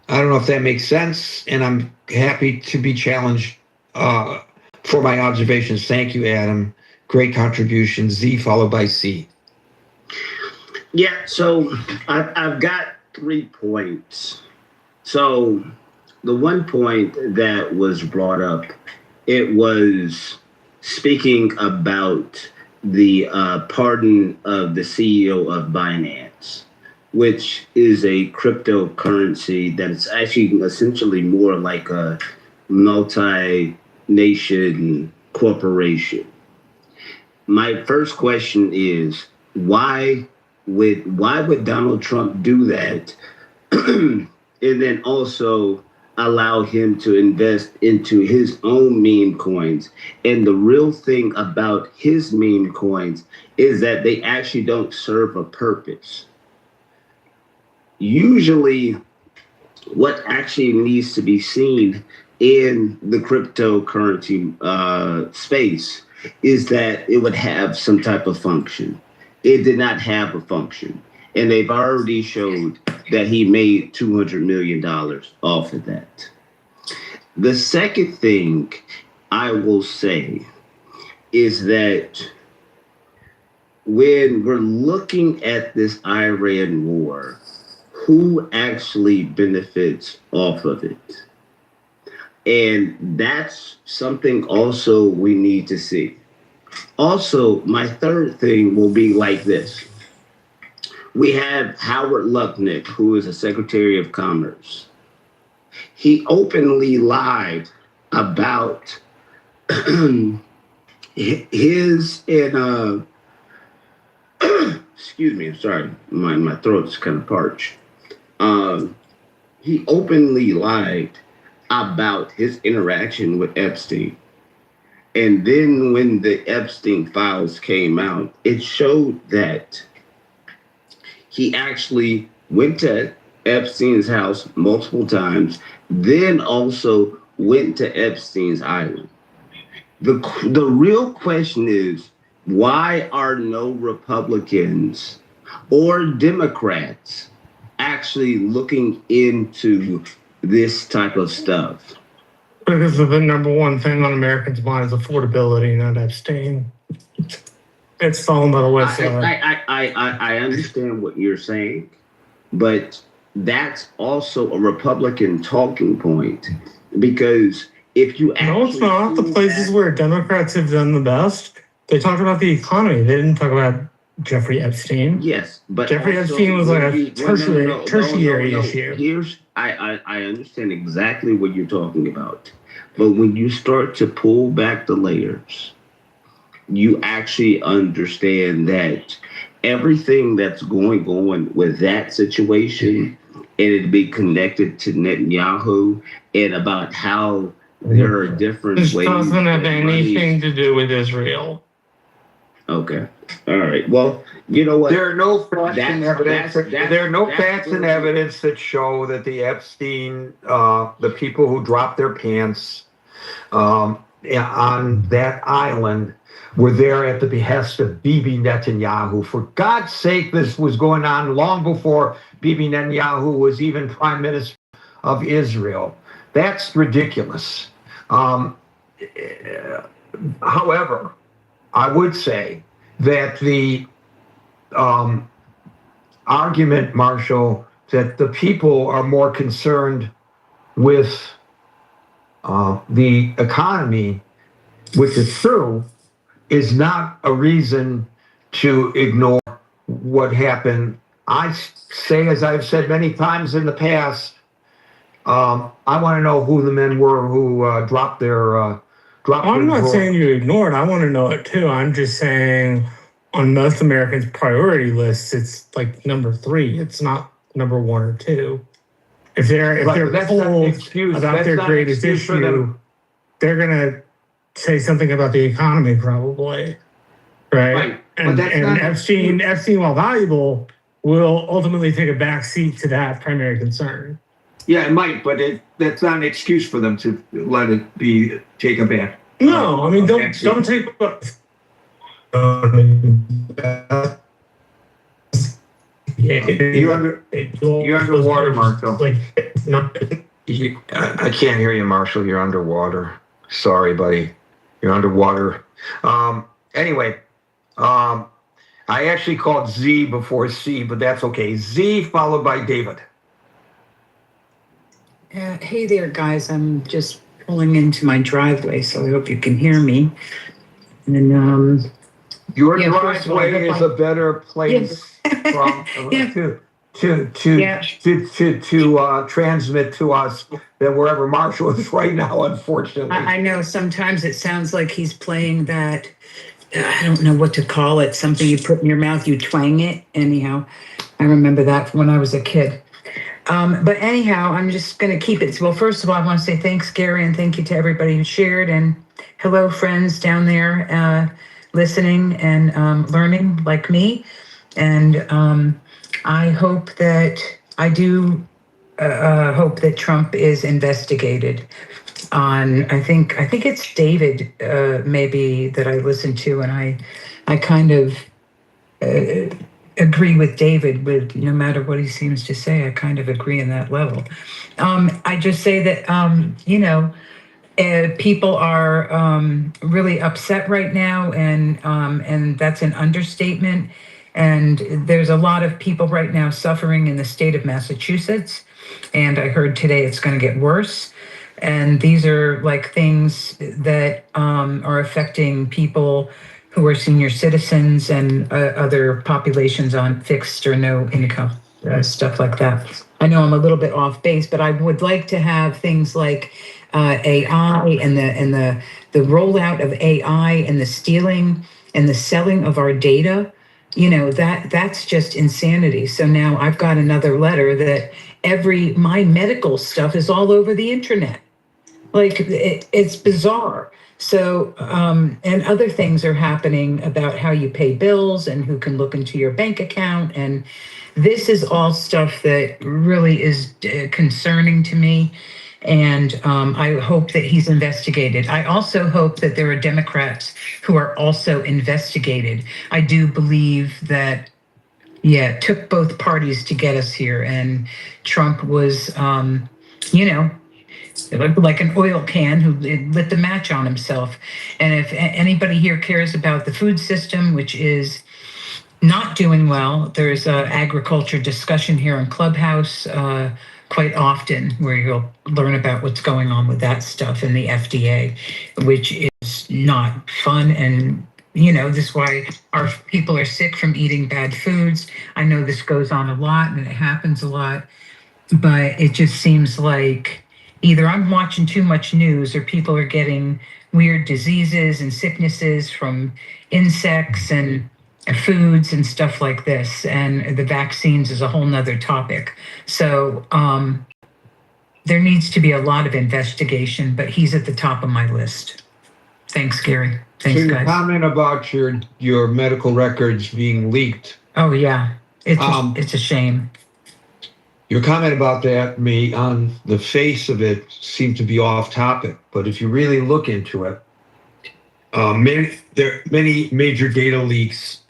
Speaker 11: I don't know if that makes sense, and I'm happy to be challenged for my observations. Thank you, Adam. Great contribution. Z followed by C.
Speaker 21: Yeah, so I've got 3 points. So the one point that was brought up, it was speaking about the pardon of the CEO of Binance, which is a cryptocurrency that is actually essentially more like a multi-nation corporation. My first question is, why would Donald Trump do that? And then also allow him to invest into his own meme coins. And the real thing about his meme coins is that they actually don't serve a purpose. Usually, what actually needs to be seen in the cryptocurrency space is that it would have some type of function. It did not have a function. And they've already showed that he made $200 million off of that. The second thing I will say is that when we're looking at this Iran war, who actually benefits off of it? And that's something also we need to see. Also, my third thing will be like this. We have Howard Lutnick, who is a Secretary of Commerce. He openly lied about his and excuse me, I'm sorry, my throat's kind of parched. He openly lied about his interaction with Epstein. And then when the Epstein files came out, it showed that he actually went to Epstein's house multiple times, then also went to Epstein's island. The real question is, why are no Republicans or Democrats actually looking into this type of stuff?
Speaker 10: Because the number one thing on Americans' mind is affordability, not Epstein. It's fallen by the wayside.
Speaker 21: I understand what you're saying, but that's also a Republican talking point, because if you actually...
Speaker 10: No, it's not. The places where Democrats have done the best, they talked about the economy. They didn't talk about Jeffrey Epstein.
Speaker 21: Yes, but
Speaker 10: Jeffrey Epstein was like a tertiary issue.
Speaker 21: I understand exactly what you're talking about. But when you start to pull back the layers, you actually understand that everything that's going on with that situation, and it'd be connected to Netanyahu and about how there are different ways.
Speaker 10: This doesn't have anything to do with Israel.
Speaker 21: Okay. All right. Well, you know what?
Speaker 11: There are no facts and evidence. There are no facts and evidence that show that the Epstein, the people who dropped their pants on that island, were there at the behest of Bibi Netanyahu. For God's sake, this was going on long before Bibi Netanyahu was even prime minister of Israel. That's ridiculous. However, I would say that the argument, Marshall, that the people are more concerned with the economy, which is true, is not a reason to ignore what happened. I say, as I've said many times in the past, I want to know who the men were who dropped their
Speaker 10: I'm not saying you ignore it. I want to know it too. I'm just saying on most Americans' priority lists, it's like number 3. It's not number 1 or 2. If they're told about their greatest issue, they're gonna say something about the economy, probably, right? And Epstein, while valuable, will ultimately take a back seat to that primary concern.
Speaker 11: Yeah, it might, but that's not an excuse for them to let it be taken back.
Speaker 10: No, I mean, don't take.
Speaker 11: You're underwater, Marshall. I can't hear you, Marshall. You're underwater. Sorry, buddy. You're underwater. Anyway, I actually called Z before C, but that's okay. Z followed by David.
Speaker 3: Hey there, guys. I'm just pulling into my driveway, so I hope you can hear me. And
Speaker 11: your driveway is a better place to transmit to us than wherever Marshall is right now, unfortunately.
Speaker 3: I know sometimes it sounds like he's playing that, I don't know what to call it, something you put in your mouth, you twang it. Anyhow, I remember that when I was a kid. But anyhow, I'm just going to keep it. Well, first of all, I want to say thanks, Gary, and thank you to everybody who shared. And hello, friends down there listening and learning like me. And I hope that hope that Trump is investigated on, I think it's David maybe that I listened to, and I kind of agree with David with no matter what he seems to say, I kind of agree in that level. I just say that, people are really upset right now, and that's an understatement. And there's a lot of people right now suffering in the state of Massachusetts. And I heard today it's going to get worse. And these are like things that are affecting people who are senior citizens and other populations on fixed or no income, stuff like that. I know I'm a little bit off base, but I would like to have things like AI and the rollout of AI and the stealing and the selling of our data. That's just insanity. So now I've got another letter that my medical stuff is all over the internet. Like it's bizarre. So, and other things are happening about how you pay bills and who can look into your bank account. And this is all stuff that really is concerning to me. And I hope that he's investigated. I also hope that there are Democrats who are also investigated. I do believe that, it took both parties to get us here. And Trump was, like an oil can who lit the match on himself. And if anybody here cares about the food system, which is not doing well, there's agriculture discussion here in Clubhouse quite often where you'll learn about what's going on with that stuff in the FDA, which is not fun. And this is why our people are sick from eating bad foods. I know this goes on a lot and it happens a lot, but it just seems like either I'm watching too much news or people are getting weird diseases and sicknesses from insects and foods and stuff like this. And the vaccines is a whole nother topic. So there needs to be a lot of investigation, but he's at the top of my list. Thanks, Gary. Thanks,
Speaker 11: so your
Speaker 3: guys.
Speaker 11: Comment about your medical records being leaked.
Speaker 3: Oh, yeah. It's a shame.
Speaker 11: Your comment about that may, on the face of it, seem to be off topic, but if you really look into it, many major data leaks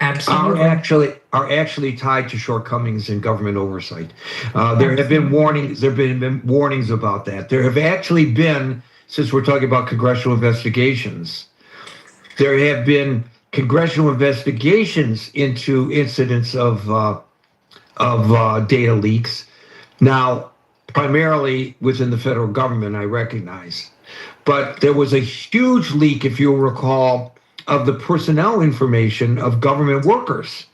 Speaker 3: Absolutely.
Speaker 11: are actually tied to shortcomings in government oversight. There have been warnings. There have been warnings about that. There have actually been, since we're talking about congressional investigations, there have been congressional investigations into incidents of data leaks. Now, primarily within the federal government, I recognize. But there was a huge leak, if you'll recall, of the personnel information of government workers.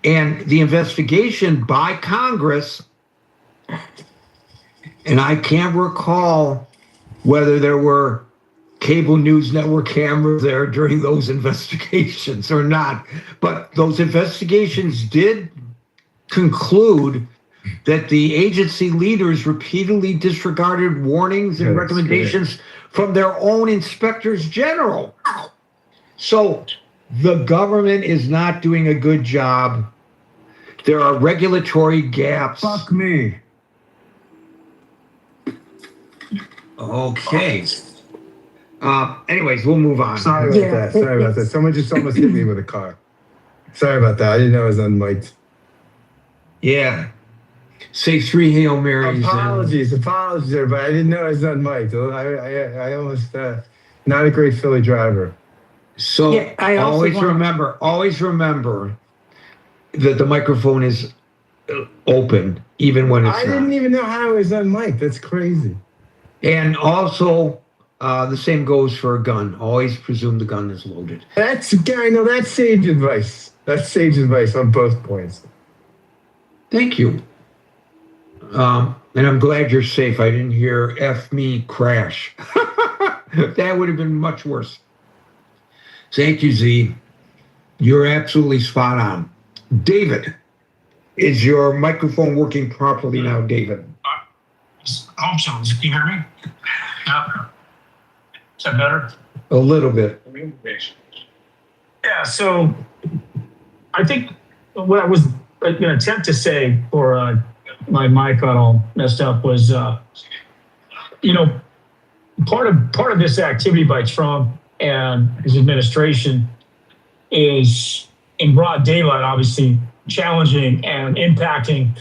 Speaker 11: And the investigation by Congress, and I can't recall whether there were cable news network cameras there during those investigations or not, but those investigations did conclude that the agency leaders repeatedly disregarded warnings and recommendations from their own inspectors general. So the government is not doing a good job. There are regulatory gaps.
Speaker 14: Fuck me.
Speaker 11: Okay. Anyways, we'll move on.
Speaker 14: Sorry about that. Someone just almost hit me with a car. Sorry about that. I didn't know I was unmiked.
Speaker 11: Yeah. Say 3 Hail Marys.
Speaker 14: Apologies, everybody. I didn't know I was on mic. I almost not a great Philly driver.
Speaker 11: So
Speaker 3: Yeah, I also
Speaker 11: always remember that the microphone is open, even when it's not.
Speaker 14: I didn't even know how I was on mic. That's crazy.
Speaker 11: And also, the same goes for a gun. Always presume the gun is loaded.
Speaker 14: That's sage advice. That's sage advice on both points.
Speaker 11: Thank you. And I'm glad you're safe. I didn't hear F me crash. That would have been much worse. Thank you, Z. You're absolutely spot on. David, is your microphone working properly now, David?
Speaker 19: I hope so. Can you hear me? Yeah. Is that better?
Speaker 11: A little bit.
Speaker 19: Yeah, so I think what I was going to attempt to say, or my mic got all messed up, was, part of this activity by Trump and his administration is in broad daylight, obviously challenging and impacting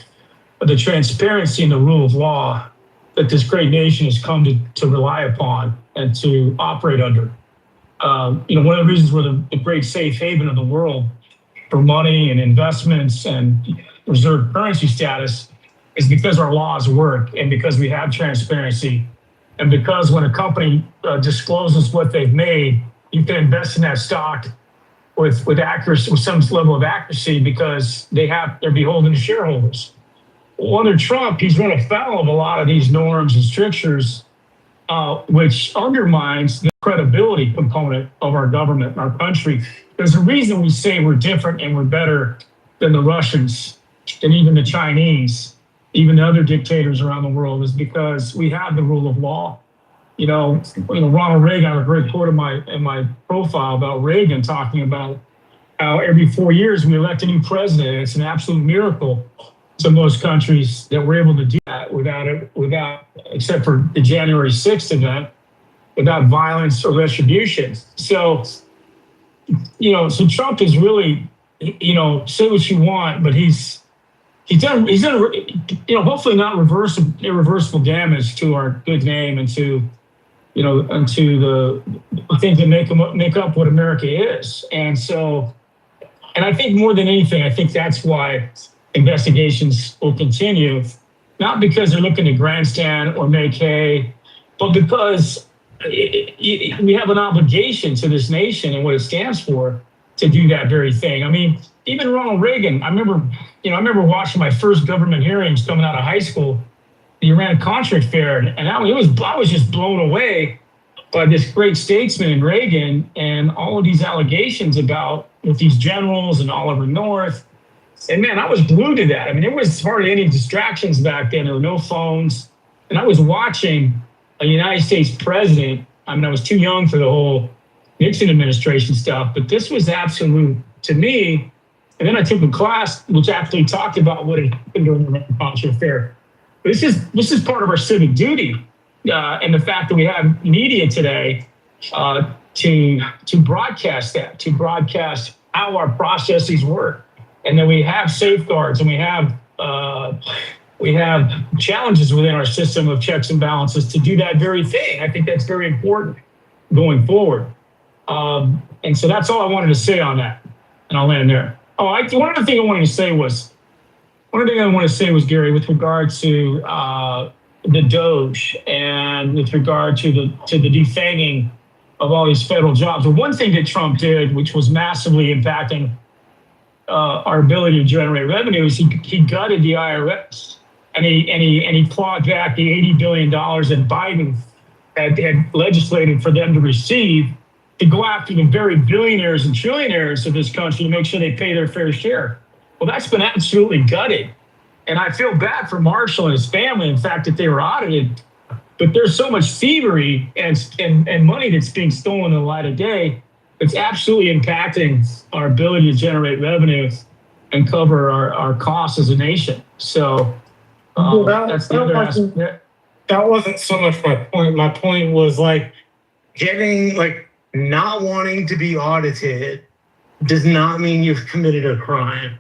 Speaker 19: the transparency and the rule of law that this great nation has come to rely upon and to operate under. One of the reasons we're the great safe haven of the world for money and investments and reserve currency status is because our laws work and because we have transparency. And because when a company discloses what they've made, you can invest in that stock with accuracy, with some level of accuracy, because they're beholden to shareholders. Well, under Trump, he's run afoul of a lot of these norms and strictures, which undermines the credibility component of our government and our country. There's a reason we say we're different and we're better than the Russians and even the Chinese, even the other dictators around the world, is because we have the rule of law. Ronald Reagan, I have a great quote in my profile about Reagan talking about how every 4 years we elect a new president. It's an absolute miracle to most countries that we're able to do that without, except for the January 6th event, without violence or retribution. So Trump is really, say what you want, but he's done, hopefully not irreversible damage to our good name and to the things that make up what America is. And I think more than anything, I think that's why investigations will continue, not because they're looking to grandstand or make hay, but because we have an obligation to this nation and what it stands for to do that very thing. I mean, even Ronald Reagan, I remember watching my first government hearings coming out of high school, the Iran-Contra affair, and I was just blown away by this great statesman in Reagan and all of these allegations with these generals and Oliver North. And man, I was glued to that. I mean, there was hardly any distractions back then. There were no phones. And I was watching a United States president. I mean, I was too young for the whole Nixon administration stuff, but this was absolute to me. And then I took a class which actually talked about what had happened during the Iran-Contra affair. This is part of our civic duty, and the fact that we have media today to broadcast that, to broadcast how our processes work, and then we have safeguards and we have challenges within our system of checks and balances to do that very thing. I think that's very important going forward, and so that's all I wanted to say on that, and I'll land there. One other thing I wanted to say was. Gary, with regard to the Doge and with regard to the defanging of all these federal jobs. Well, one thing that Trump did, which was massively impacting our ability to generate revenue, is he gutted the IRS and he clawed back the $80 billion that Biden had legislated for them to receive to go after the very billionaires and trillionaires of this country to make sure they pay their fair share. Well, that's been absolutely gutted. And I feel bad for Marshall and his family, in fact, that they were audited. But there's so much thievery and money that's being stolen in the light of day. It's absolutely impacting our ability to generate revenue and cover our costs as a nation. So that's the other aspect.
Speaker 7: That wasn't so much my point. My point was not wanting to be audited does not mean you've committed a crime.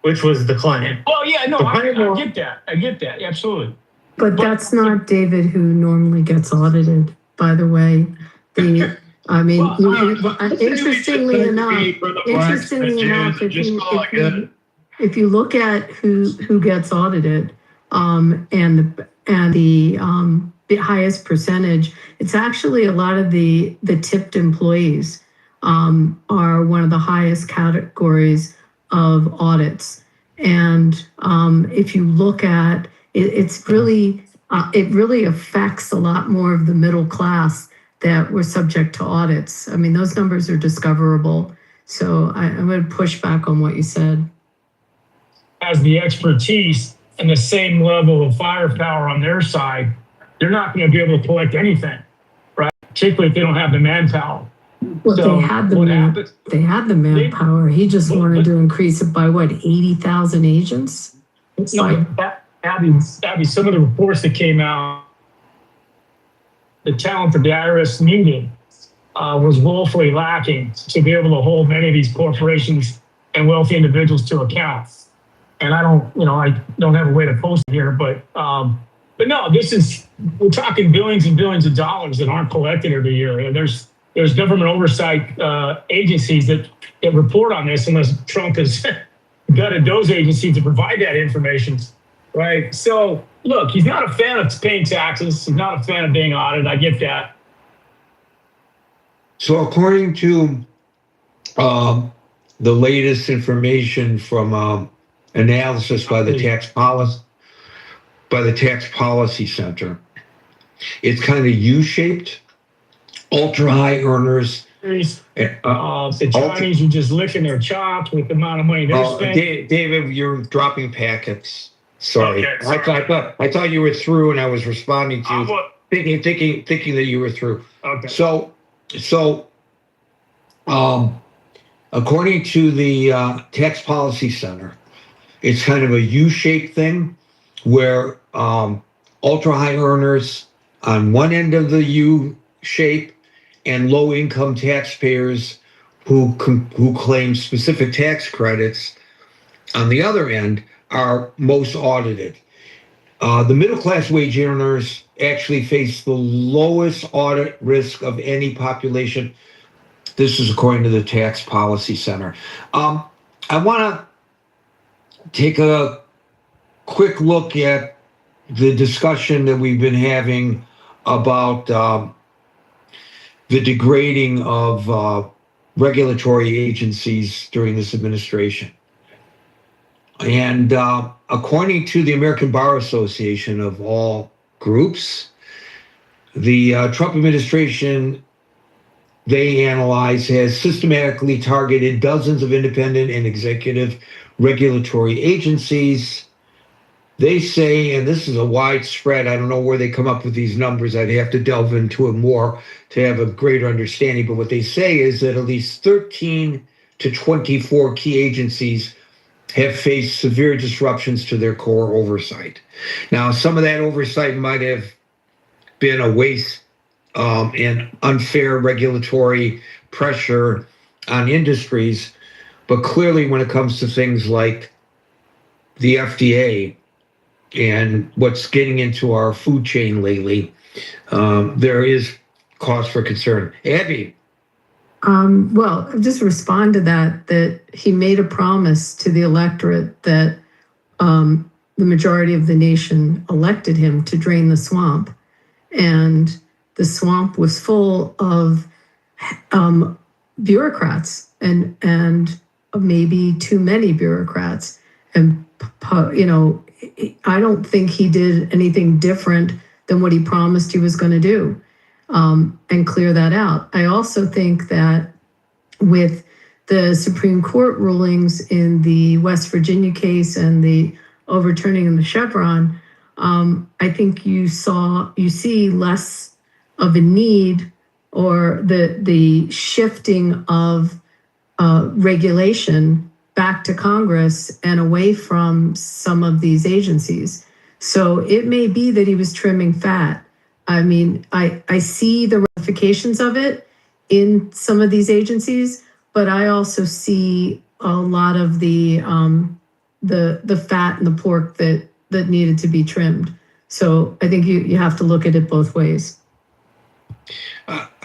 Speaker 7: which was the claim.
Speaker 19: Well, yeah, no,
Speaker 7: The
Speaker 19: I
Speaker 7: claim
Speaker 19: get that. I get that. Absolutely.
Speaker 6: But that's not David who normally gets audited, by the way. I mean, interestingly enough, if you look at who gets audited, and the highest percentage, it's actually a lot of the tipped employees are one of the highest categories of audits. And if you look at it really affects a lot more of the middle class that were subject to audits. I mean, those numbers are discoverable. So I'm going to push back on what you said.
Speaker 19: Has the expertise and the same level of firepower on their side, they're not going to be able to collect anything, right? Particularly if they don't have the manpower.
Speaker 6: Well,
Speaker 19: So
Speaker 6: they had the manpower. He just wanted to increase it by what, 80,000 agents? It's
Speaker 19: Abby, some of the reports that came out, the talent that the IRS needed was woefully lacking to be able to hold many of these corporations and wealthy individuals to account. And I don't have a way to post it here, but no, we're talking billions and billions of dollars that aren't collected every year. And there's government oversight agencies that report on this, unless Trump has gutted those agencies to provide that information. Right. So, look, he's not a fan of paying taxes. He's not a fan of being audited. I get that.
Speaker 11: So, according to the latest information from analysis by the Tax Policy Center, it's kind of U-shaped. Ultra high earners.
Speaker 19: The Chinese are just licking their chops with the amount of money they're spending.
Speaker 11: David, you're dropping packets. Sorry.
Speaker 19: Okay, sorry.
Speaker 11: I thought you were through, and I was responding to you, thinking that you were through.
Speaker 19: Okay.
Speaker 11: So, according to the Tax Policy Center, it's kind of a U-shaped thing where ultra high earners on one end of the U shape and low income taxpayers who claim specific tax credits on the other end are most audited. The middle class wage earners actually face the lowest audit risk of any population. This is according to the Tax Policy Center. I want to take a quick look at the discussion that we've been having about the degrading of regulatory agencies during this administration. And according to the American Bar Association of all groups, the Trump administration, they analyze, has systematically targeted dozens of independent and executive regulatory agencies. They say, and this is a widespread, I don't know where they come up with these numbers, I'd have to delve into it more to have a greater understanding, but what they say is that at least 13 to 24 key agencies have faced severe disruptions to their core oversight. Now, some of that oversight might have been a waste and unfair regulatory pressure on industries, but clearly when it comes to things like the FDA and what's getting into our food chain lately, there is cause for concern. Abby.
Speaker 6: Well, just respond to that he made a promise to the electorate that the majority of the nation elected him to drain the swamp. And the swamp was full of bureaucrats and maybe too many bureaucrats. And, I don't think he did anything different than what he promised he was going to do. And clear that out. I also think that with the Supreme Court rulings in the West Virginia case and the overturning of the Chevron, I think you see less of a need or the shifting of regulation back to Congress and away from some of these agencies. So it may be that he was trimming fat. I mean, I see the ramifications of it in some of these agencies, but I also see a lot of the the fat and the pork that needed to be trimmed. So I think you have to look at it both ways.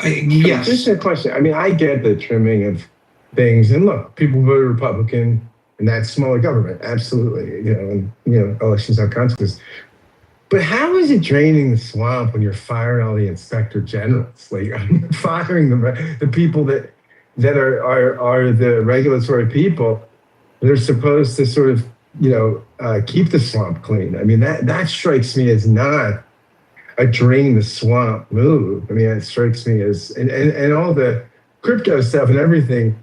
Speaker 18: Yes.
Speaker 14: Just a question. I mean, I get the trimming of things, and look, people voted Republican, and that's smaller government, absolutely. And elections have consequences. But how is it draining the swamp when you're firing all the inspector generals? Like, firing the people that are the regulatory people. They're supposed to sort of keep the swamp clean. I mean, that strikes me as not a drain the swamp move. I mean, it strikes me as and all the crypto stuff and everything.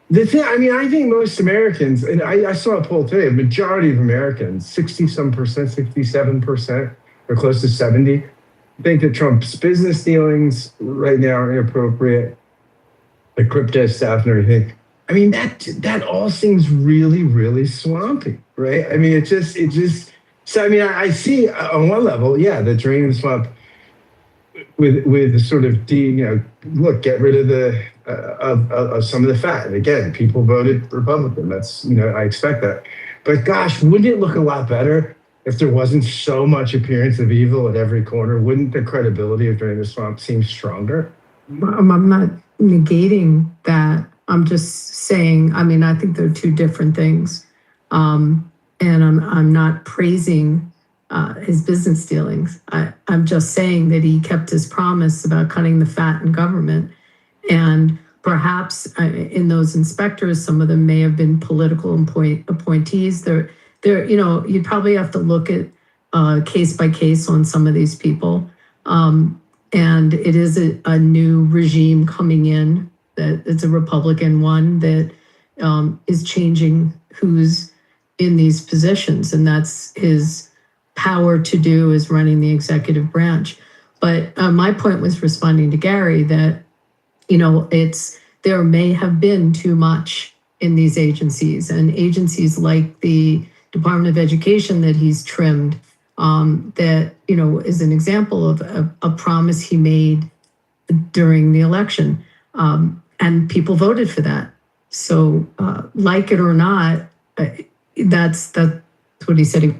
Speaker 14: The thing, I mean, I think most Americans, and I saw a poll today, a majority of Americans, 60-some%, 67%, or close to 70, think that Trump's business dealings right now are inappropriate, the crypto stuff and everything. I mean, that all seems really, really swampy, right? I mean, it just. So I mean, I see on one level, yeah, the drain and swamp with the sort of look, get rid of the of some of the fat. And again, people voted Republican. That's I expect that. But gosh, wouldn't it look a lot better if there wasn't so much appearance of evil at every corner? Wouldn't the credibility of drain the swamp seem stronger?
Speaker 6: I'm not negating that. I'm just saying. I mean, I think they're two different things. And I'm not praising his business dealings. I'm just saying that he kept his promise about cutting the fat in government. And perhaps in those inspectors, some of them may have been political appointees. They're you'd probably have to look at case by case on some of these people. And it is a new regime coming in. That it's a Republican one that is changing who's in these positions, and that's his power to do, is running the executive branch. But my point was responding to Gary that there may have been too much in these agencies, and agencies like the Department of Education that he's trimmed, that is an example of a promise he made during the election, and people voted for that. So like it or not, that's what he said.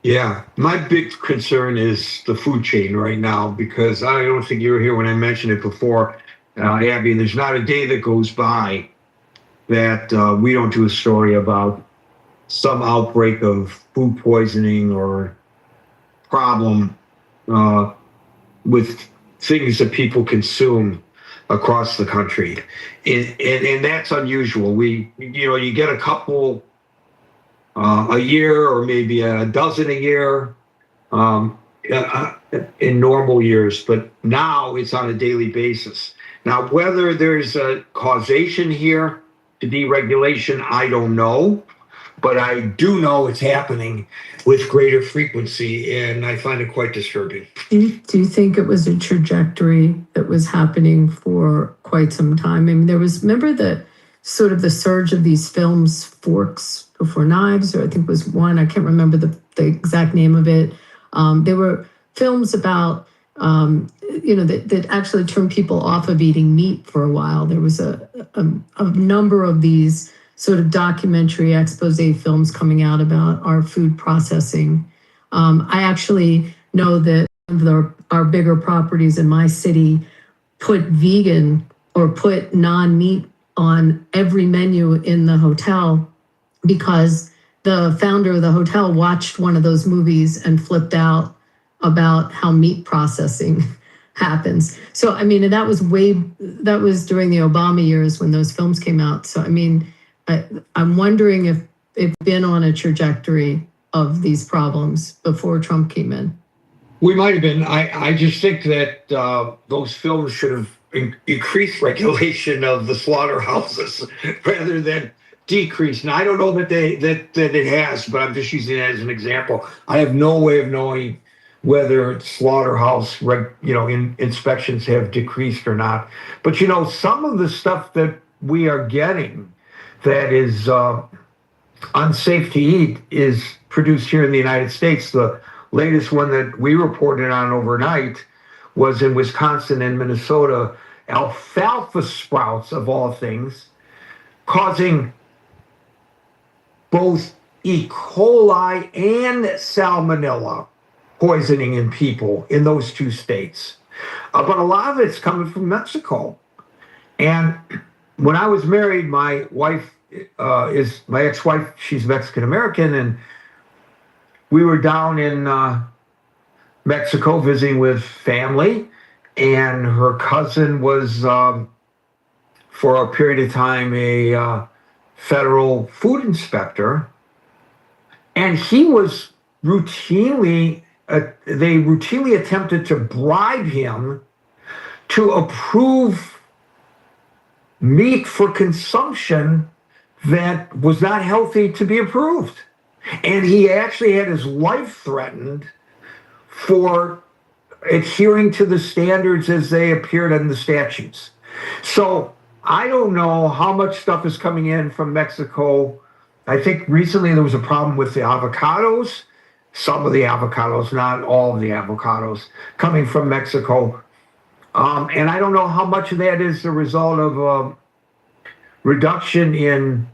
Speaker 11: Yeah, my big concern is the food chain right now, because I don't think you were here when I mentioned it before, Abby. There's not a day that goes by that we don't do a story about some outbreak of food poisoning or problem with things that people consume across the country, and that's unusual. You get a couple a year, or maybe a dozen a year in normal years, but now it's on a daily basis. Now, whether there's a causation here to deregulation, I don't know, but I do know it's happening with greater frequency, and I find it quite disturbing.
Speaker 6: Do you think it was a trajectory that was happening for quite some time? I mean, remember the sort of the surge of these films, Forks Before Knives, or I think was one, I can't remember the exact name of it. They were films about, that actually turned people off of eating meat for a while. There was a number of these sort of documentary expose films coming out about our food processing. I actually know that our bigger properties in my city put vegan or put non-meat on every menu in the hotel, because the founder of the hotel watched one of those movies and flipped out about how meat processing happens. So, I mean, that was during the Obama years when those films came out. So, I mean, I'm wondering if it's been on a trajectory of these problems before Trump came in.
Speaker 11: We might have been. I just think that those films should have increased regulation of the slaughterhouses rather than decrease. Now, I don't know that it has, but I'm just using it as an example. I have no way of knowing whether slaughterhouse inspections have decreased or not. But some of the stuff that we are getting that is unsafe to eat is produced here in the United States. The latest one that we reported on overnight was in Wisconsin and Minnesota. Alfalfa sprouts, of all things, causing both E. coli and salmonella poisoning in people in those two states. But a lot of it's coming from Mexico. And when I was married, my wife is my ex-wife. She's Mexican American, and we were down in Mexico visiting with family, and her cousin was, for a period of time, a federal food inspector, and he was routinely, they routinely attempted to bribe him to approve meat for consumption that was not healthy to be approved. And he actually had his life threatened for adhering to the standards as they appeared in the statutes. So I don't know how much stuff is coming in from Mexico. I think recently there was a problem with the avocados, some of the avocados, not all of the avocados, coming from Mexico. And I don't know how much of that is the result of reduction in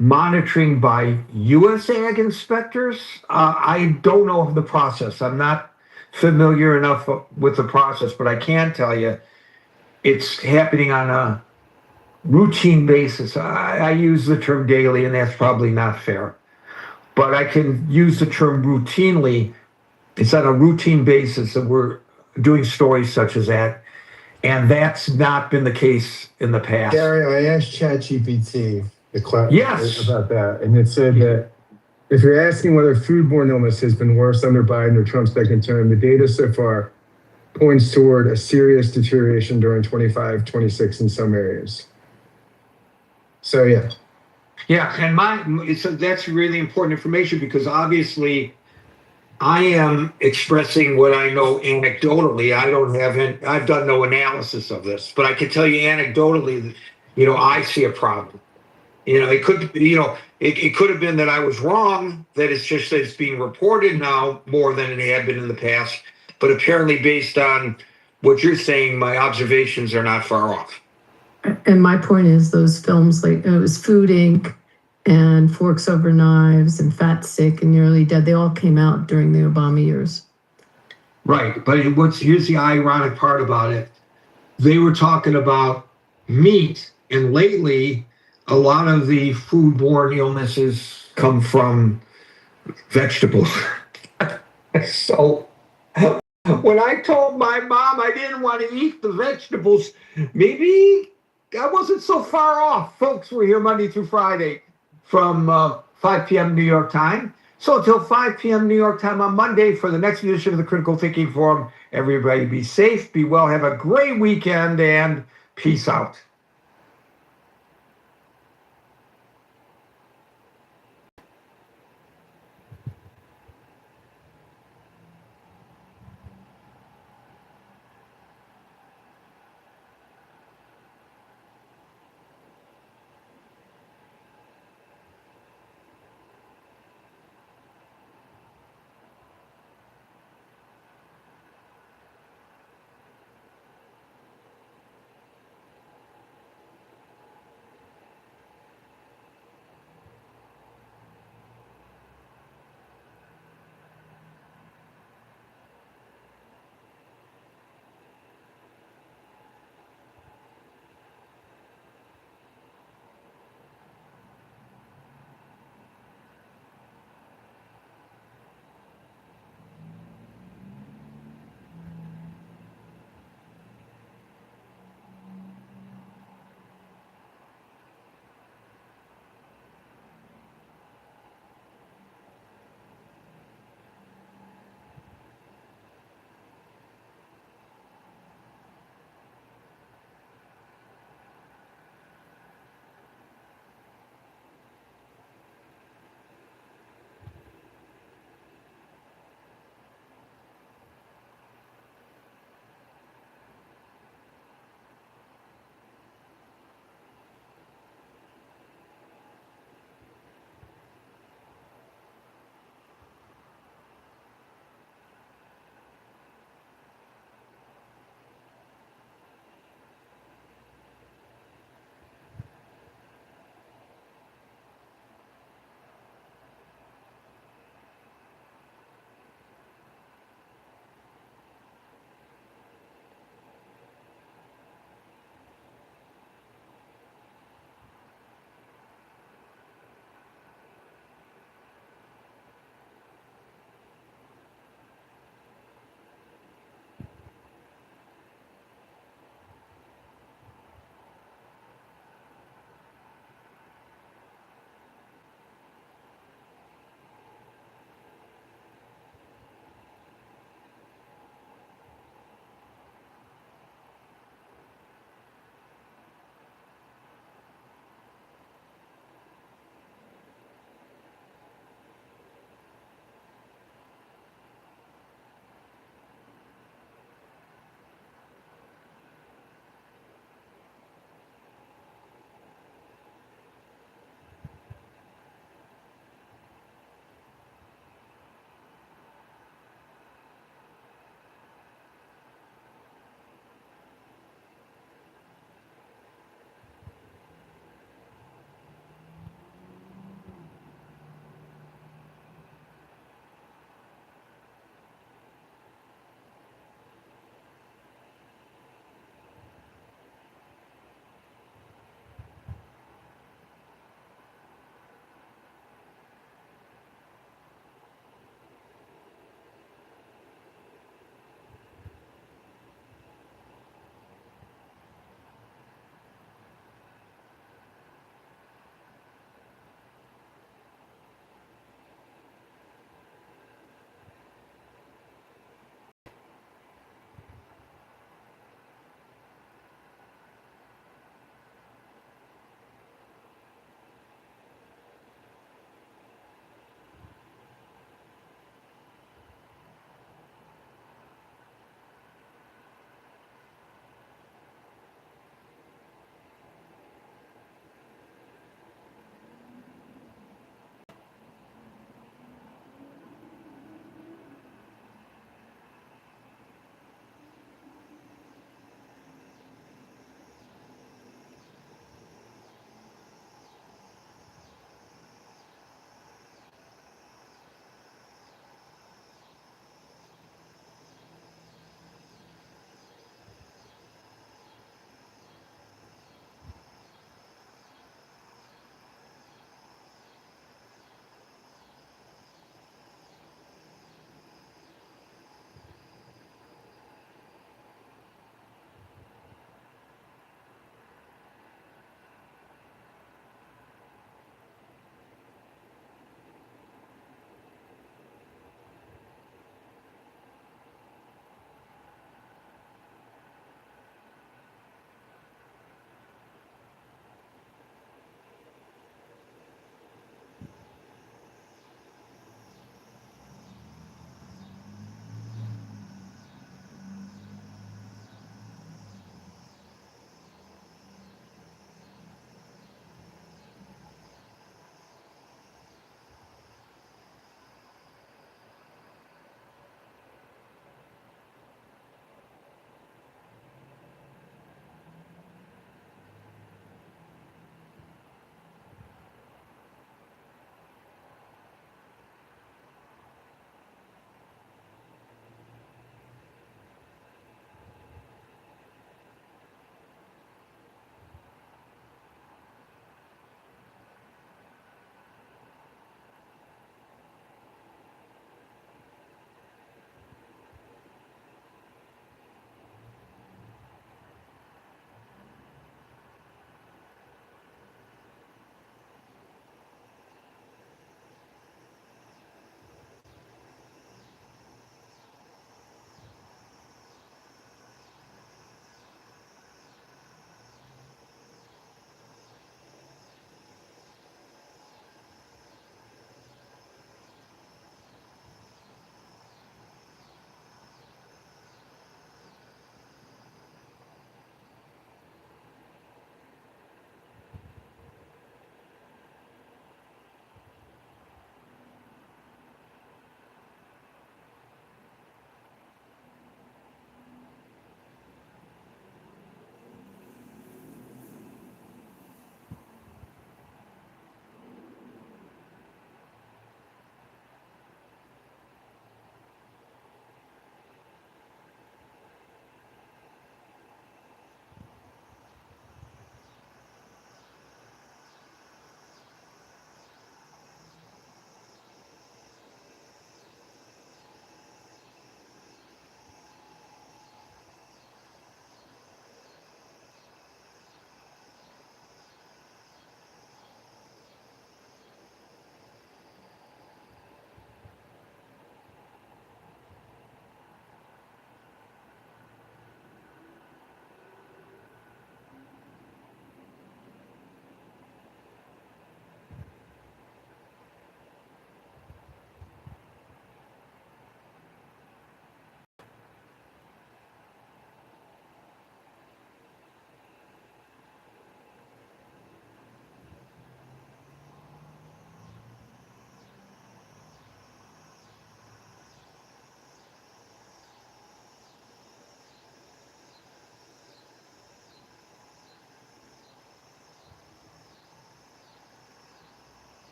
Speaker 11: monitoring by U.S. ag inspectors. I don't know the process. I'm not familiar enough with the process, but I can tell you it's happening on a routine basis. I use the term daily, and that's probably not fair. But I can use the term routinely. It's on a routine basis that we're doing stories such as that. And that's not been the case in the past.
Speaker 14: Gary, I asked ChatGPT
Speaker 11: Yes.
Speaker 14: about that, and it said that if you're asking whether foodborne illness has been worse under Biden or Trump's second term, the data so far points toward a serious deterioration during 25, 26 in some areas. So, yeah.
Speaker 11: Yeah, and so that's really important information because obviously I am expressing what I know anecdotally. I've done no analysis of this, but I can tell you anecdotally that, I see a problem. It could, it could have been that I was wrong, that it's just that it's being reported now more than it had been in the past. But apparently based on what you're saying, my observations are not far off.
Speaker 6: And my point is those films, like it was Food Inc. and Forks Over Knives and Fat, Sick, and Nearly Dead, they all came out during the Obama years.
Speaker 11: Right, but here's the ironic part about it. They were talking about meat, and lately a lot of the foodborne illnesses come from vegetables. So when I told my mom I didn't want to eat the vegetables, maybe I wasn't so far off. Folks, we're here Monday through Friday from 5 p.m. New York time. So until 5 p.m. New York time on Monday for the next edition of the Critical Thinking Forum, everybody be safe, be well, have a great weekend, and peace out.